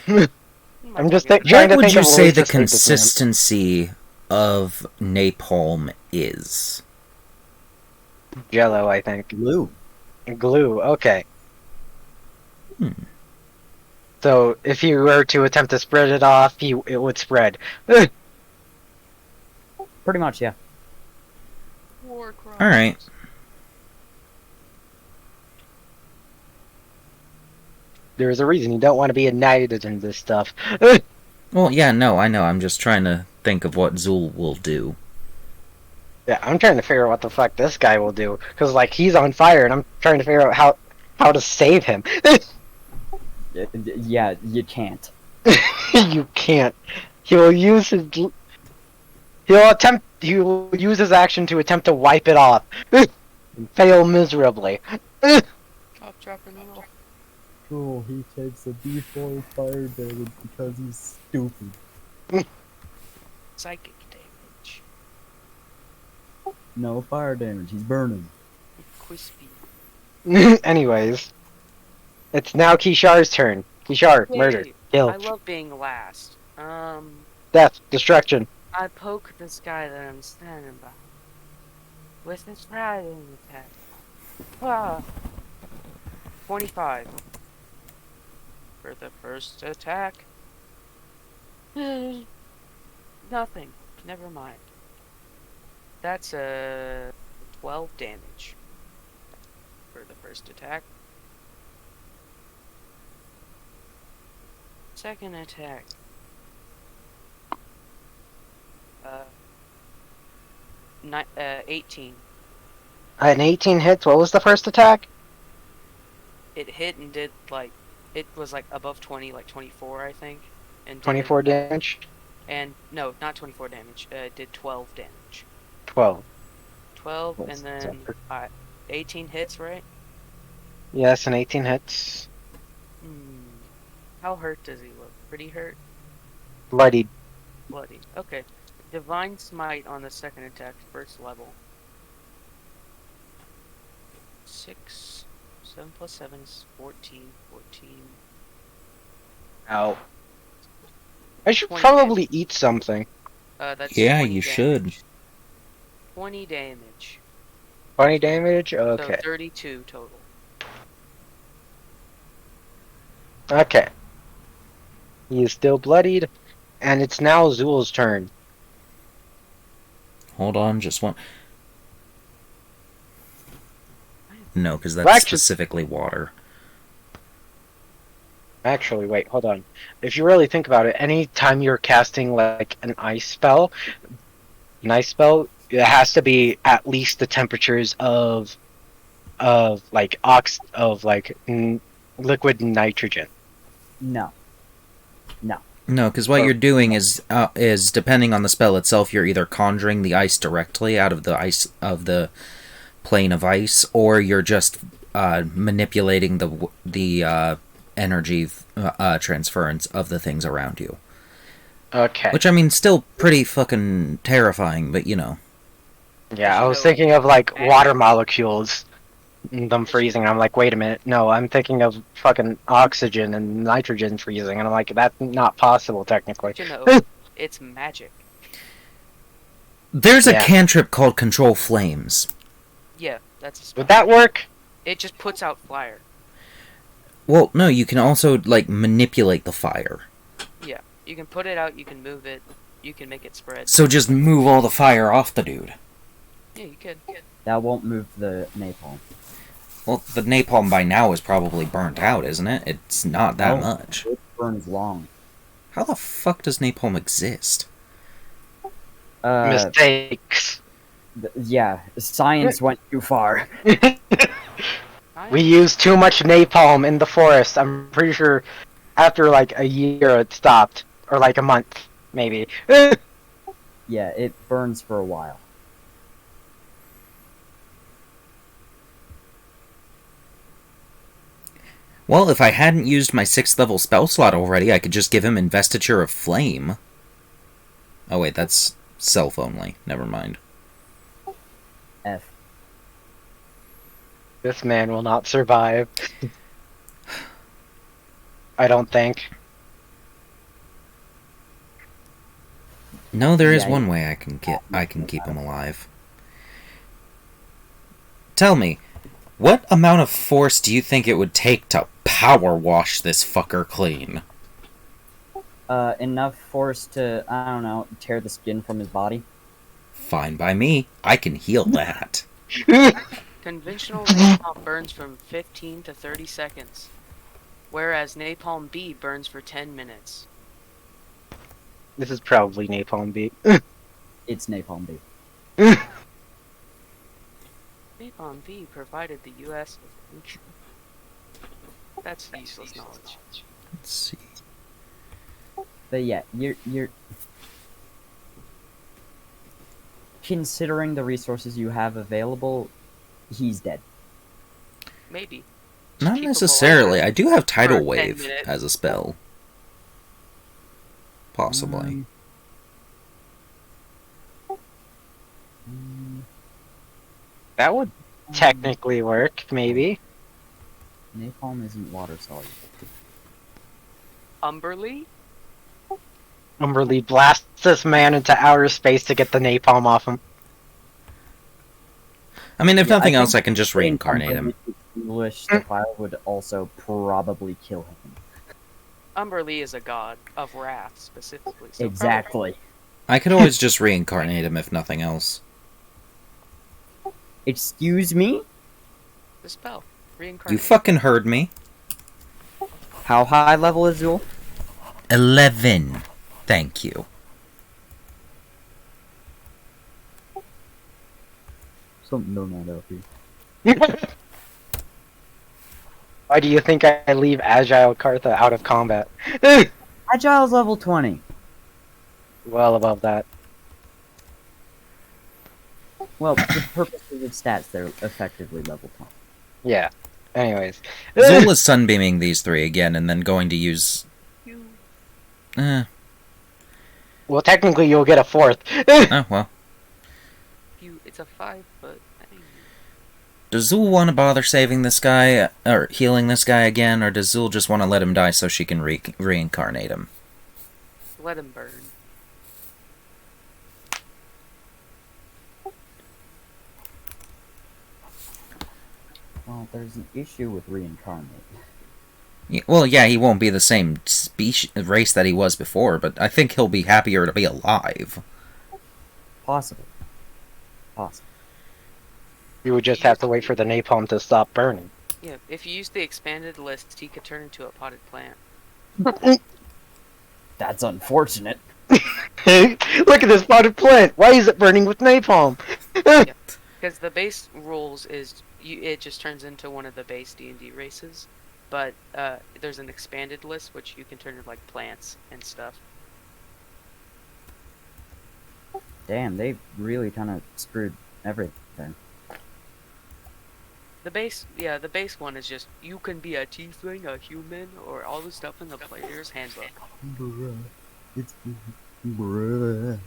I'm just thinking trying What to would think you of say ways the to save this man. consistency of napalm is? Jello, I think. Glue. Glue, okay. Hmm. So, if you were to attempt to spread it off, it would spread. Pretty much, yeah. Warcraft. Alright. There's a reason you don't want to be ignited in this stuff. Well, yeah, no, I know. I'm just trying to think of what Zul will do. Yeah, I'm trying to figure out what the fuck this guy will do. Because, like, he's on fire, and I'm trying to figure out how to save him. Yeah, you can't. You can't. He will use his... He will use his action to attempt to wipe it off. Fail miserably. Drop, drop, and roll. Cool, he takes a D4 fire damage because he's stupid. Psychic damage. No fire damage, he's burning. Crispy. Anyways. It's now Kishar's turn. Kishar, murder. Yay. Kill. I love being last. Death. Destruction. I poke this guy that I'm standing by with his riding attack. Ah. 25 for the first attack. Nothing. Never mind. That's a 12 damage for the first attack. Second attack. 18. An 18 hits. What was the first attack? It hit and did like, it was like above 20, like 24, I think. And 24 damage? And no, not 24 damage. It did 12 damage. 12. 12, What's and then 18 hits, right? Yes, an 18 hits. How hurt does he look? Pretty hurt? Bloodied. Bloody. Okay. Divine Smite on the second attack, first level. 6. 7 plus 7 is 14. 14. Ow. I should 20 probably eat something. That's Yeah, 20 you damage. should. 20 damage. 20 damage? Okay. So 32 total. Okay. He is still bloodied, and it's now Zool's turn. Hold on, just one. No, because that's Well, actually- specifically water. Actually, wait, hold on. If you really think about it, anytime you're casting like an ice spell, it has to be at least the temperatures of liquid nitrogen. No. No, because what So- you're doing is depending on the spell itself, you're either conjuring the ice directly out of the ice of the plane of ice, or you're just manipulating the energy transference of the things around you. Okay. Which I mean, still pretty fucking terrifying, but you know. Yeah, I was So- thinking of like water molecules, and them freezing. I'm like, wait a minute, no, I'm thinking of fucking oxygen and nitrogen freezing, and I'm like, that's not possible technically. But you know, it's magic. There's Yeah. a cantrip called Control Flames. Yeah, that's a spell. Would that work? It just puts out fire. Well, no, you can also like manipulate the fire. Yeah, you can put it out, you can move it, you can make it spread. So just move all the fire off the dude. Yeah, you could. That won't move the napalm. Well, the napalm by now is probably burnt out, isn't it? It's not that No. much. It burns long. How the fuck does napalm exist? Mistakes. Yeah, science went too far. We used too much napalm in the forest. I'm pretty sure after like a year it stopped. Or like a month, maybe. Yeah, it burns for a while. Well, if I hadn't used my 6th level spell slot already, I could just give him Investiture of Flame. Oh wait, that's self only. Never mind. F. This man will not survive. I don't think. No, there is Yeah, one way I can keep him alive. Tell me, what amount of force do you think it would take to power wash this fucker clean? Enough force to, I don't know, tear the skin from his body. Fine by me. I can heal that. Conventional napalm burns from 15 to 30 seconds, whereas napalm B burns for 10 minutes. This is probably Napalm B. It's napalm B. Napalm V provided the U.S. with... That's useless knowledge. Let's see. But yeah, you're considering the resources you have available, he's dead. Maybe. Not Keep 'em necessarily. alive I do have Tidal for 10 Wave minutes. as a spell. Possibly. That would technically work, maybe. Napalm isn't water soluble. Umberly? Umberly blasts this man into outer space to get the napalm off him. I mean, if Yeah, I nothing else, think I can just reincarnate him. English, the fire would also probably kill him. Umberly is a god of wrath, specifically. So Exactly. I could always just reincarnate him if nothing else. Excuse me? The spell. Reincarnate. You fucking heard me. How high level is Zool? 11. Thank you. Something don't add up here. Why do you think I leave Agile Kartha out of combat? Agile's level 20. Well above that. Well, for purposes of stats, they're effectively level 20. Yeah. Anyways. Zool is sunbeaming these three again and then going to use... You. Well, technically you'll get a fourth. Oh, well. It's a 5-foot thing. Does Zool want to bother saving this guy, or healing this guy again, or does Zool just want to let him die so she can reincarnate him? Let him burn. Well, there's an issue with reincarnate. Well, yeah, he won't be the same race that he was before, but I think he'll be happier to be alive. Possible. Possible. You would just have to wait for the napalm to stop burning. Yeah, if you use the expanded list, he could turn into a potted plant. That's unfortunate. Look at this potted plant! Why is it burning with napalm? Because the base rules is it just turns into one of the base D&D races, but there's an expanded list which you can turn into like plants and stuff. Damn, they really kind of screwed everything. The base one is just you can be a tiefling, a human, or all the stuff in the player's handbook. Bruh. It's bruh.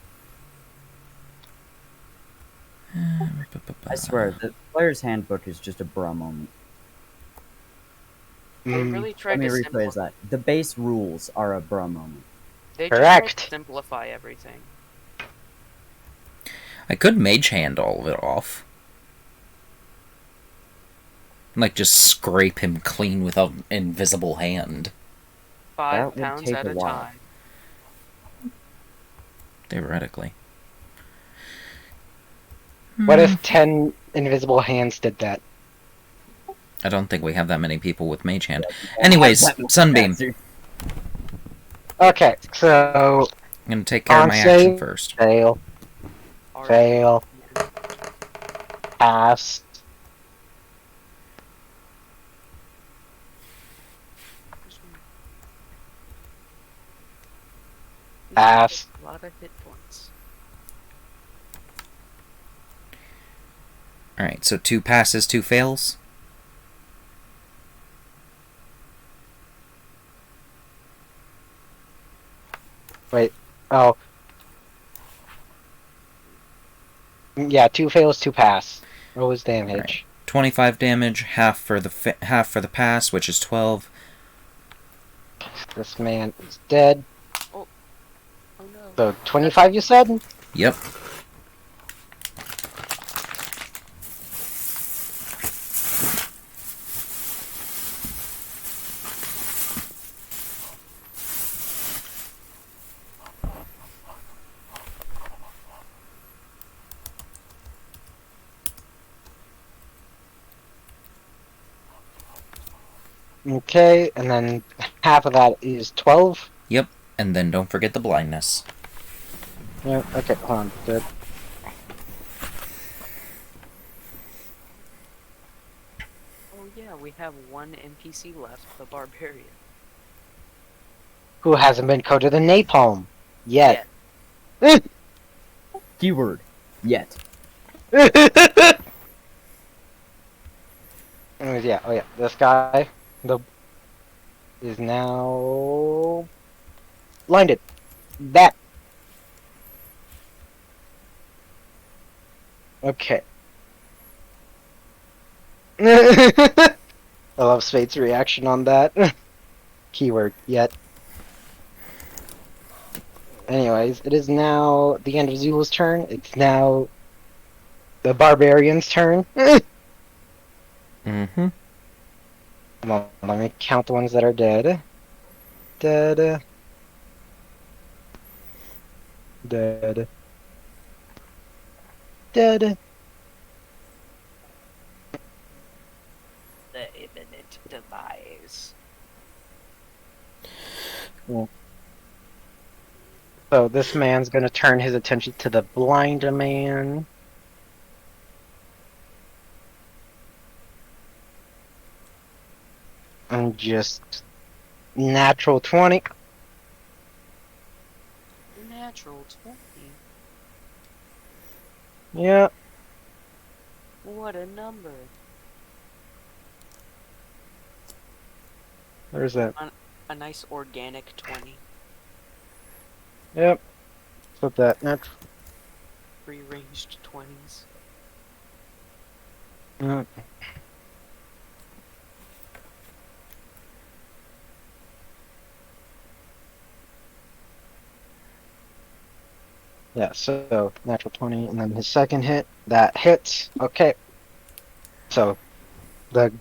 I swear, the player's handbook is just a bruh moment. They really Let tried me to rephrase that. The base rules are a bruh moment. They just tried to Correct. simplify everything. I could mage hand all of it off. Like, just scrape him clean with an invisible hand. 5 That would pounds take at a a while. time. Theoretically. What if 10 invisible hands did that? I don't think we have that many people with mage hand. Anyways, Sunbeam. Okay, so... I'm gonna take care of my On action save. first. Fail. Alright. Fail. Pass. Pass. A lot of hit points. Alright, so 2 passes, 2 fails. Wait. Oh. Yeah, 2 fails, 2 pass. What was damage? Right. 25 damage, half for the pass, which is 12. This man is dead. Oh no. So 25 you said? Yep. Okay, and then half of that is 12. Yep. And then don't forget the blindness. Yeah, okay, hold on. Good. yeah, we have one NPC left, the barbarian. Who hasn't been coated in napalm yet? Keyword. Yet. Anyways, yeah, oh yeah, this guy is now blinded. That. Okay. I love Spade's reaction on that. Keyword, yet. Anyways, it is now the end of Zula's turn. It's now the barbarian's turn. Mm-hmm. Come on, let me count the ones that are dead. Dead. Dead. Dead. The imminent demise. So this man's gonna turn his attention to the blind man. And just natural 20. Natural 20. Yeah. What a number. There's that. A nice organic 20. Yep. Flip that. Natural. Free-ranged 20s. Yeah, so natural 20, and then his second hit, that hits. Okay. So the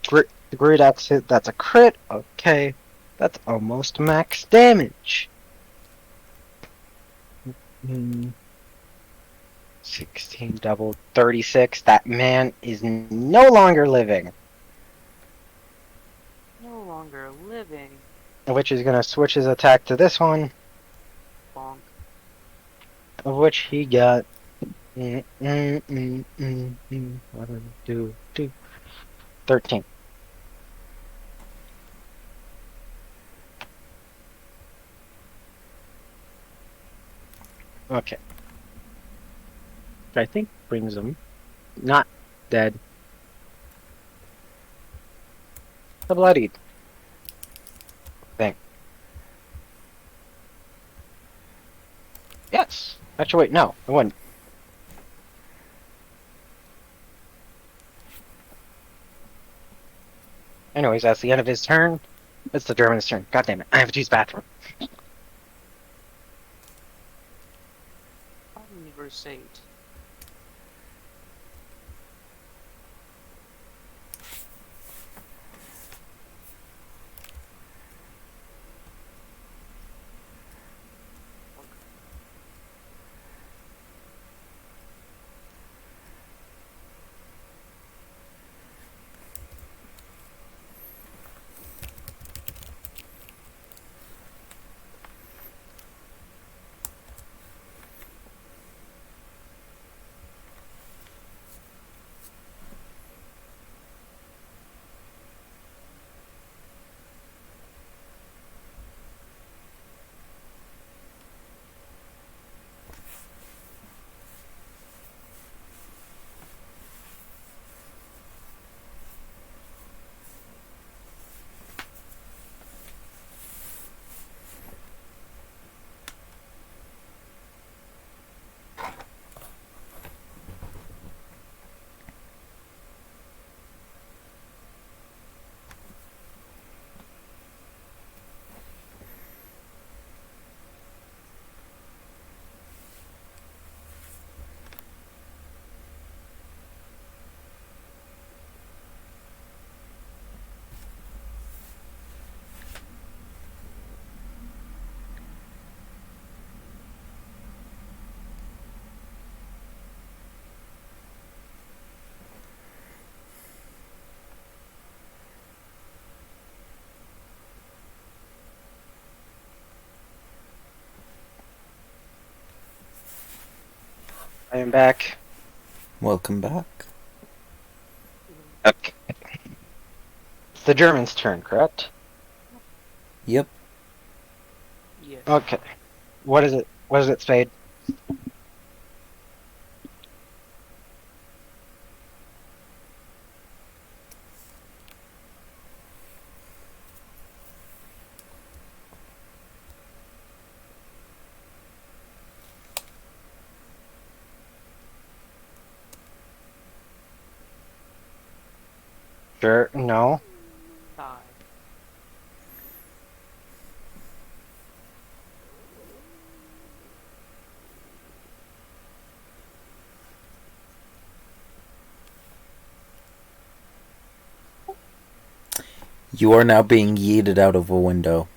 great axe hit, that's a crit. Okay. That's almost max damage. 16 double 36. That man is no longer living. No longer living. Which is gonna switch his attack to this one, Bonk. of which he got. What do? 13. Okay. Which I think brings him not dead. The bloodied thing. Yes. Actually, wait, no, it wouldn't. Anyways, that's the end of his turn. It's the German's turn. God damn it! I have to use the bathroom. Conversate. I am back. Welcome back. Okay. It's the German's turn, correct? Yep. Yeah. Okay. What is it? What is it, Spade? Sure. No. Die. You are now being yeeted out of a window.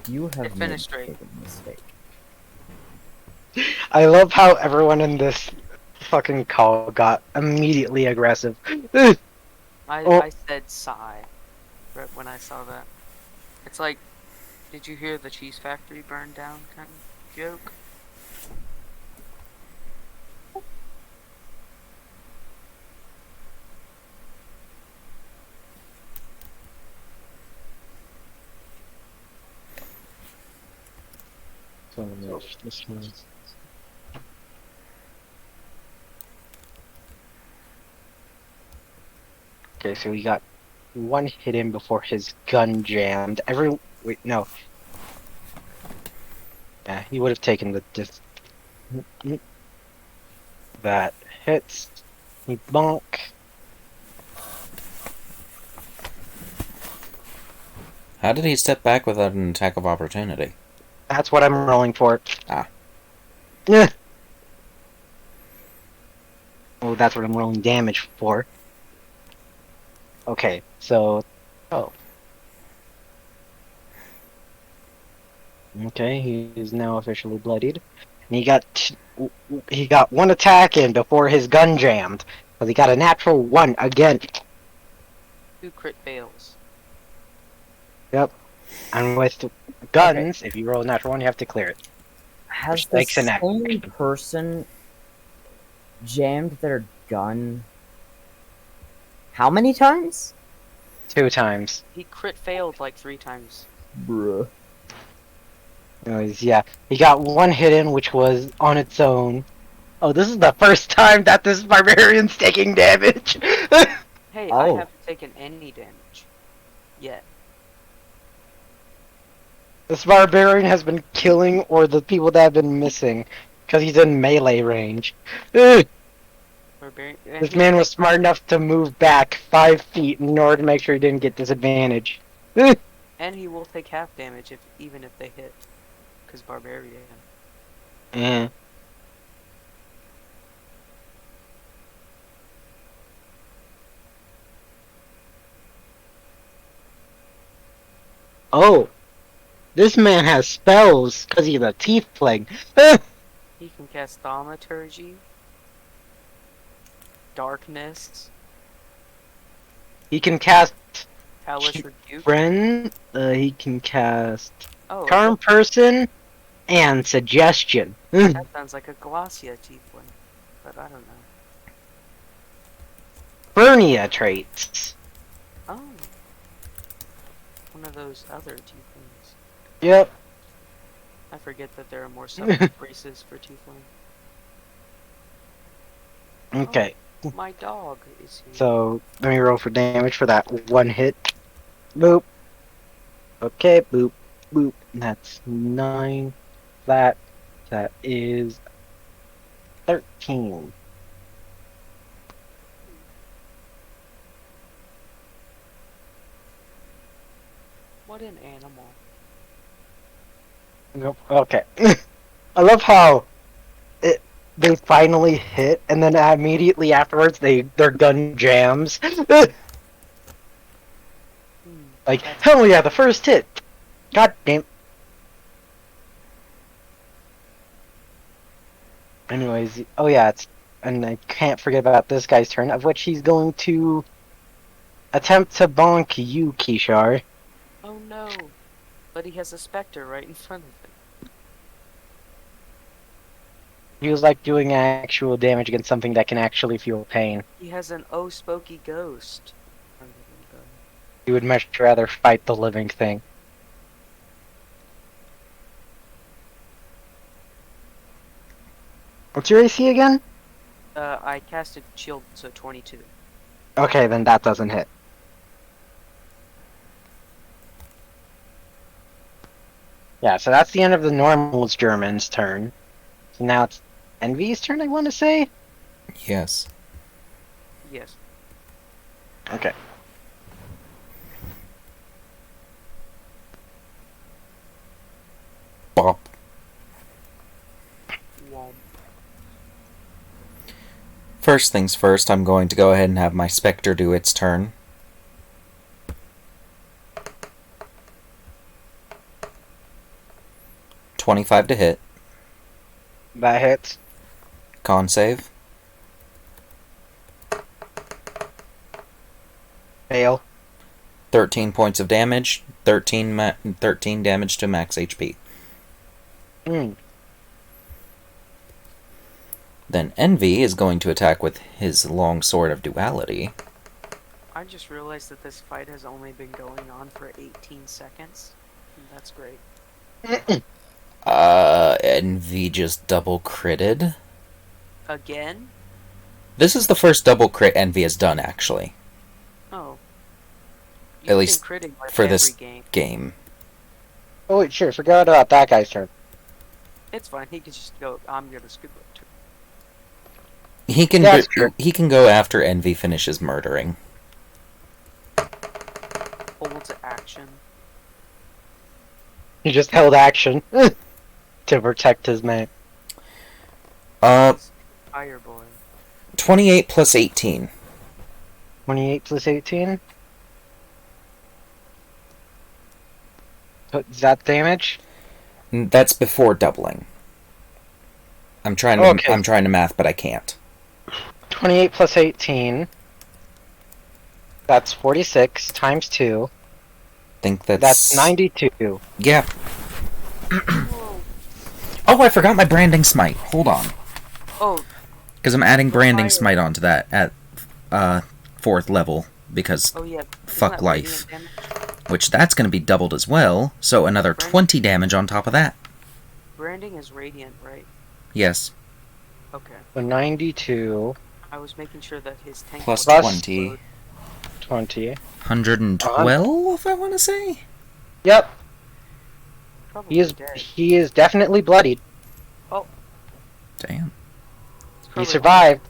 You have It made finished straight. a mistake. I love how everyone in this fucking call got immediately aggressive. Oh. I said sigh right when I saw that. It's like, did you hear the cheese factory burn down kind of joke? This one. Okay, so we got one hit in before his gun jammed. Wait, no. Yeah, he would have taken the that hits. He bonk. How did he step back without an attack of opportunity? That's what I'm rolling for. Ah. Yeah. Oh, that's what I'm rolling damage for. Okay, so oh. Okay, he is now officially bloodied. And he got one attack in before his gun jammed. But he got a natural 1 again. 2 crit fails. Yep. And with guns, if you roll a natural 1, you have to clear it. Has Which the takes an action. same person jammed their gun how many times? 2 times. He crit failed like 3 times. Bruh. Anyways, yeah. He got one hit in, which was on its own. Oh, this is the first time that this barbarian's taking damage. Hey, I Oh. haven't taken any damage. Yet. This barbarian has been killing or the people that have been missing. Because he's in melee range. Barbarian. This man was smart enough to move back 5 feet in order to make sure he didn't get disadvantage. And he will take half damage even if they hit. Because barbarian. Mm. Oh, this man has spells because he's a tiefling. He can cast Thaumaturgy. Darkness. He can cast Hellish Rebuke. Friend. He can cast Oh, Charm Person and Suggestion. that sounds like a Glossia tiefling. But I don't know. Burnia traits. Oh. One of those other tieflings. Yep. I forget that there are more subtle races for tiefling. Okay. My dog is here. So let me roll for damage for that one hit. Boop. Okay, boop, boop. That's 9. That is 13. What an animal. Nope. Okay. I love how they finally hit, and then immediately afterwards their gun jams. Like, hell yeah, the first hit. God damn. Anyways, oh yeah, and I can't forget about this guy's turn, of which he's going to attempt to bonk you, Kishar. Oh no. But he has a specter right in front of him. He was like doing actual damage against something that can actually feel pain. He has an oh spooky ghost in front of him, though. You would much rather fight the living thing. What's your AC again? I casted shield, so 22. Okay, then that doesn't hit. Yeah, so that's the end of the normal German's turn. So now it's Envy's turn, I want to say? Yes. Yes. Okay. Bop. Womp. First things first, I'm going to go ahead and have my Spectre do its turn. $25 to hit. That hits. Con save. Fail. 13 points of damage. 13 damage to max HP. Hmm. Then Envy is going to attack with his long sword of duality. I just realized that this fight has only been going on for 18 seconds. And that's great. Envy just double critted. Again? This is the first double crit Envy has done, actually. Oh. At least been critting like for every this game. game. Oh wait, sure, forgot about that guy's turn. It's fine. He can just go. I'm gonna scoop it too. He can That's true. he can go after Envy finishes murdering. Hold to action. He just held action to protect his man. Fire boy. 28 plus 18. 28 plus 18. Is that damage? That's before doubling. I'm trying to math, but I can't. 28 plus 18. That's 46 times 2. Think that's... That's 92. Yeah. Oh, I forgot my branding smite. Hold on. Oh. Because I'm adding branding fire. smite onto that at 4th level. Because Oh yeah. fuck Isn't that life. radiant damage? Which that's going to be doubled as well. So another 20 damage on top of that. Branding is radiant, right? Yes. Okay. So 92. I was making sure that his tank Plus would 20. explode. 20. 112, I want to say? Yep. Probably He is dead. he is definitely bloodied. Damn. It's He probably survived.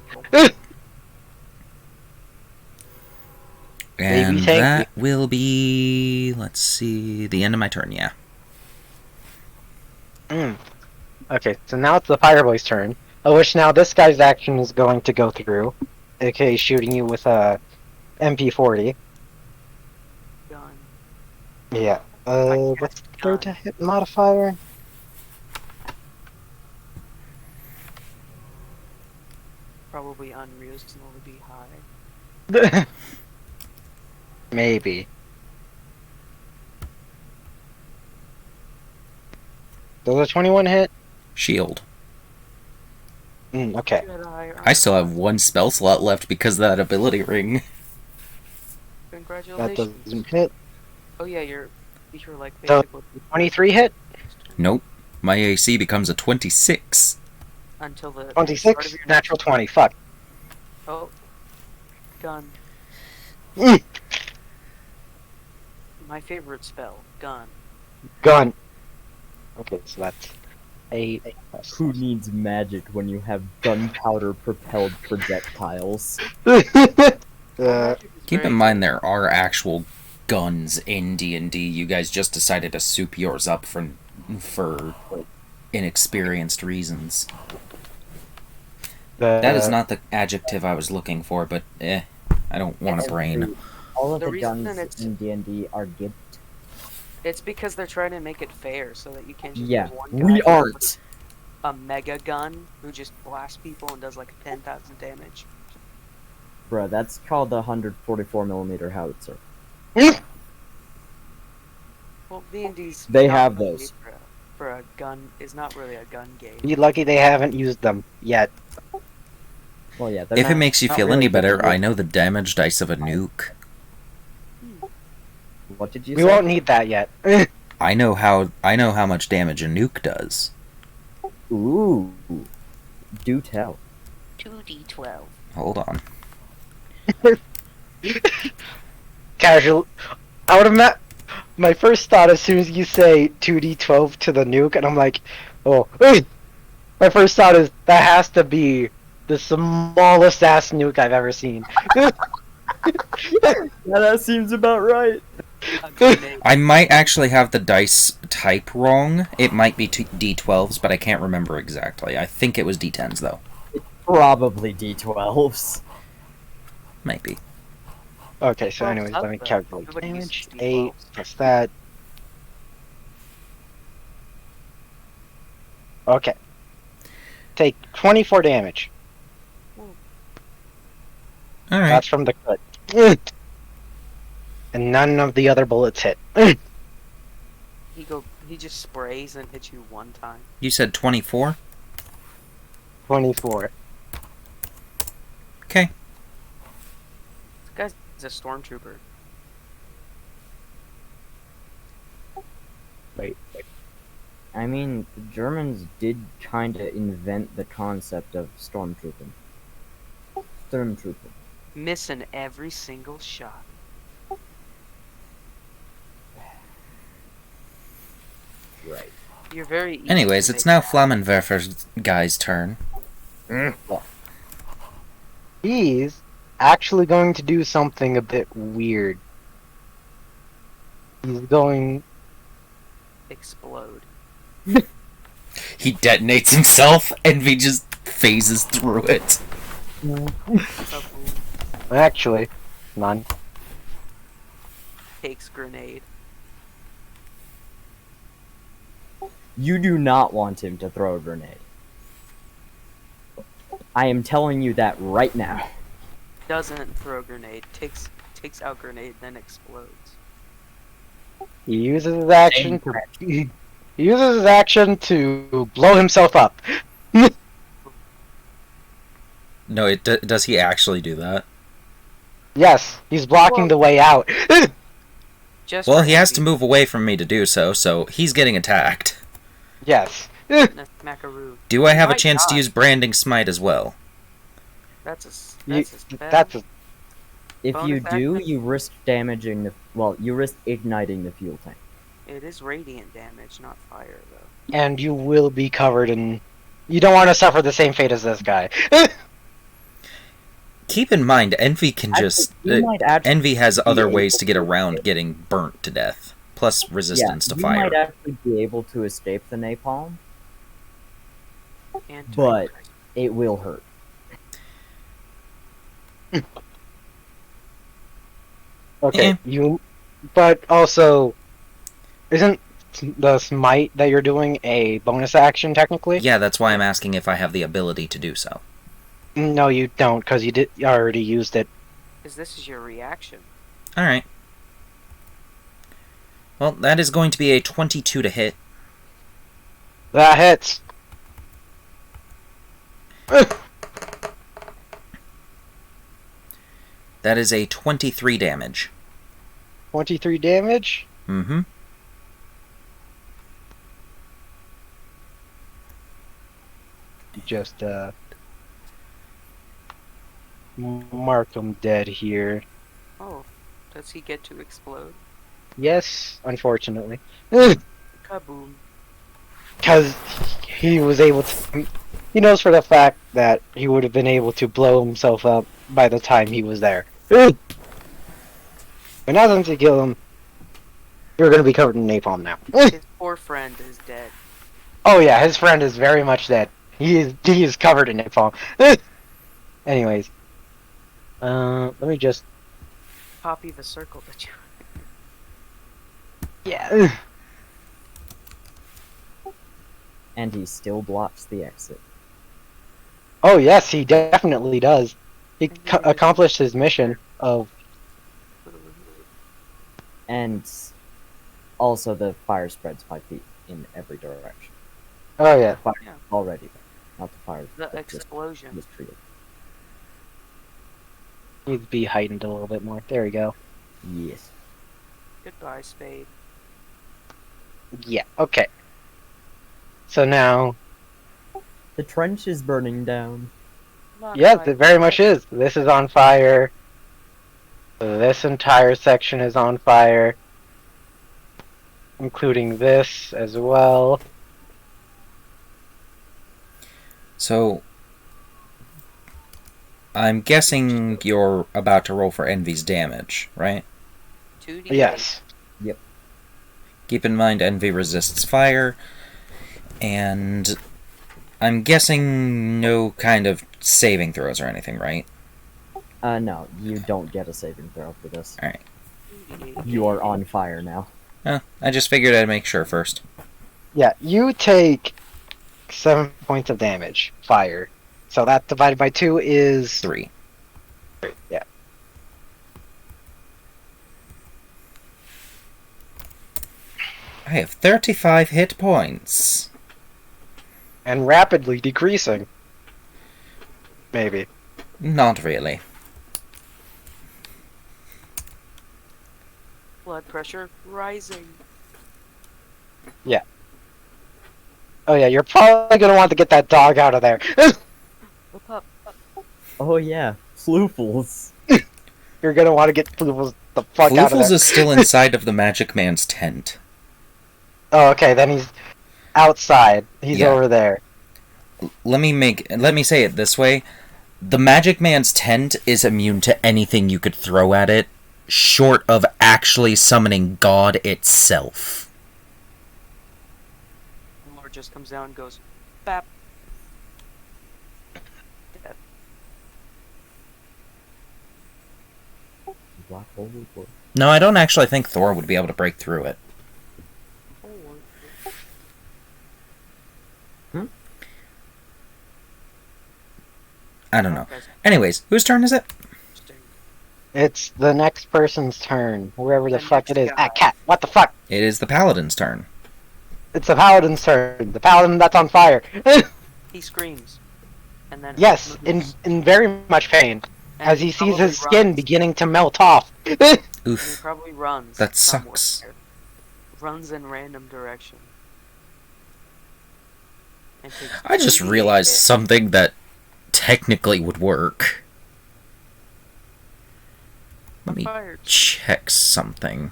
And Maybe thank that will be... Let's see... The end of my turn, yeah. Okay, so now it's the Fireboy's turn. Of which now this guy's action is going to go through. aka shooting you with a MP40. Gun. Yeah. What's their gun. to hit modifier? Probably unreasonably high. Maybe. Does a 21 hit? Shield. Okay. I still have one spell slot left because of that ability ring. That Congratulations. doesn't hit. Oh yeah, you're like So- basically 23 hit? Nope. My AC becomes a 26. until the start 26? of your Natural 20. Fuck. Oh. Gun. Mm. My favorite spell. Gun. Gun. Okay, so that's 8 plus. Who needs magic when you have gunpowder propelled projectiles? Keep in mind there are actual guns in D&D. You guys just decided to soup yours up for inexperienced reasons. That is not the adjective I was looking for, but I don't want a brain. All of The the reason guns it's- in D&D are good. It's because they're trying to make it fair so that you can't just Yeah, have one we guy aren't. with a mega gun who just blasts people and does like 10,000 damage. Bruh, that's called the 144mm howitzer. Well, D&D's They not have really those. for a gun is not really a gun game. Be lucky they haven't used them yet. Well, yeah. They're If it not- makes you not feel really any good better, to I use. know the damage dice of a nuke. What did you We say? won't need that yet. I know how much damage a nuke does. Ooh. Do tell. 2d12. Hold on. Casual. I would have met. My first thought as soon as you say 2d12 to the nuke, and I'm like, oh. My first thought is that has to be the smallest ass nuke I've ever seen. Yeah, that seems about right. A grenade. I might actually have the dice type wrong. It might be D12s, but I can't remember exactly. I think it was D10s, though. Probably D12s. Maybe. Okay, so Well, anyways, up let me there. calculate Everybody uses damage. D12s. 8 plus that. Okay. Take 24 damage. Alright. That's from the cut. And none of the other bullets hit. He just sprays and hits you one time. You said 24? 24. Okay. This guy's a stormtrooper. Wait. I mean, the Germans did kind of invent the concept of stormtrooping. Stormtrooper. Missing every single shot. Right. You're very easy Anyways, to it's make now mad. Flammenwerfer's guy's turn. He's actually going to do something a bit weird. He's going... Explode. He detonates himself, and he just phases through it. Kaboom. Actually, none. Takes grenade. You do not want him to throw a grenade. I am telling you that right now. Doesn't throw grenade. Takes out grenade, then explodes. He uses his action to... He uses his action to blow himself up. No, does he actually do that? Yes, he's blocking Well- the way out. Just Well, for he has to envy. move away from me to do so, so he's getting attacked. Yes. Smackaroo. Do I have a Might chance to die. use Branding Smite as well? That's You- a spell. That's a... If you Bonus do, action? you risk damaging the... Well, you risk igniting the fuel tank. It is radiant damage, not fire, though. And you will be covered in... You don't want to suffer the same fate as this guy. Keep in mind, Envy can just... you might actually Envy has be other able ways to get to around escape. getting burnt to death. Plus resistance to you fire. might actually be able to escape the napalm, And but it will hurt. Okay, Eh. you... But also... Isn't the smite that you're doing a bonus action, technically? Yeah, that's why I'm asking if I have the ability to do so. No, you don't, because you already used it. because this is your reaction. Alright. Well, that is going to be a 22 to hit. That hits. That is a 23 damage. 23 damage? Mm-hmm. Just, mark him dead here. Oh, does he get to explode? Yes, unfortunately. Kaboom. Because he was able to... He knows for the fact that he would have been able to blow himself up by the time he was there. But now since you kill him, you're going to be covered in napalm now. His poor friend is dead. Oh yeah, his friend is very much dead. He is covered in napalm. Anyways. Let me just... Copy the circle that you... Yeah. And he still blocks the exit. Oh yes, he definitely does. He accomplished his mission of... And also the fire spreads 5 feet in every direction. Oh yeah. The fire Yeah. already there, not the fire The that just explosion. was treated. Needs to be heightened a little bit more. There we go. Yes. Goodbye, Spade. Yeah, okay. So now, The trench is burning down. Not yes, quite. it very much is. This is on fire. This entire section is on fire. Including this as well. So, I'm guessing you're about to roll for Envy's damage, right? 2d8. Yes. Keep in mind Envy resists fire, and I'm guessing no kind of saving throws or anything, right? No, you don't get a saving throw for this. Alright. 2d8. You are on fire now. I just figured I'd make sure first. Yeah, you take 7 points of damage. Fire. So that divided by 2 is 3. 3. Yeah. I have 35 hit points. And rapidly decreasing. Maybe. Not really. Blood pressure rising. Oh yeah, you're probably gonna want to get that dog out of there. The pup. Oh yeah, Floofles. You're gonna want to get Floofles the fuck out of Floofles there. is still inside of the Magic Man's tent. Oh, okay, then he's outside. He's Yeah. over there. Let me say it this way. The Magic Man's tent is immune to anything you could throw at it, short of actually summoning God itself. The Lord just comes down and goes, bap. Dead. Black hole report. No, I don't actually think Thor would be able to break through it. I don't know. Anyways, whose turn is it? It's the next person's turn, whoever the The fuck it next is. guy. Ah, cat, what the fuck? It is the Paladin's turn. It's the paladin's turn. The paladin that's on fire. He screams. And then Yes, moves, in very much pain, and as he sees probably his skin runs. beginning to melt off. And he Oof. probably runs. That somewhere. sucks. Runs in random direction. And takes I just 2d8 realized damage. something that technically would work. Let me Fired. check something.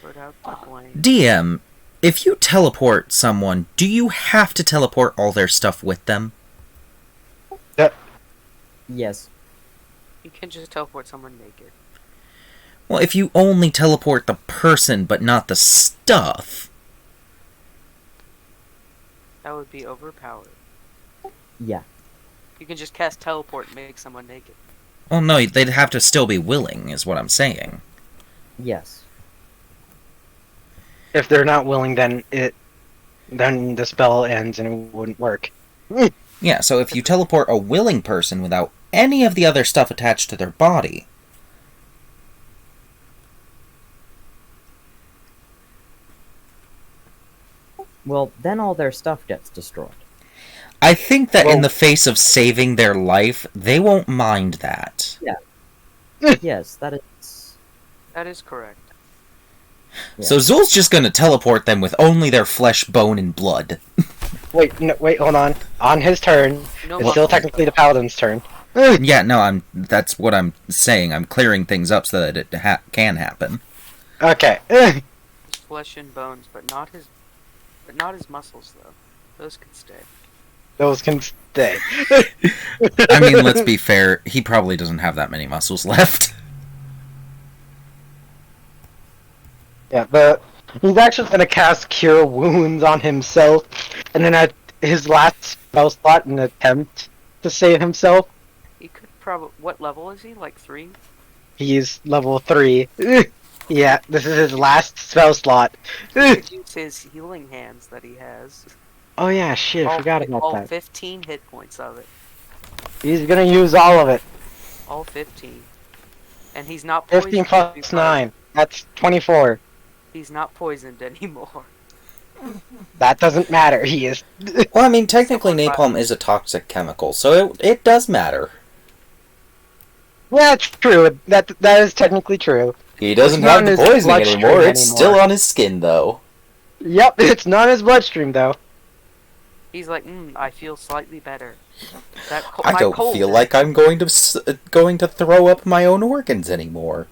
Put out the flame. DM, if you teleport someone, do you have to teleport all their stuff with them? Yes. You can just teleport someone naked. Well, if you only teleport the person but not the stuff. That would be overpowered. Yeah. You can just cast teleport and make someone naked. Well, no, they'd have to still be willing, is what I'm saying. Yes. If they're not willing, then the spell ends and it wouldn't work. Yeah, so if you teleport a willing person without any of the other stuff attached to their body, Well, then all their stuff gets destroyed. I think that in Well- the face of saving their life, they won't mind that. Yes, that is. That is correct. Yeah. So Zul's just gonna teleport them with only their flesh, bone, and blood. Wait, no, wait, hold on. On his turn, No it's still muscle. technically the paladin's turn. Yeah, no, that's what I'm saying. I'm clearing things up so that it can happen. Okay. His flesh and bones, but not his muscles though. Those could stay. Those can stay. I mean, let's be fair, he probably doesn't have that many muscles left. Yeah, he's actually gonna cast Cure Wounds on himself, and then at his last spell slot, an attempt to save himself. He could probably. What level is he? Like 3? He's level 3. Yeah, this is his last spell slot. He could use his healing hands that he has. Oh yeah, shit, I forgot about all that. 15 hit points of it. He's gonna use all of it. All 15. And he's not poisoned. 15 plus because 9. That's 24. He's not poisoned anymore. That doesn't matter, he is. Well, I mean, technically napalm is a toxic chemical, so it does matter. Yeah, it's true. That is technically true. He doesn't not have in the his poisoning bloodstream anymore. It's anymore. still on his skin, though. Yep, it's not his bloodstream though. He's like, I feel slightly better. That I my don't cold feel is- like I'm going to throw up my own organs anymore.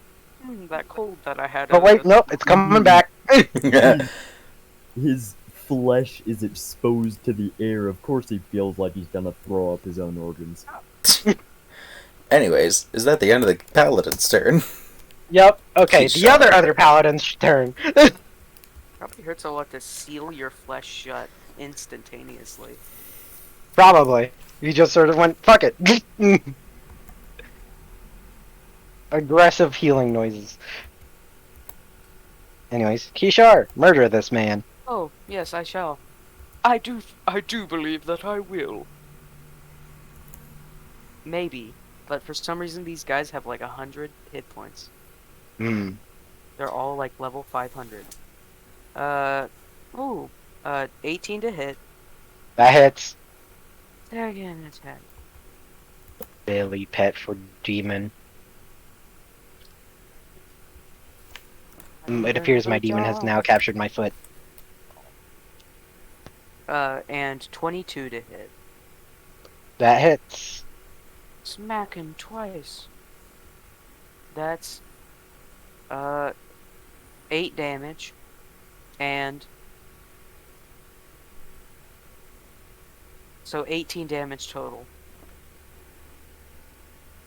that cold that I had. But wait, nope, it's coming back. His flesh is exposed to the air. Of course, he feels like he's gonna throw up his own organs. Anyways, is that the end of the paladin's turn? Yep. Okay, the Keyshawn. other paladin's turn. Probably hurts a lot to seal your flesh shut instantaneously. Probably. He just sort of went, fuck it. Aggressive healing noises. Anyways, Kishar, murder this man. Oh, yes, I shall. I do believe that I will. Maybe, but for some reason these guys have like 100 hit points. Hmm. They're all like level 500. 18 to hit. That hits. Second attack. Billy pet for demon. It appears my demon has now captured my foot. And 22 to hit. That hits. Smack him twice. That's 8 damage. And so 18 damage total.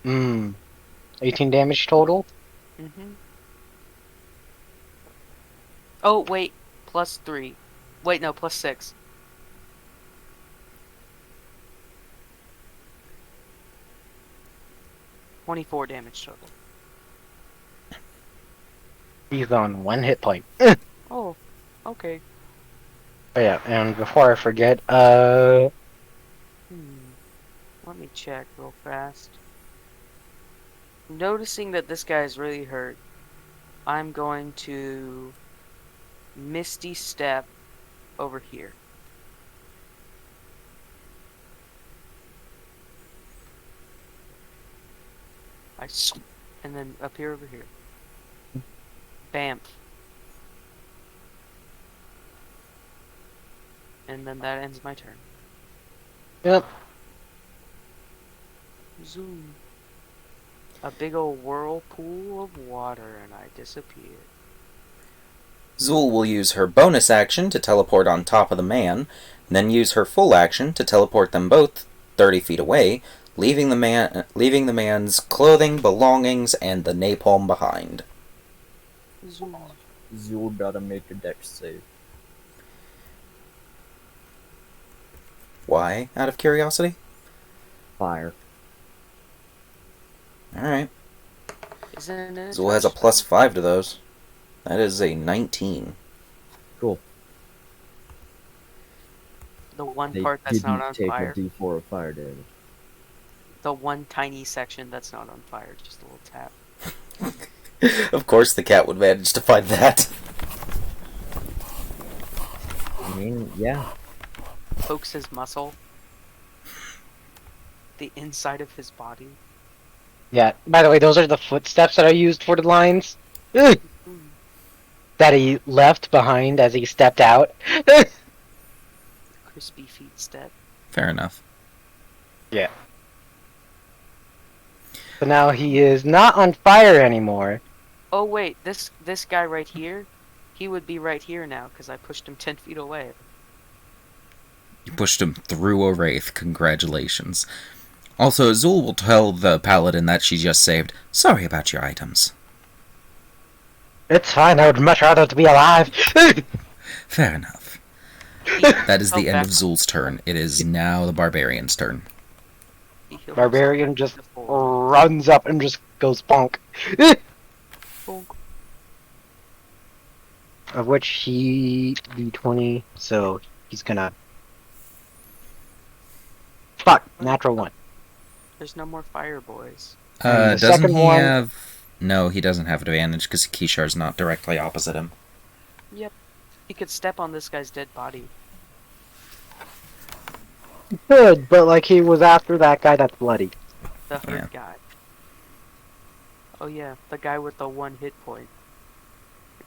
18 damage total? Mm-hmm. Oh, wait. Plus 3. Wait, no, plus 6. $24 damage total. He's on 1 hit point. Oh, okay. Oh yeah, and before I forget, Let me check real fast. Noticing that this guy's really hurt, I'm going to Misty Step over here. And then up here over here. Bamf. And then that ends my turn. yep. Zoom. A big old whirlpool of water and I disappear. Zool will use her bonus action to teleport on top of the man, then use her full action to teleport them both 30 feet away, leaving the man's clothing, belongings, and the napalm behind. Zoom. Zul gotta make a dex save. Why, out of curiosity? Fire. Alright. Isn't it? Zool has a +5 to those. That is a 19. Cool. The one They part that's didn't not on take fire. a d4 of fire damage. The one tiny section that's not on fire. Just a little tap. Of course the cat would manage to find that. I mean, yeah. Pokes his muscle. The inside of his body. Yeah, by the way, those are the footsteps that I used for the lines. Ugh. That he left behind as he stepped out. Crispy feet step. Fair enough. Yeah. So now he is not on fire anymore. Oh wait, this guy right here, he would be right here now because I pushed him 10 feet away. You pushed him through a wraith. Congratulations. Also, Zool will tell the paladin that she just saved, sorry about your items. It's fine, I would much rather to be alive. Fair enough. That is the end of Zool's turn. It is now the barbarian's turn. He healed Barbarian himself just before. runs up and just goes bonk. Bonk. Of which he d20, so he's gonna. Fuck, natural 1. There's no more fire boys. And the Doesn't second he one- have... No, he doesn't have advantage because Kishar's not directly opposite him. Yep. He could step on this guy's dead body. Good, but like he was after that guy that's bloody. The hurt Yeah. guy. Oh yeah, the guy with the 1 hit point.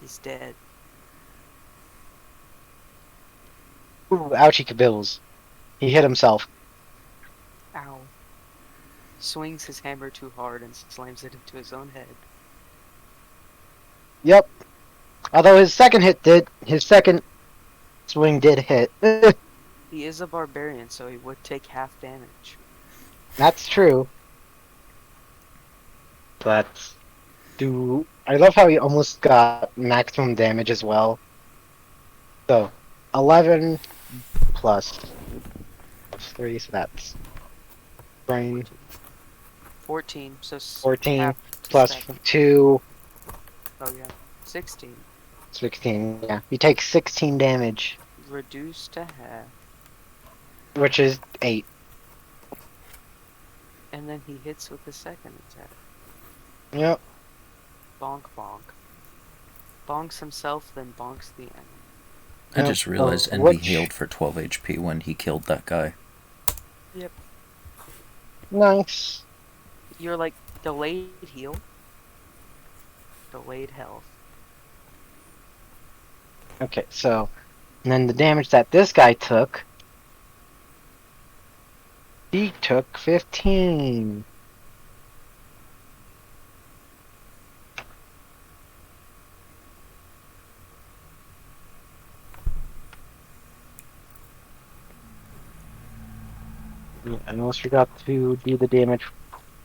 He's dead. Ooh, ouchie kabills. He hit himself. Ow. Swings his hammer too hard and slams it into his own head. Yep. Although his second swing did hit. He is a barbarian, so he would take half damage. That's true. But I love how he almost got maximum damage as well. So 11 plus 3, so that's brain 14, so 14 half to plus 7. 2, Oh yeah, 16. 16. Yeah, you take 16 damage, Reduced to half. which is 8. And then he hits with the second attack. Yep. Bonk bonk. Bonks himself, then bonks the enemy. I just realized Envy healed for 12 HP when he killed that guy. Yep. Nice. You're like delayed heal. Delayed health. Okay, so and then the damage that this guy took, he took 15. And almost forgot to do the damage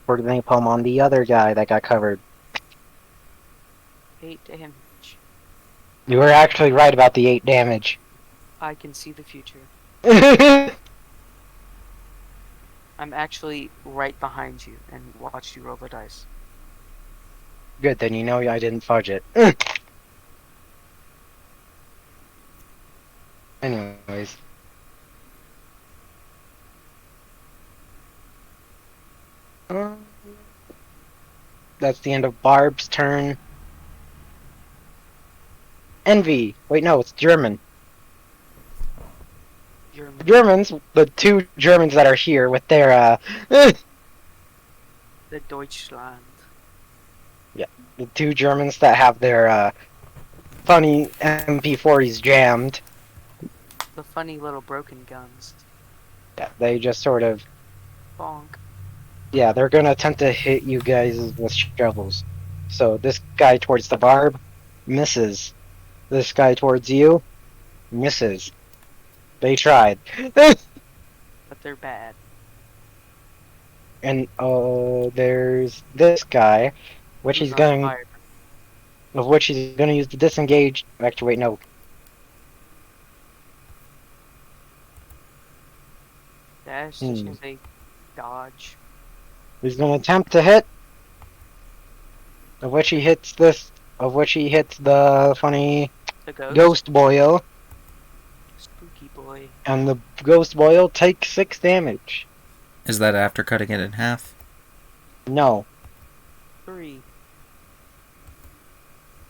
for the napalm on the other guy that got covered. 8 damage. You were actually right about the 8 damage. I can see the future. Good, I'm actually right behind you and watched you roll the dice. then you know I didn't fudge it. Anyways. That's the end of Barb's turn. Envy. Wait, no, it's German. You're Germans, the 2 Germans that are here with their, the Deutschland. the 2 Germans that have their, funny MP40s jammed. The funny little broken guns. Yeah, they just sort of, Bonk. yeah, they're gonna attempt to hit you guys with shovels. So this guy towards the barb, misses. This guy towards you, misses. They tried. But they're bad. And, there's this guy, which Who's he's on going, fire. of which he's gonna use the disengage, actually wait, no. Dash, just gonna say dodge. He's gonna attempt to hit, of which he hits the funny The ghost. ghost boil, Spooky boy. and the ghost boil takes 6 damage. Is that after cutting it in half? No. 3.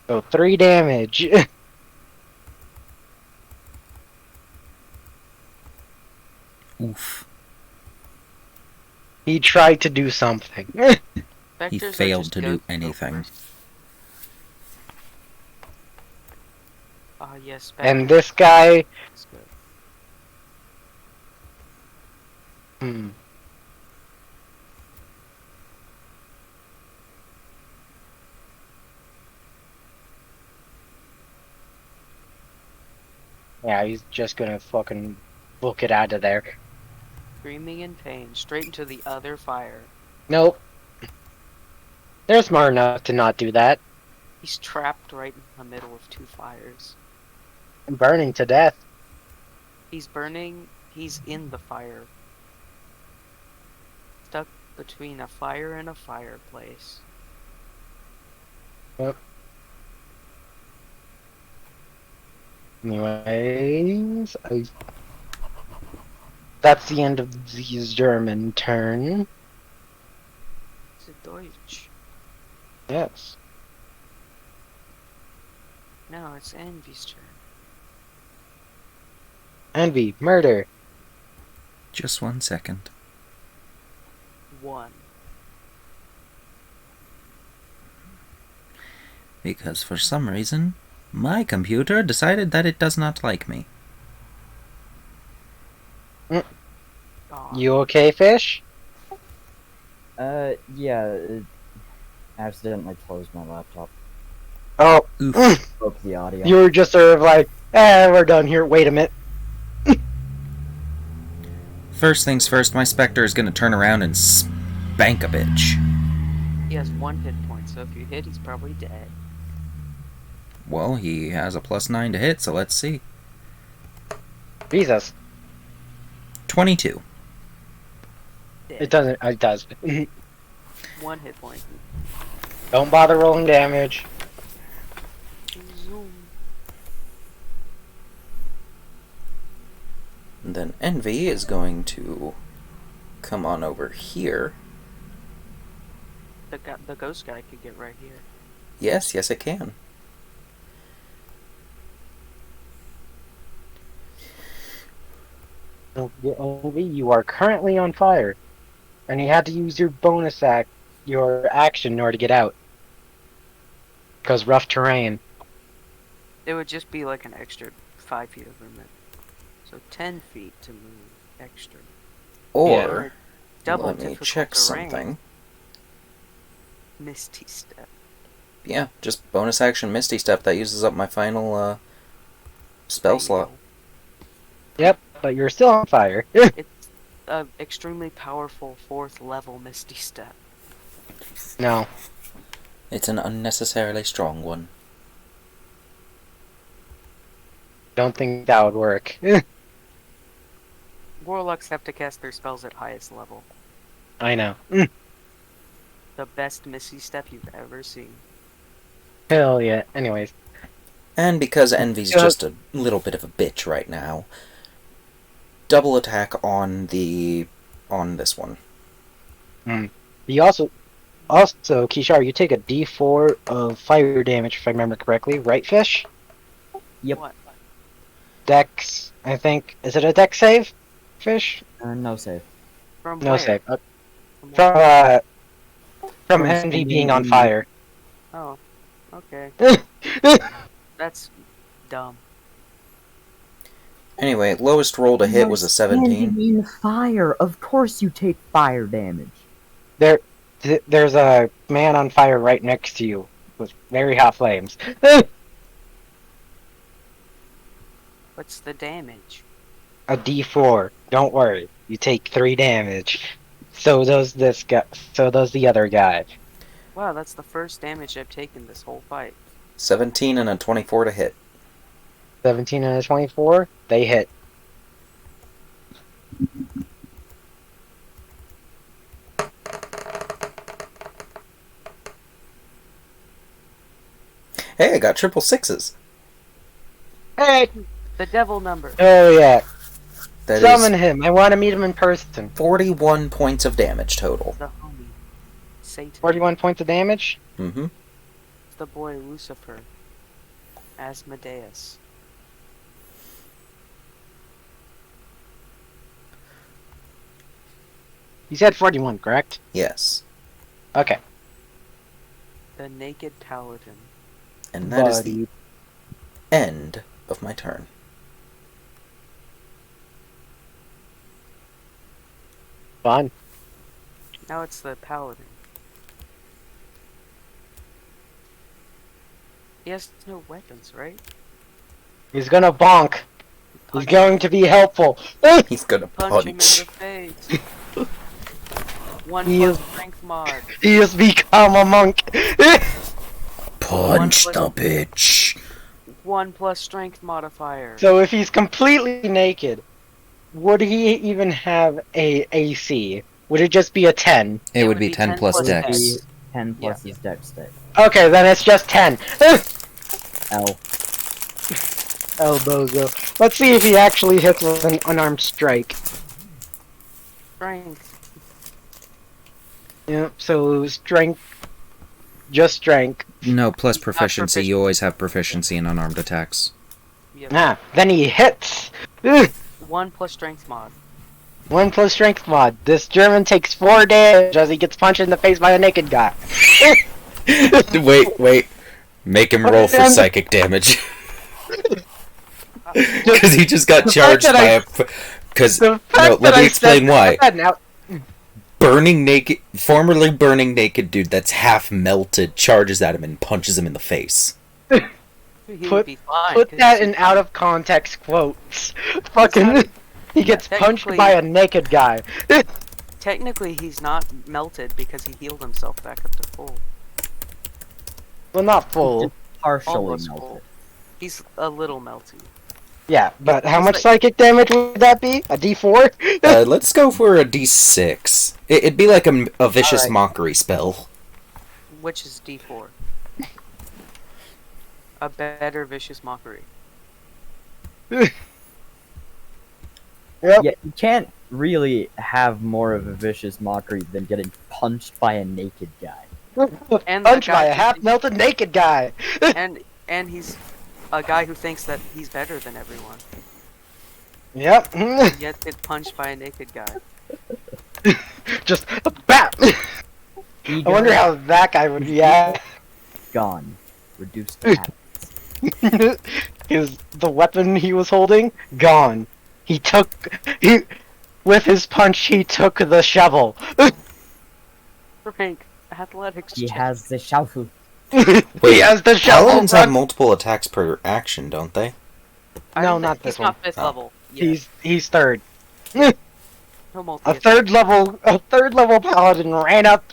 So 3 damage. Oof. He tried to do something. He Vectors are failed just to do ghost anything. rovers. Ah, yes. And this guy, That's good. yeah, he's just gonna fucking book it out of there. Screaming in pain, straight into the other fire. Nope. They're smart enough to not do that. He's trapped right in the middle of 2 fires. Burning to death. He's burning. He's in the fire. Stuck between a fire and a fireplace. Yep. Anyways, that's the end of the German turn. It's a Deutsch. Yes. No, it's Envy's turn. Envy, murder. Just 1 second. 1. Because for some reason, my computer decided that it does not like me. Aw. You okay, fish? Yeah, it accidentally closed my laptop. Oh, Oof. Broke the audio. you were just sort of like, we're done here. Wait a minute. First things first, my Spectre is gonna turn around and spank a bitch. He has 1 hit point, so if you hit, he's probably dead. Well, he has a +9 to hit, so let's see. Jesus. 22. Dead. It doesn't. It does. 1 hit point. Don't bother rolling damage. Zoom. And then Envy is going to come on over here. The ghost guy could get right here. Yes, it can. Envy, you are currently on fire, and you had to use your your action in order to get out. Because rough terrain. It would just be like an extra 5 feet of movement. So 10 feet to move extra. Or, Double let me difficult check terrain. something. Misty Step. Yeah, just bonus action Misty Step. That uses up my final spell There you slot. go. Yep, but you're still on fire. It's an extremely powerful 4th level Misty Step. No. It's an unnecessarily strong one. Don't think that would work. Warlocks have to cast their spells at highest level. I know. The best Misty Step you've ever seen. Hell yeah. Anyways. And because Envy's Yeah. just a little bit of a bitch right now, double attack on this one. You also, Kishar, you take a D4 of fire damage, if I remember correctly, right, Fish? Yep. What? Dex, I think. Is it a Dex save, Fish? No save. From No where? save. From From, where? from From Envy something being on in- fire. Oh, okay. Well, That's dumb. Anyway, lowest roll to hit was a 17. Standing in fire. Of course you take fire damage. there's a man on fire right next to you with very hot flames. What's the damage? A D4. Don't worry. You take 3 damage. So does this guy. So does the other guy. Wow, that's the first damage I've taken this whole fight. 17 and a 24 to hit. 17 and a 24. They hit. Hey, I got triple sixes. Hey! The devil number. Oh yeah. That Summon is him. I want to meet him in person. 41 points of damage total. The homie. Satan. 41 points of damage. Mm-hmm. The boy Lucifer. Asmodeus. You said 41, correct? Yes. Okay. The naked paladin. And that is Buddy. the end of my turn. Fun. Now it's the paladin. He has no weapons, right? He's gonna bonk. He's Punch going to be helpful. He's gonna punch him in punch. the face. 1 He plus is- strength mod. He has become a monk. Punch the bitch. 1 plus strength modifier. So if he's completely naked, would he even have a AC? Would it just be a 10? It would be 10 plus dex. dex. 10 plus Yeah. his dex stat. Okay, then it's just 10. L. Elbozo. Let's see if he actually hits with an unarmed strike. Strength. Yep, so strength. Just strength. No, plus Not proficiency. You always have proficiency in unarmed attacks. Yep. Ah, then he hits. Ugh. 1 plus strength mod. 1 plus strength mod. This German takes 4 damage as he gets punched in the face by a naked guy. Wait. Make him roll for And- psychic damage. Because he just got The fact charged that by I- a... Because, The no, fact let that me I explain said why. that now, Formerly burning naked dude that's half melted charges at him and punches him in the face. He Put- would be fine. put 'cause that he- in out of context quotes. Fucking, he gets punched technically- by a naked guy. Technically, he's not melted because he healed himself back up to full. Well, not full. Partially Almost melted. full. He's a little melty. Yeah, but how He's much like- psychic damage would that be? A D4? Let's go for a d6. It'd be like a vicious Alright. mockery spell. Which is D4. A better vicious mockery. Yep. Yeah, you can't really have more of a vicious mockery than getting punched by a naked guy. And Punched that by guy a who half-melted naked guy. and he's a guy who thinks that he's better than everyone. Yep. Yet gets punched by a naked guy. Just BAP! I wonder how that guy would react. Gone. Reduced to half. The weapon he was holding, gone. With his punch, he took the shovel. Frank, athletics He check. has the shovel. He has the shovel. Paladins have Run. multiple attacks per action, don't they? I No, don't not think- this he's not one. 5th Oh. level. Yeah, He's third. no multi A third level paladin ran up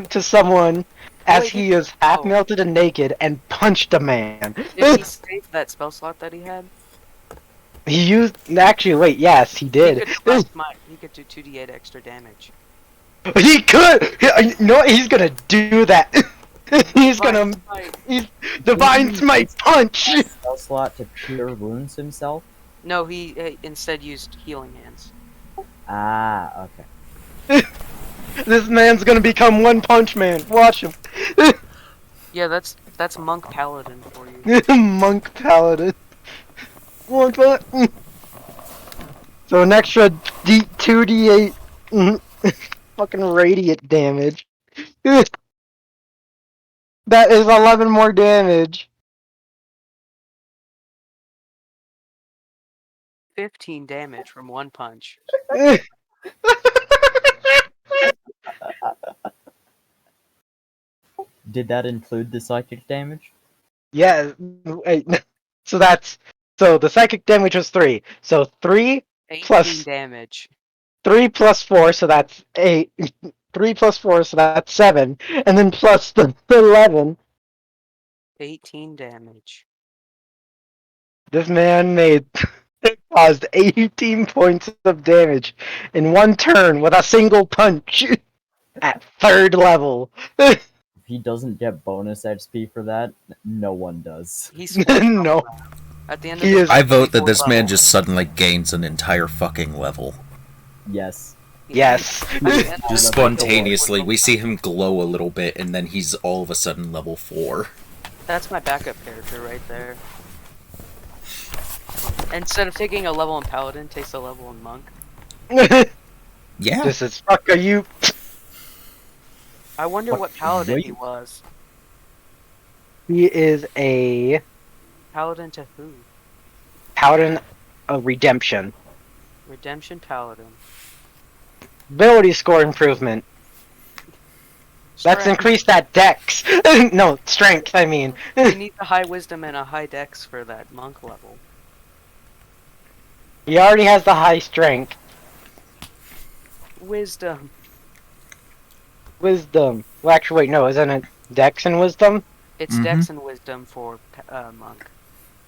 to someone as Wait, he is half melted and naked and punched a man. Did he save that spell slot that he had? He used actually wait, yes, he He did. could plus mine. He could do 2d8 extra damage. He could. You know what? He's gonna do that. He's gonna. Right. He's Divine Smite punch. Spell slot to cure wounds himself. No, he instead used healing hands. Ah, okay. This man's gonna become One Punch Man. Watch him. Yeah, that's monk paladin for you. Monk Paladin. One punch. So an extra 2d8 fucking radiant damage. That is 11 more damage. 15 damage from one punch. Did that include the psychic damage? Yeah, wait. So the psychic damage was 3. So 3 18 Plus- damage. 3 plus 4, so that's 8. 3 plus 4, so that's 7. And then plus the 11. 18 damage. This man caused 18 points of damage in one turn with a single punch at 3rd level. If he doesn't get bonus XP for that, no one does. He's No. At the end of He the is- I vote that 24 this man level. just suddenly gains an entire fucking level. Yes. Yes. At the end of Just the 24 spontaneously, we level. see him glow a little bit, and then he's all of a sudden level 4. That's my backup character right there. Instead of taking a level in paladin, takes a level in monk. Yeah. This is fuck are you. I wonder what paladin he was. He is a Paladin to who? paladin of redemption. Redemption paladin. Ability score improvement. Let's Strength. increase that dex. No, strength, I mean. You need a high wisdom and a high dex for that monk level. He already has the high strength. Wisdom. Wisdom. Well, actually, wait, no, isn't it dex and wisdom? It's Mhm. dex and wisdom for monk.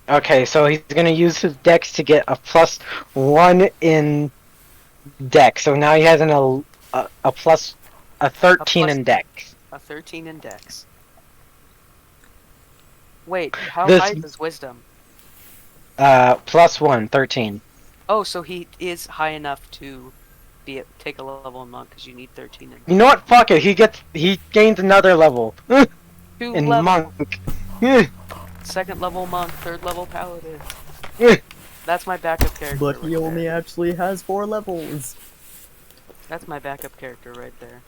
Okay, so he's gonna use his dex to get a +1 in dex. So now he has a 13 in dex. A 13 in dex. Wait, how This- high is wisdom? +1, 13. Oh, so he is high enough to take a level in monk because you need 13 in You know what? Fuck it. He gains another level 2 in level. monk. 2nd level monk, 3rd level paladin. Yeah. That's my backup character. But right he only there. actually has 4 levels. That's my backup character right there.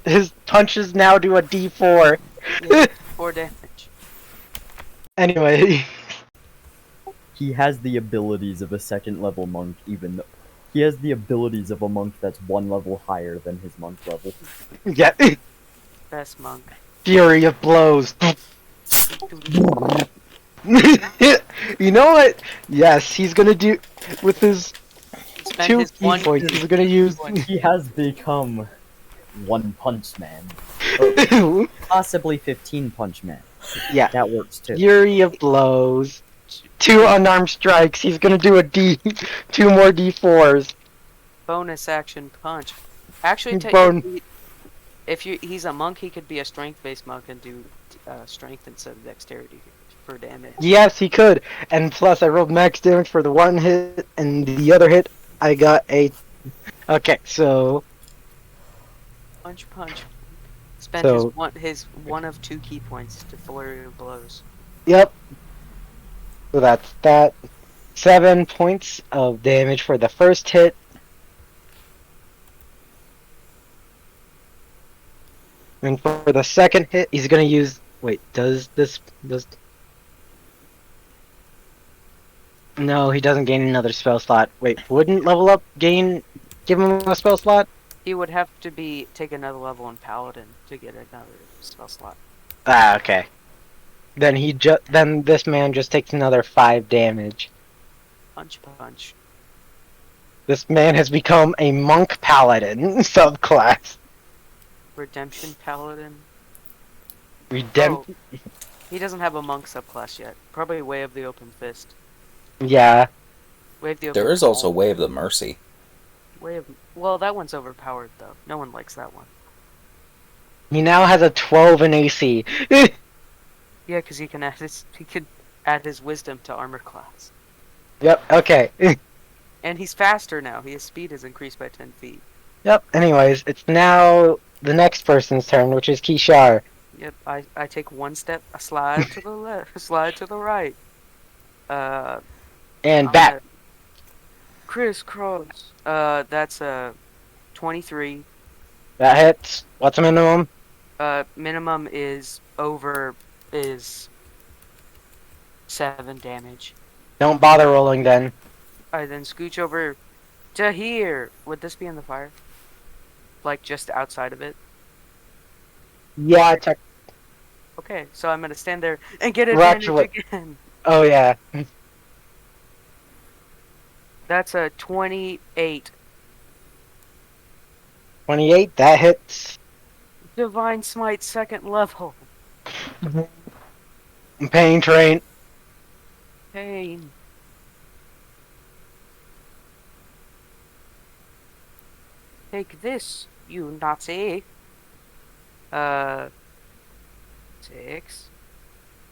His punches now do a D4. Yeah, 4 damage. Anyway, He has the abilities of a second level monk, even though he has the abilities of a monk that's 1 level higher than his monk level. yeah, Best monk. fury of blows. You know what? Yes, he's gonna do with his Spend 2 his key one points. He's gonna use He has become One Punch Man. Possibly 15 Punch Man. yeah, That works too. fury of blows. 2 unarmed strikes. He's gonna do a D, 2 more D4s. bonus action punch. Actually, Bone. technically, if he's a monk, he could be a strength-based monk and do strength instead of dexterity for damage. Yes, he could. And plus, I rolled max damage for the 1 hit, and the other hit, I got a. Okay, so Punch, punch. Spend So- his one of 2 key points to flurry of blows. yep. So that's that. 7 points of damage for the first hit. And for the second hit, he's gonna use. Wait, does. No, he doesn't gain another spell slot. Wait, wouldn't level up give him a spell slot? He would have to take another level in Paladin to get another spell slot. Ah, okay. Then this man just takes another 5 damage. Punch, punch. This man has become a monk paladin subclass. Redemption Paladin. Redempt. He doesn't have a monk subclass yet. Probably Way of the Open Fist. Yeah. Way of the Open There is also Palm. Way of the Mercy. Well, that one's overpowered though. No one likes that one. He now has a 12 in AC. Yeah, because he can add his wisdom to armor class. Yep. Okay. And he's faster now. His speed is increased by 10 feet. Yep. Anyways, it's now the next person's turn, which is Kishar. Yep, I take one step, a slide to the left, slide to the right. And I'm bat. at crisscross. That's a 23. That hits. What's the minimum? Minimum is 7 damage. Don't bother rolling then. I then scooch over to here. Would this be in the fire? Like just outside of it? Yeah. Check. Okay, so I'm gonna stand there and get advantage Roger. again. Oh yeah. That's a 28. 28. That hits. Divine Smite 2nd level. Pain train. Pain. Take this, you Nazi. 6,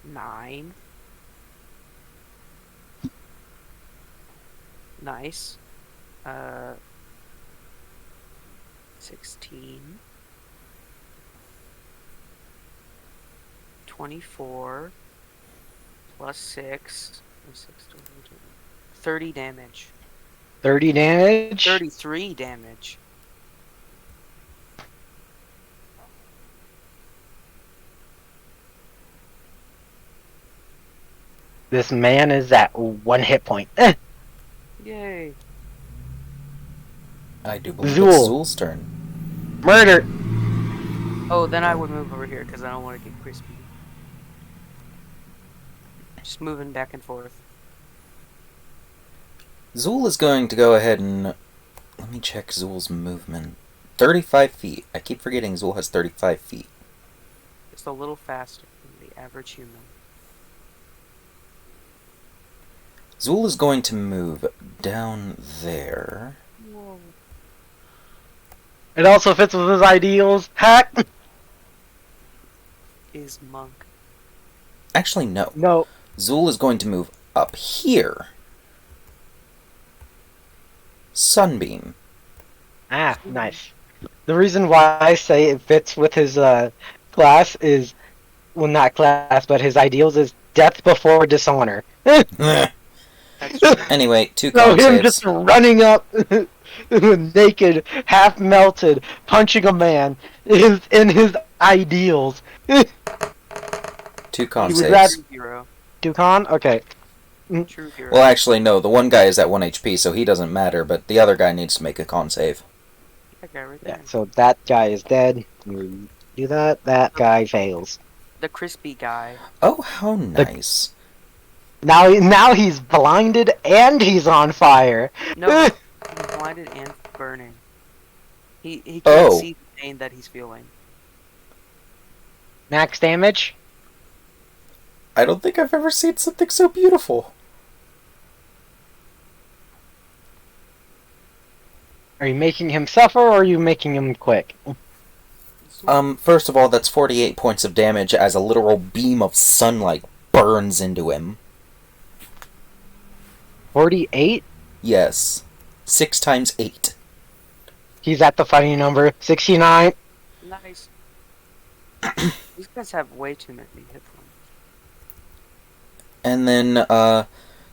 9. Nice. 16. 24 plus 6. 30 damage. 30 damage. 33 damage. This man is at 1 hit point. Yay. I do believe Zool. it's Zool's turn. Murder. Oh, then I would move over here because I don't want to get crispy. Just moving back and forth. Zool is going to go ahead and... Let me check Zool's movement. 35 feet. I keep forgetting Zool has 35 feet. Just a little faster than the average human. Zool is going to move down there. Whoa. It also fits with his ideals. Hack. Is monk. Actually, no. No. Zool is going to move up here. Sunbeam. Ah, nice. The reason why I say it fits with his class is, well, not class, but his ideals is death before dishonor. Anyway, 2 So con him saves. just running up, naked, half melted, punching a man is in his ideals. 2 con You would saves. rather- True hero. Do con? Okay. True hero. Well, actually, no. The one guy is at 1 HP, so he doesn't matter, but the other guy needs to make a con save. That guy right Yeah, there. so that guy is dead. You do that, that guy fails. The crispy guy. Oh, how nice. Now he's blinded and he's on fire. No, he's blinded and burning. He can't Oh. see the pain that he's feeling. Max damage? I don't think I've ever seen something so beautiful. Are you making him suffer or are you making him quick? First of all, that's 48 points of damage as a literal beam of sunlight burns into him. 48? Yes. 6 times 8. He's at the funny number. 69. Nice. These guys have way too many hit points. And then,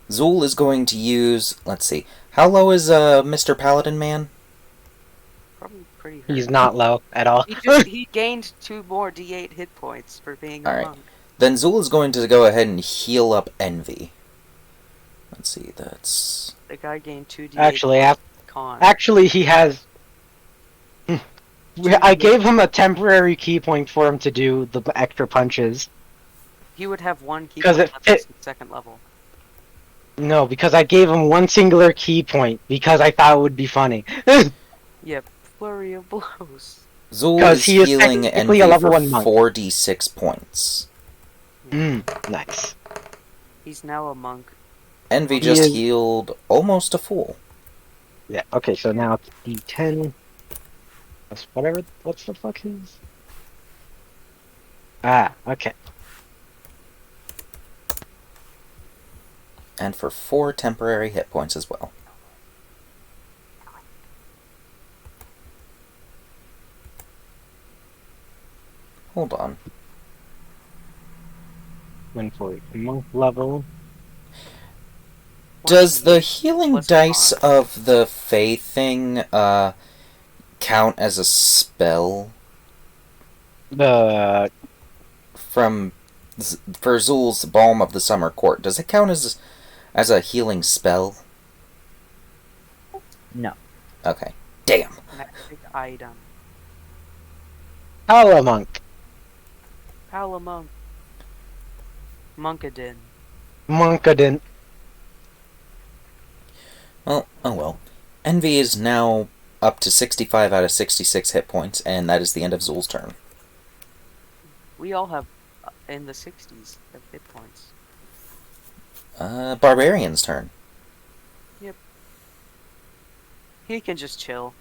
Zool is going to use... Let's see. How low is, Mr. Paladin Man? Probably pretty hurt. He's not low at all. He gained 2 more D8 hit points for being a Alright. monk. Then Zool is going to go ahead and heal up Envy. Let's see, that's... The guy gained 2 D8 Actually, con. he has... I gave him a temporary key point for him to do the extra punches. He would have 1 key 'Cause point it left fit- at 2nd level. No, because I gave him one singular key point because I thought it would be funny. Yep, flurry of blows. Zool 'Cause is he is healing technically Envy a level for 1 monk. 4d6 points. Nice. He's now a monk. Envy He just is- healed almost a full. Yeah, okay, so now it's D10. Plus whatever, what's the fuck is? Ah, okay. And for 4 temporary hit points as well. Hold on. Went for monk level. Does the healing Plus dice con. of the Fae thing, count as a spell The from... For Zool's Balm of the Summer Court, does it count as a healing spell? No. Okay. Damn. Magic item. Paula monk. Palamunk. Munkadin. Monkadin. Well, oh well. Envy is now up to 65 out of 66 hit points, and that is the end of Zool's turn. We all have in the 60s of hit points. Barbarian's turn. He can just chill.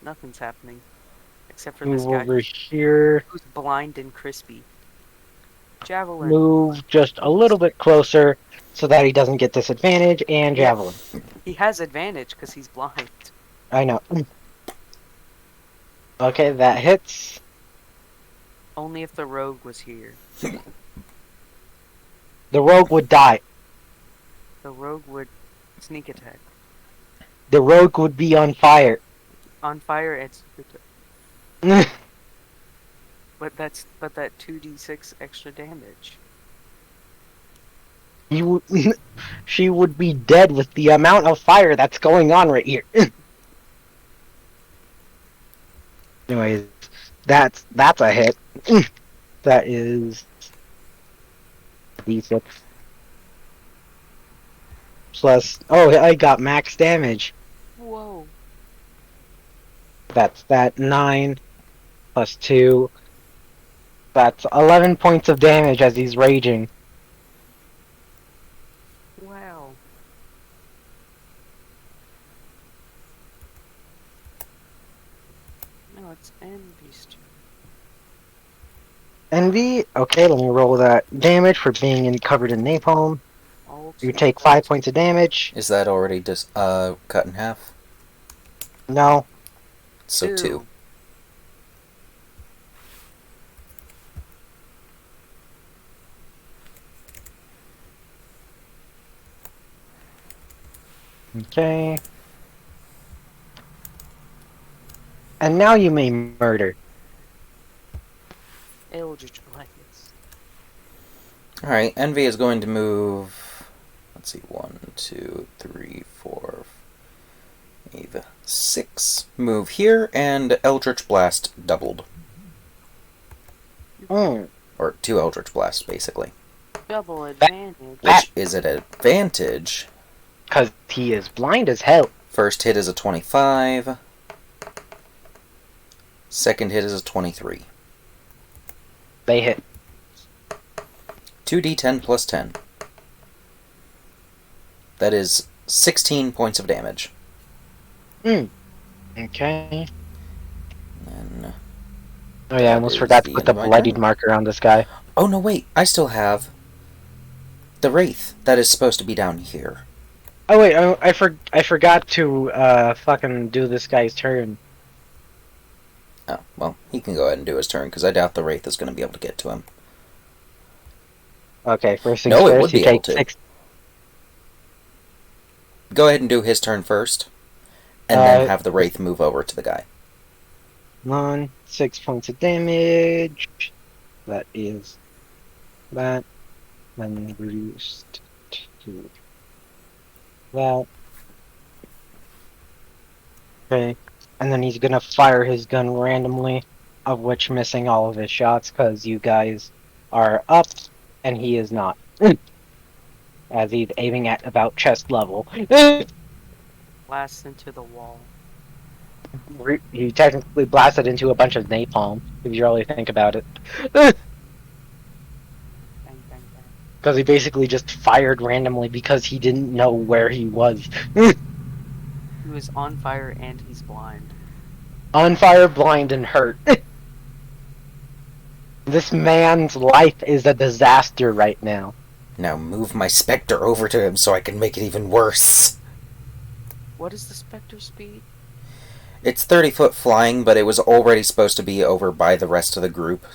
Nothing's happening. Except for Move this guy over here. who's blind and crispy. Javelin. Move just a little bit closer so that he doesn't get disadvantage, and javelin. He has advantage because he's blind. I know. Okay, that hits. Only if the rogue was here. The rogue would die. The rogue would sneak attack. The rogue would be on fire. On fire and sneak attack. But that 2d6 extra damage. You, she would be dead with the amount of fire that's going on right here. Anyways, that's a hit. That is D6 plus. Oh, I got max damage. Whoa. That's that 9 plus 2. That's 11 points of damage as he's raging. Wow. No, it's Envy's turn. Envy. Okay, let me roll that damage for being covered in napalm. All You two take 5 points of damage. Is that already cut in half? No. So 2. Okay. And now you may murder. Eldritch Blast. Alright, Envy is going to move. Let's see, 1, 2, 3, 4, 5, 6. Move here, and Eldritch Blast doubled. Mm. Or 2 Eldritch Blasts, basically. Double advantage. Which is an advantage. Because he is blind as hell. First hit is a 25. Second hit is a 23. They hit. 2d10 plus 10. That is 16 points of damage. Okay. And Oh yeah, I almost forgot to put the bloodied marker on this guy. oh no, wait! I still have the Wraith. That is supposed to be down here. Oh wait, I forgot to fucking do this guy's turn. Oh, well, he can go ahead and do his turn, because I doubt the Wraith is going to be able to get to him. Okay, first things No, it first, would be you able take to. 6. Go ahead and do his turn first, and then have the Wraith move over to the guy. 6 points of damage. That is that. Then reduced to that. Okay. And then he's gonna fire his gun randomly, of which missing all of his shots because you guys are up and he is not. As he's aiming at about chest level. Blasts into the wall. He technically blasted into a bunch of napalm, if you really think about it. Bang, bang, bang. Because he basically just fired randomly because he didn't know where he was. He was on fire and he's blind. On fire, blind, and hurt. This man's life is a disaster right now. Now move my Spectre over to him so I can make it even worse. What is the Spectre speed? It's 30 foot flying, but it was already supposed to be over by the rest of the group.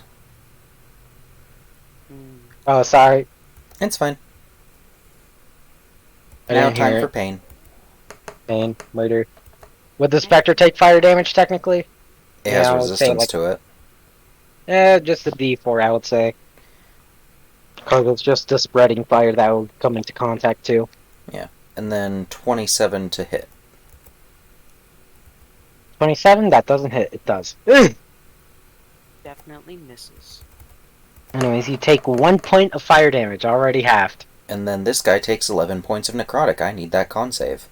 Oh, sorry. It's fine. I Now didn't hear time it. for pain. Pain, murder. Would the Spectre take fire damage, technically? It Yeah, has I would say, resistance like- to it. Just a D4, I would say. Because it's just the spreading fire that will come into contact, too. And then 27 to hit. 27? That doesn't hit. It does. Definitely misses. Anyways, you take 1 point of fire damage, already halved. And then this guy takes 11 points of necrotic. I need that con save.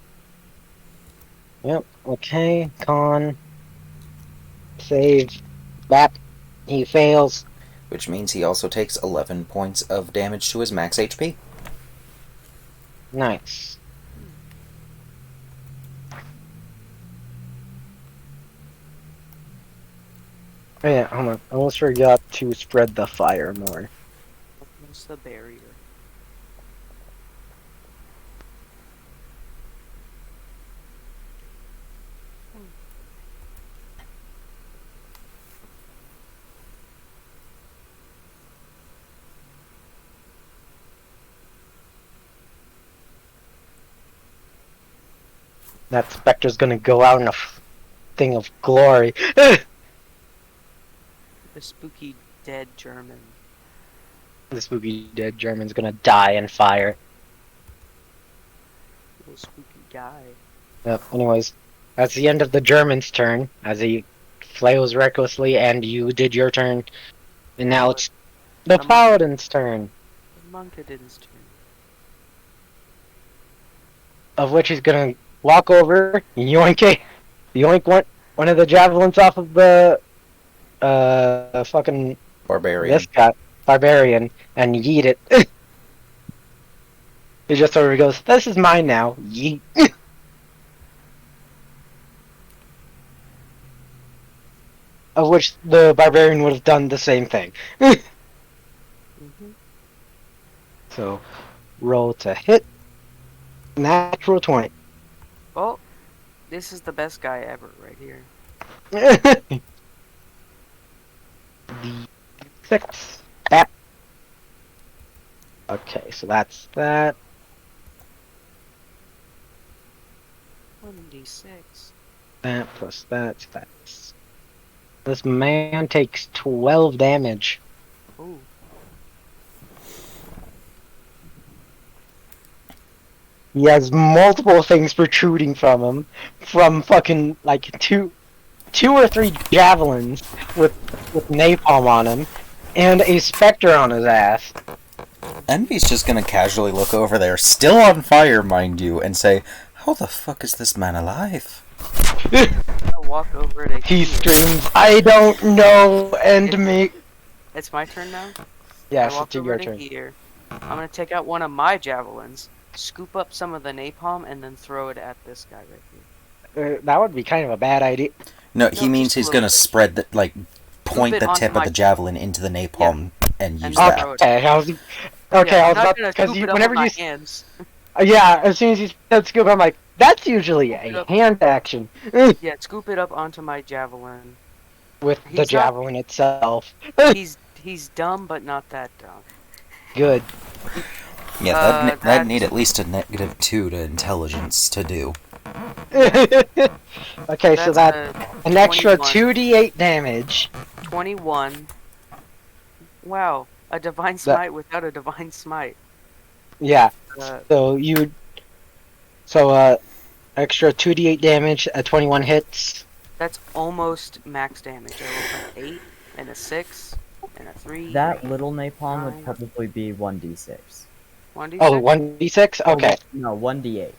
Yep, okay, con. Save. Bap. He fails. Which means he also takes 11 points of damage to his max HP. Nice. Oh yeah, hold on. I almost forgot to spread the fire more. What's the barrier? That Spectre's gonna go out in a thing of glory. The spooky dead German. The spooky dead German's gonna die in fire. Little spooky guy. Yep, anyways, that's the end of the German's turn, as he flails recklessly, and you did your turn. And now it's the Paladin's turn, The Monkadin's turn. of which he's gonna walk over, yoink one of the javelins off of the, fucking, Barbarian. this guy, Barbarian, and yeet it. He just sort of goes, this is mine now, yeet. Of which the Barbarian would have done the same thing. Mm-hmm. So, roll to hit. Natural 20. Oh, this is the best guy ever right here. D6. Bap. Okay, so that's that. 1d6. That plus that. That's. This man takes 12 damage. Ooh. He has multiple things protruding from him, from fucking like two or three javelins with napalm on him, and a specter on his ass. Envy's just gonna casually look over there, still on fire, mind you, and say, "How the fuck is this man alive?" I'll walk over to He here. screams, "I don't know," and me. It's my turn now? Yes, I walk it's over your to turn. here. I'm gonna take out one of my javelins, scoop up some of the napalm, and then throw it at this guy right here. That would be kind of a bad idea. No, No, he means just a he's little gonna bit. spread the, like, point it the onto tip of my the javelin into the napalm and use then that. throw it. Okay, I was Yeah, I I'm was not about gonna because scoop it up whenever with you my hands. yeah, as soon as you said scoop, I'm like, that's usually Scoop it a up. hand action Yeah, scoop it up onto my javelin. with the He's not- javelin itself. He's dumb, but not that dumb. Good. Yeah, that'd that's- need at least a -2 to intelligence to do. Okay, so that an extra 21. 2d8 damage. 21. Wow, a divine smite without a divine smite. Yeah. Uh, So extra 2d8 damage. 21 hits. that's almost max damage. I rolled an 8 and a 6 and a 3. That little napalm would Nine. probably be 1d6. 1d6? Oh, 1d6. Okay. No, 1d8.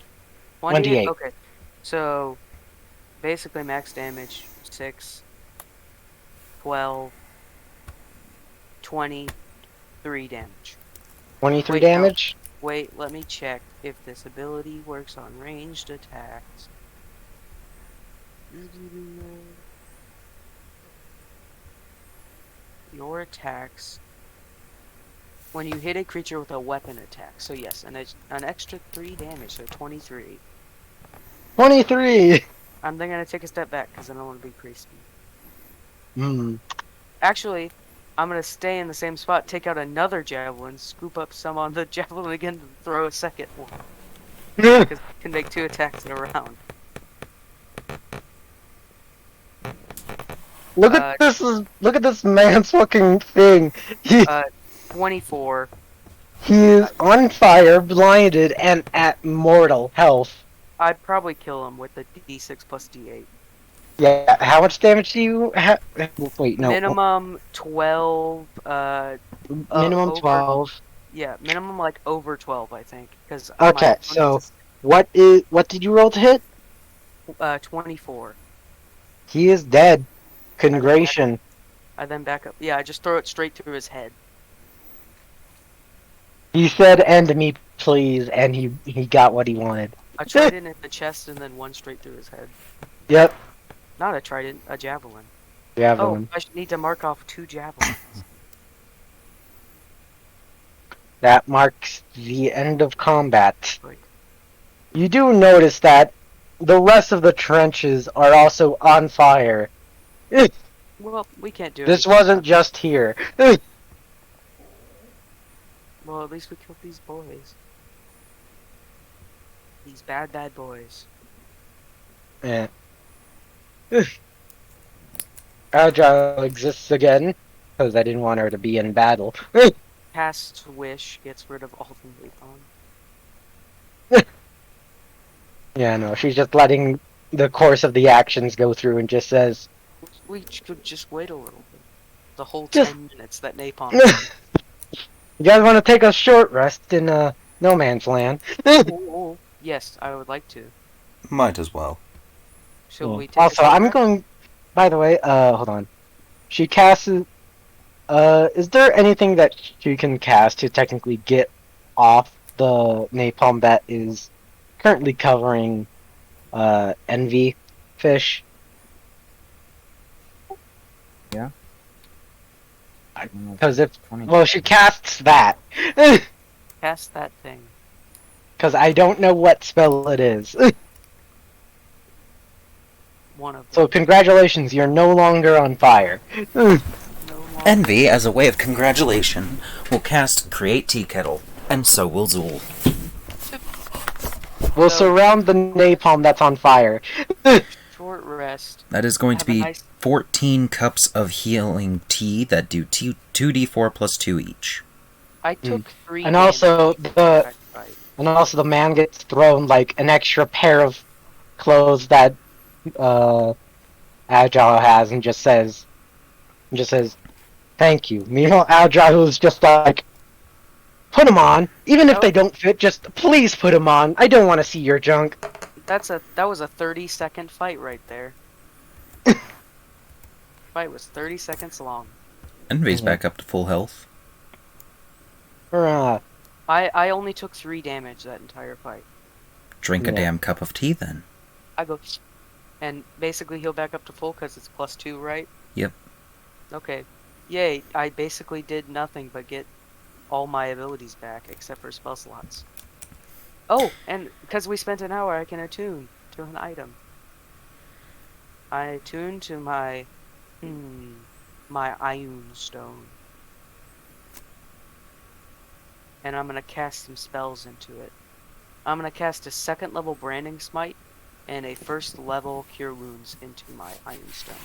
1d8. Okay. So basically max damage 6, 12, 23 damage. 23 Wait, no. damage. Wait, let me check if this ability works on ranged attacks. Your attacks. When you hit a creature with a weapon attack. So yes, an extra 3 damage, so 23. 23. I'm then gonna take a step back because I don't want to be crazy. Hmm. Actually, I'm gonna stay in the same spot, take out another javelin, scoop up some on the javelin again, and throw a second one. Because I can make 2 attacks in a round. Look at this man's fucking thing. He 24. he is on fire, blinded, and at mortal health. I'd probably kill him with the d6 plus d8. Yeah. How much damage do you have? Wait, no. Minimum 12. Minimum over- 12. Yeah, minimum like over 12, I think. Because Okay, so what did you roll to hit? 24. He is dead. Congration. I then back up. Yeah, I just throw it straight through his head. He said, "End me, please," and he got what he wanted. A trident in the chest and then one straight through his head. Yep. Not a trident, a javelin. Javelin. Oh, I should need to mark off 2 javelins. That marks the end of combat. Right. You do notice that the rest of the trenches are also on fire. Well, we can't do it. This wasn't just here. Well, at least we killed these boys. These bad boys. Yeah. Agile exists again, because I didn't want her to be in battle. Cast Wish gets rid of all the napalm. Yeah, no, she's just letting the course of the actions go through and just says, We could just wait a little bit. The whole Just- 10 minutes that napalm. you guys want to take a short rest in no man's land? Oh, yes, I would like to. Might as well. Shall we take Also, a I'm short going. By the way, hold on. She casts. Is there anything that she can cast to technically get off the napalm that is currently covering Envy Fish? Because if well, she casts that. rest? Cast that thing. Because I don't know what spell it is. One of them. So congratulations, you're no longer on fire. No longer- Envy, as a way of congratulation, will cast Create Tea Kettle, and so will Zool. We'll So- surround the napalm that's on fire. Short rest. That is going to Have a be nice- 14 cups of healing tea that do 2d4 plus 2 each. I took 3 And also, damage. the- And also the man gets thrown like an extra pair of clothes that Agile has and just says, thank you. Meanwhile, Agile is just like, put them on. Even if they don't fit, just please put them on. I don't want to see your junk. That was a 30-second fight right there. Fight was 30 seconds long. Envy's back up to full health. Hurrah. I only took 3 damage that entire fight. Drink a Yeah. damn cup of tea then. I go, and basically heal back up to full because it's +2, right? Yep. Okay. Yay, I basically did nothing but get all my abilities back except for spell slots. Oh, and because we spent an hour, I can attune to an item. I attune to my Ion Stone. And I'm gonna cast some spells into it. I'm gonna cast a 2nd level Branding Smite and a 1st level Cure Wounds into my Iron Stone.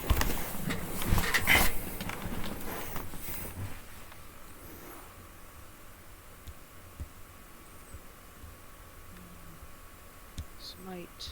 Smite.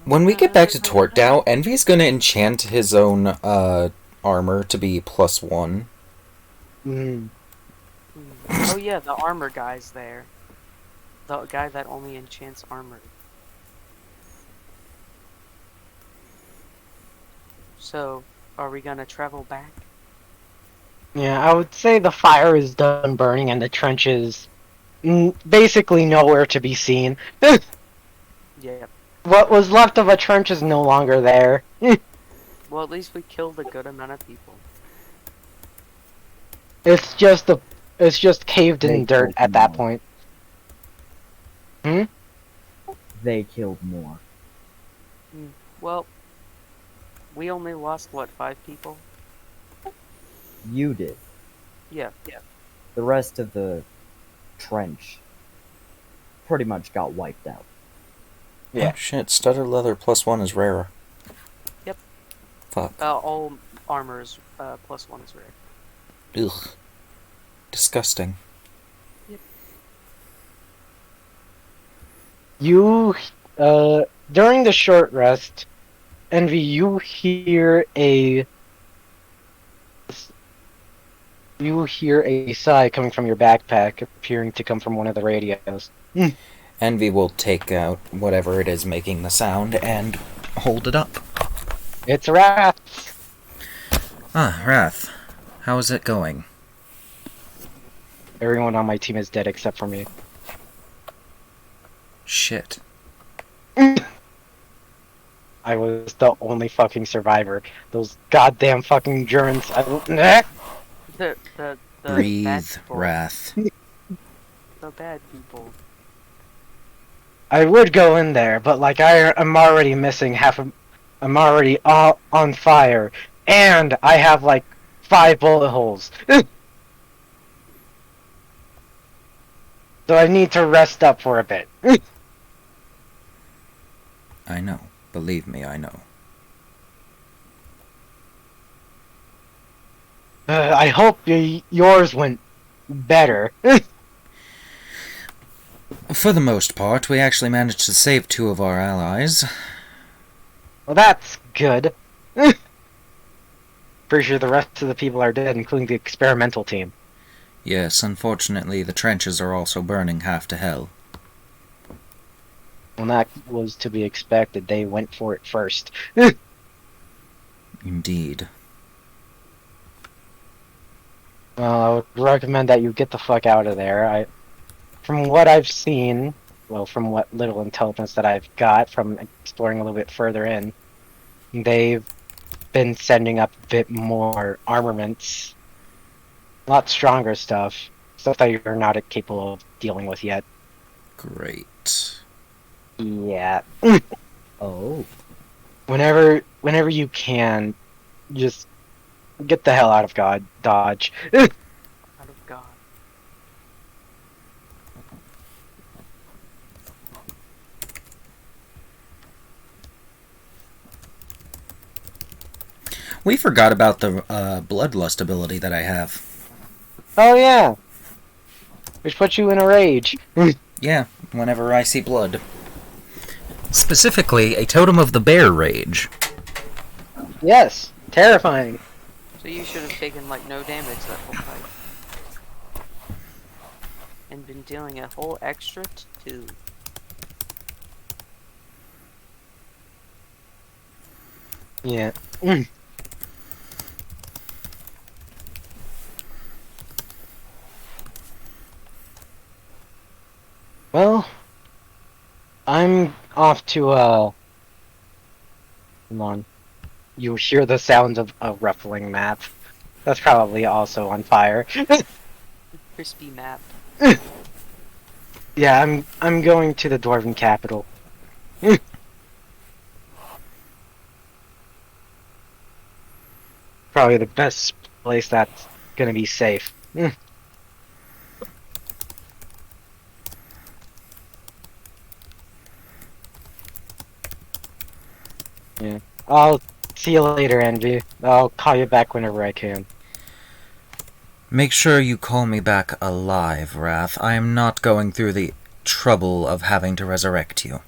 When we get back to Tortdow, Envy's gonna enchant his own armor to be +1. Mm. Oh yeah, the armor guy's there. The guy that only enchants armor. So, are we gonna travel back? Yeah, I would say the fire is done burning and the trench is basically nowhere to be seen. Yeah. What was left of a trench is no longer there. Well, at least we killed a good amount of people. It's just caved in They dirt killed at that more. point. They killed more. Well, we only lost, what, 5 people? You did. Yeah. The rest of the trench pretty much got wiped out. Yeah. Oh shit, studded leather +1 is rarer. Yep. Fuck. All armors +1 is rare. Ugh. Disgusting. You, during the short rest, Envy, you hear a sigh coming from your backpack, appearing to come from one of the radios. Envy will take out whatever it is making the sound and hold it up. It's Wrath. Ah, Wrath. How is it going? Everyone on my team is dead except for me. Shit. I was the only fucking survivor. Those goddamn fucking germs. The bad Breathe, people. Wrath. The bad people. I would go in there, but like I'm already missing I'm already on fire, and I have like 5 bullet holes. So I need to rest up for a bit. I know. Believe me, I know. I hope yours went better. For the most part, we actually managed to save 2 of our allies. Well, that's good. Pretty sure the rest of the people are dead, including the experimental team. Yes, unfortunately, the trenches are also burning half to hell. Well, that was to be expected. They went for it first. Indeed. Well, I would recommend that you get the fuck out of there. From what I've seen, well, from what little intelligence that I've got from exploring a little bit further in, they've been sending up a bit more armaments. A lot stronger stuff. Stuff that you're not capable of dealing with yet. Great. Yeah. Oh. whenever you can, just get the hell out of God Dodge. Out of God. We forgot about the bloodlust ability that I have. Oh yeah, which puts you in a rage. Yeah, whenever I see blood. Specifically, a Totem of the Bear rage. Yes, terrifying. So you should have taken like no damage that whole fight. And been dealing a whole extra 2. Yeah. Well, I'm off to Hold on. You hear the sounds of a ruffling map. That's probably also on fire. Crispy map. Yeah, I'm going to the Dwarven capital. Probably the best place that's gonna be safe. Yeah. I'll see you later, Envy. I'll call you back whenever I can. Make sure you call me back alive, Wrath. I am not going through the trouble of having to resurrect you.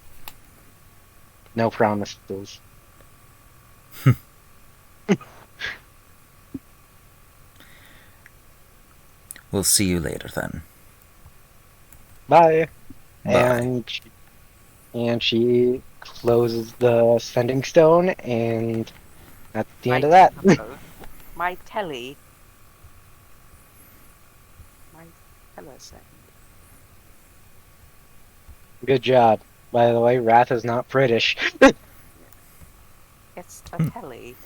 No promises. We'll see you later then. Bye. Bye. And she closes the sending stone, and that's the end of My that. tempo. My telly. My telesend. Good job. By the way, Wrath is not British. It's a telly.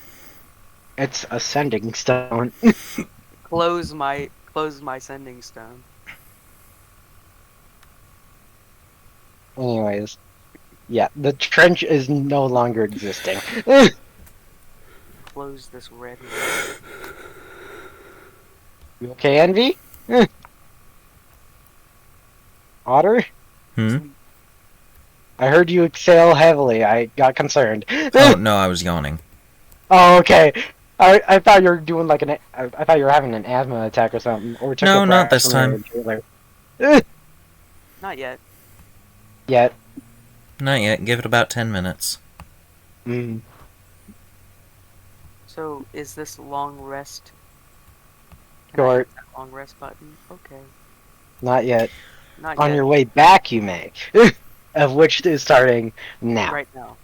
It's a sending stone. Close my sending stone. Anyways, yeah, the trench is no longer existing. Close this red room. You okay, Envy? Otter? Hmm? I heard you exhale heavily. I got concerned. Oh, no, I was yawning. Oh, okay. I thought you were doing like I thought you were having an asthma attack or something, or took No, a not breath this from your time. inhaler. Not yet. Yet. Not yet. Give it about 10 minutes. Mm. So is this long rest? Can I Short. hit that long rest button? Okay. Not yet. Not On yet. your way back, you may. Of which is starting now. Right now.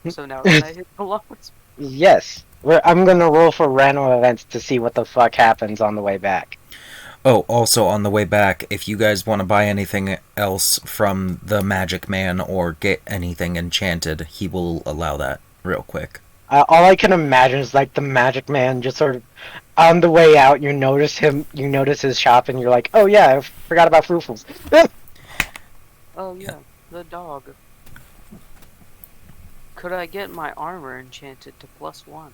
So now can I hit the long rest? Yes. I'm gonna roll for random events to see what the fuck happens on the way back. Oh, also on the way back, if you guys want to buy anything else from the Magic Man or get anything enchanted, he will allow that real quick. All I can imagine is like the Magic Man just sort of on the way out. You notice his shop, and you're like, "Oh yeah, I forgot about Froofles." Oh yeah, the dog. Could I get my armor enchanted to +1?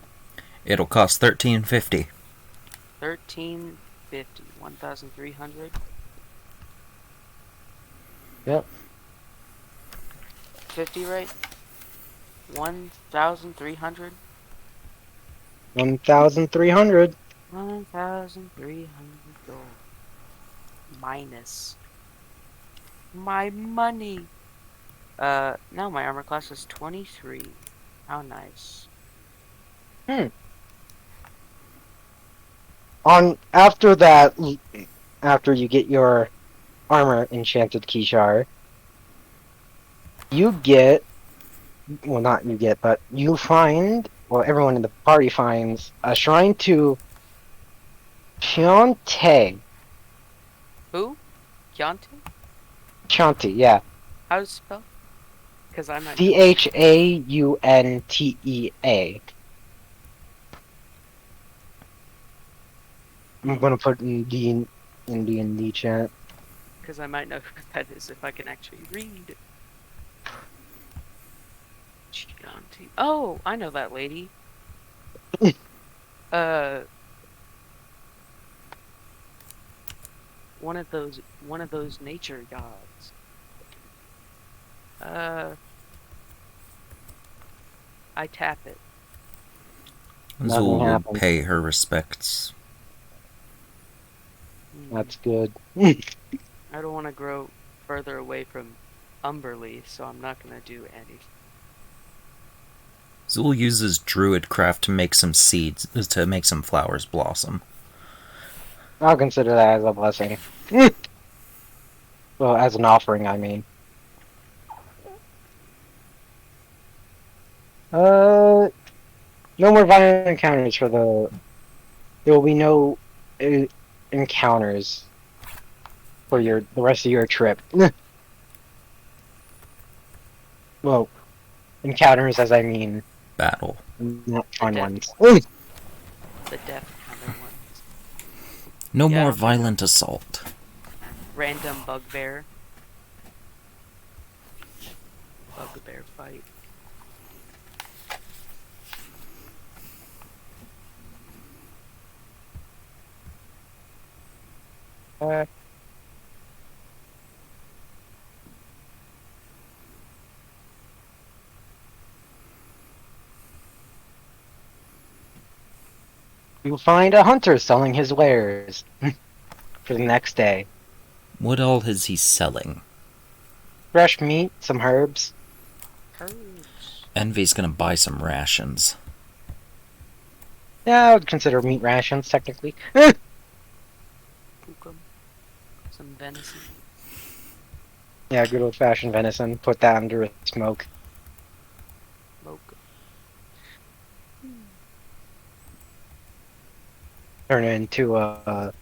It'll cost $13.50. 1350. 1,300. Yep. 50, right? 1,300. 1,300. 1,300 gold. Minus my money. Now my armor class is 23. How nice. After that, after you get your armor enchanted, Kishar, you get, well, not you get, but you find, well, everyone in the party finds a shrine to Chiante. Who? Chianti? Chianti, yeah. How's it spelled? Because I might. Chaunttea. I'm gonna put in D&D chat. Because I might know who that is if I can actually read. Chianti. Oh, I know that lady. uh, one of those nature gods. Uh, I tap it. Nothing Zul will happened. pay her respects. That's good. I don't want to grow further away from Umberly, so I'm not gonna do anything. Zul uses druidcraft to make some seeds, to make some flowers blossom. I'll consider that as a blessing. Well, as an offering, I mean. No more violent encounters for the. There will be no encounters for the rest of your trip. Well, encounters as I mean Battle. not fun death ones. The death kind of ones. No Yeah, I more don't think violent assault. Random bugbear. Bugbear fight. Uh, You'll find a hunter selling his wares for the next day. What all is he selling? Fresh meat, some herbs. Herbs. Envy's gonna buy some rations. Yeah, I would consider meat rations, technically. Cookum. Some venison. Yeah, good old-fashioned venison. Put that under a smoke. Mocha. Turn it into a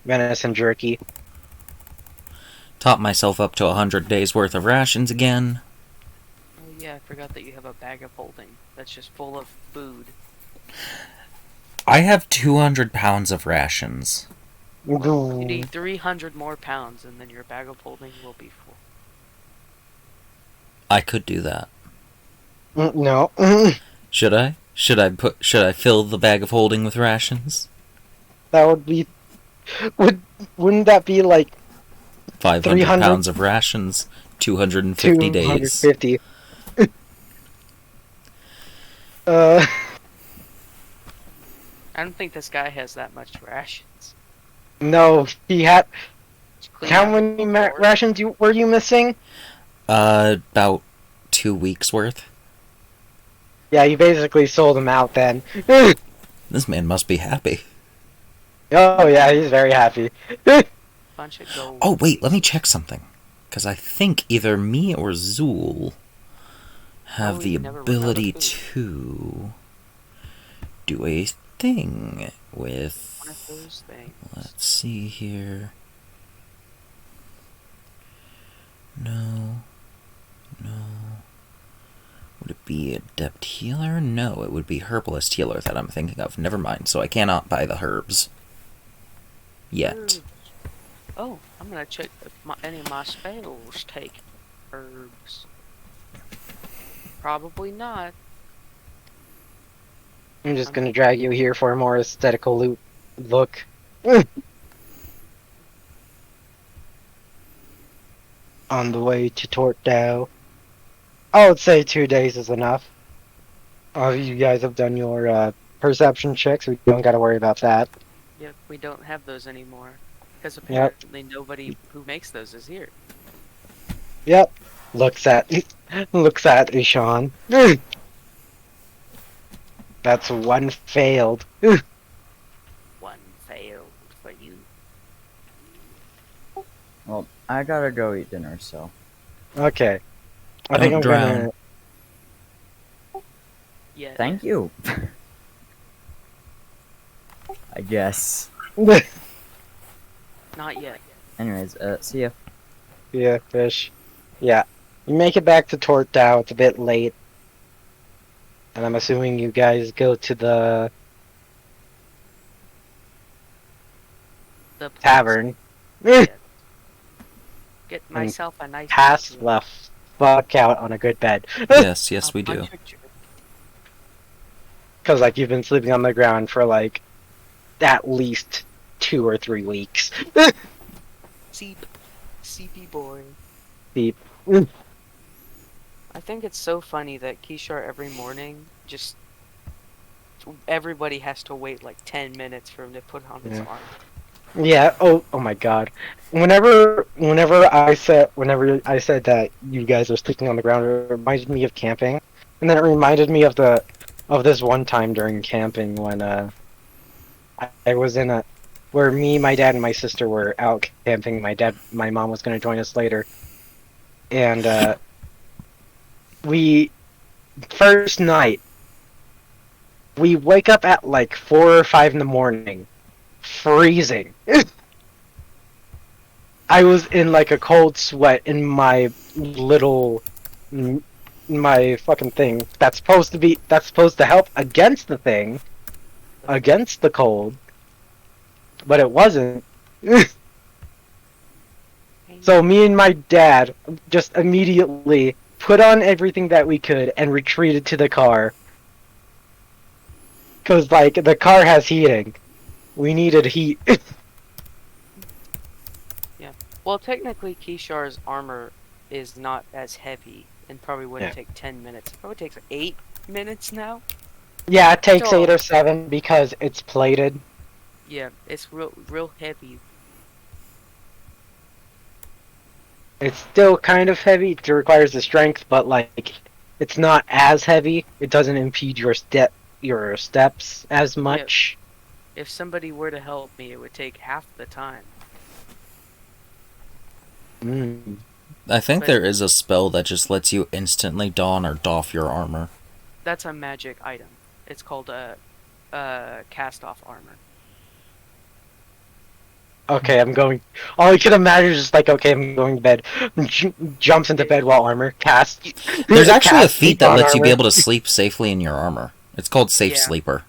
venison jerky. Top myself up to 100 days worth of rations again. Oh yeah, I forgot that you have a bag of holding that's just full of food. I have 200 pounds of rations. You Mm, need 300 more pounds, and then your bag of holding will be full. I could do that. No. Should I? Should I fill the bag of holding with rations? That would be... Wouldn't that be like 500 300? pounds of rations, 250 days. 250? I don't think this guy has that much rations. No, he had... Just clean How out many the floor. rations were you missing? About 2 weeks worth. Yeah, you basically sold him out then. This man must be happy. Oh yeah, he's very happy. Bunch of gold. Oh, wait, let me check something. Because I think either me or Zool have Oh, the you never run out of ability food. to do a thing with... One of those things. Let's see here. No. Would it be Adept Healer? No, it would be Herbalist Healer that I'm thinking of. Never mind, so I cannot buy the herbs. Yet. Herbs. Oh, I'm gonna check if any of my spells take herbs. Probably not. I'm just gonna drag you here for a more aesthetical look. On the way to Tortdow. I would say 2 days is enough. You guys have done your perception checks. We don't gotta worry about that. Yep, we don't have those anymore. Because Yep. apparently nobody who makes those is here. Yep. Looks at Ishan. That's one failed. One failed for you. Well, I gotta go eat dinner, so. Okay. I think Don't I'm drown. Yeah. Thank you. I guess. gonna. Not yet. Anyways, see ya. Yeah, fish. Yeah. You make it back to Tortdow. It's a bit late. And I'm assuming you guys go to the The place. tavern. Yeah. Get myself a nice Pass meal. left. fuck out on a good bed. Yes, yes, we I'll do. punch your jerk. Because, like, you've been sleeping on the ground for, like, at least 2 or 3 weeks. CP boy. Deep. I think it's so funny that Kishar every morning just everybody has to wait like 10 minutes for him to put on his Yeah. arm. Yeah. Oh my God. Whenever I said that you guys are sleeping on the ground, it reminded me of camping, and then it reminded me of this one time during camping when I was in a where me, my dad, and my sister were out camping. My mom was going to join us later, and we first night we wake up at like 4 or 5 in the morning, freezing. I was in like a cold sweat in my little, my fucking thing. That's supposed to help against the thing, against the cold, but it wasn't. So me and my dad just immediately put on everything that we could and retreated to the car. Cause like the car has heating. We needed heat. Well, technically, Kishar's armor is not as heavy and probably wouldn't Yeah. take 10 minutes. It probably takes 8 minutes now. Yeah, it takes So- 8 or 7 because it's plated. Yeah, it's real heavy. It's still kind of heavy. It requires the strength, but like it's not as heavy. It doesn't impede your steps as much. If somebody were to help me, it would take half the time. Mm. I think But- there is a spell that just lets you instantly don or doff your armor. That's a magic item. It's called a cast off armor. Okay, I'm going. All I can imagine is just like, okay, I'm going to bed. Jumps into bed while armor cast. There's actually a Cast feat sleep that on lets you be armor. able to sleep safely in your armor. It's called Safe Yeah. Sleeper.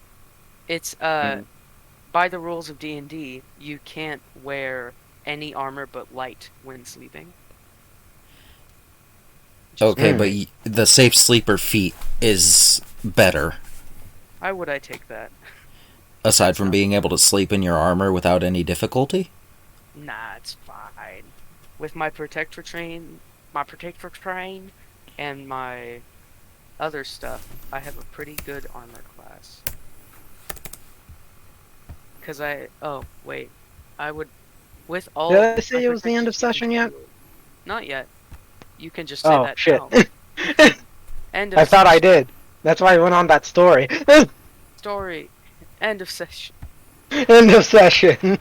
It's by the rules of D&D, you can't wear any armor but light when sleeping. Okay, Mm. but the Safe Sleeper feat is better. Why would I take that? Aside from being able to sleep in your armor without any difficulty. Nah, it's fine. With my protector train, and my other stuff, I have a pretty good armor class. Oh wait, I would with all. Did I say my it was the end of protection session yet? Not yet. You can just say Oh that shit! now. End of I thought I did. That's why I went on that story. story. End of session. End of session.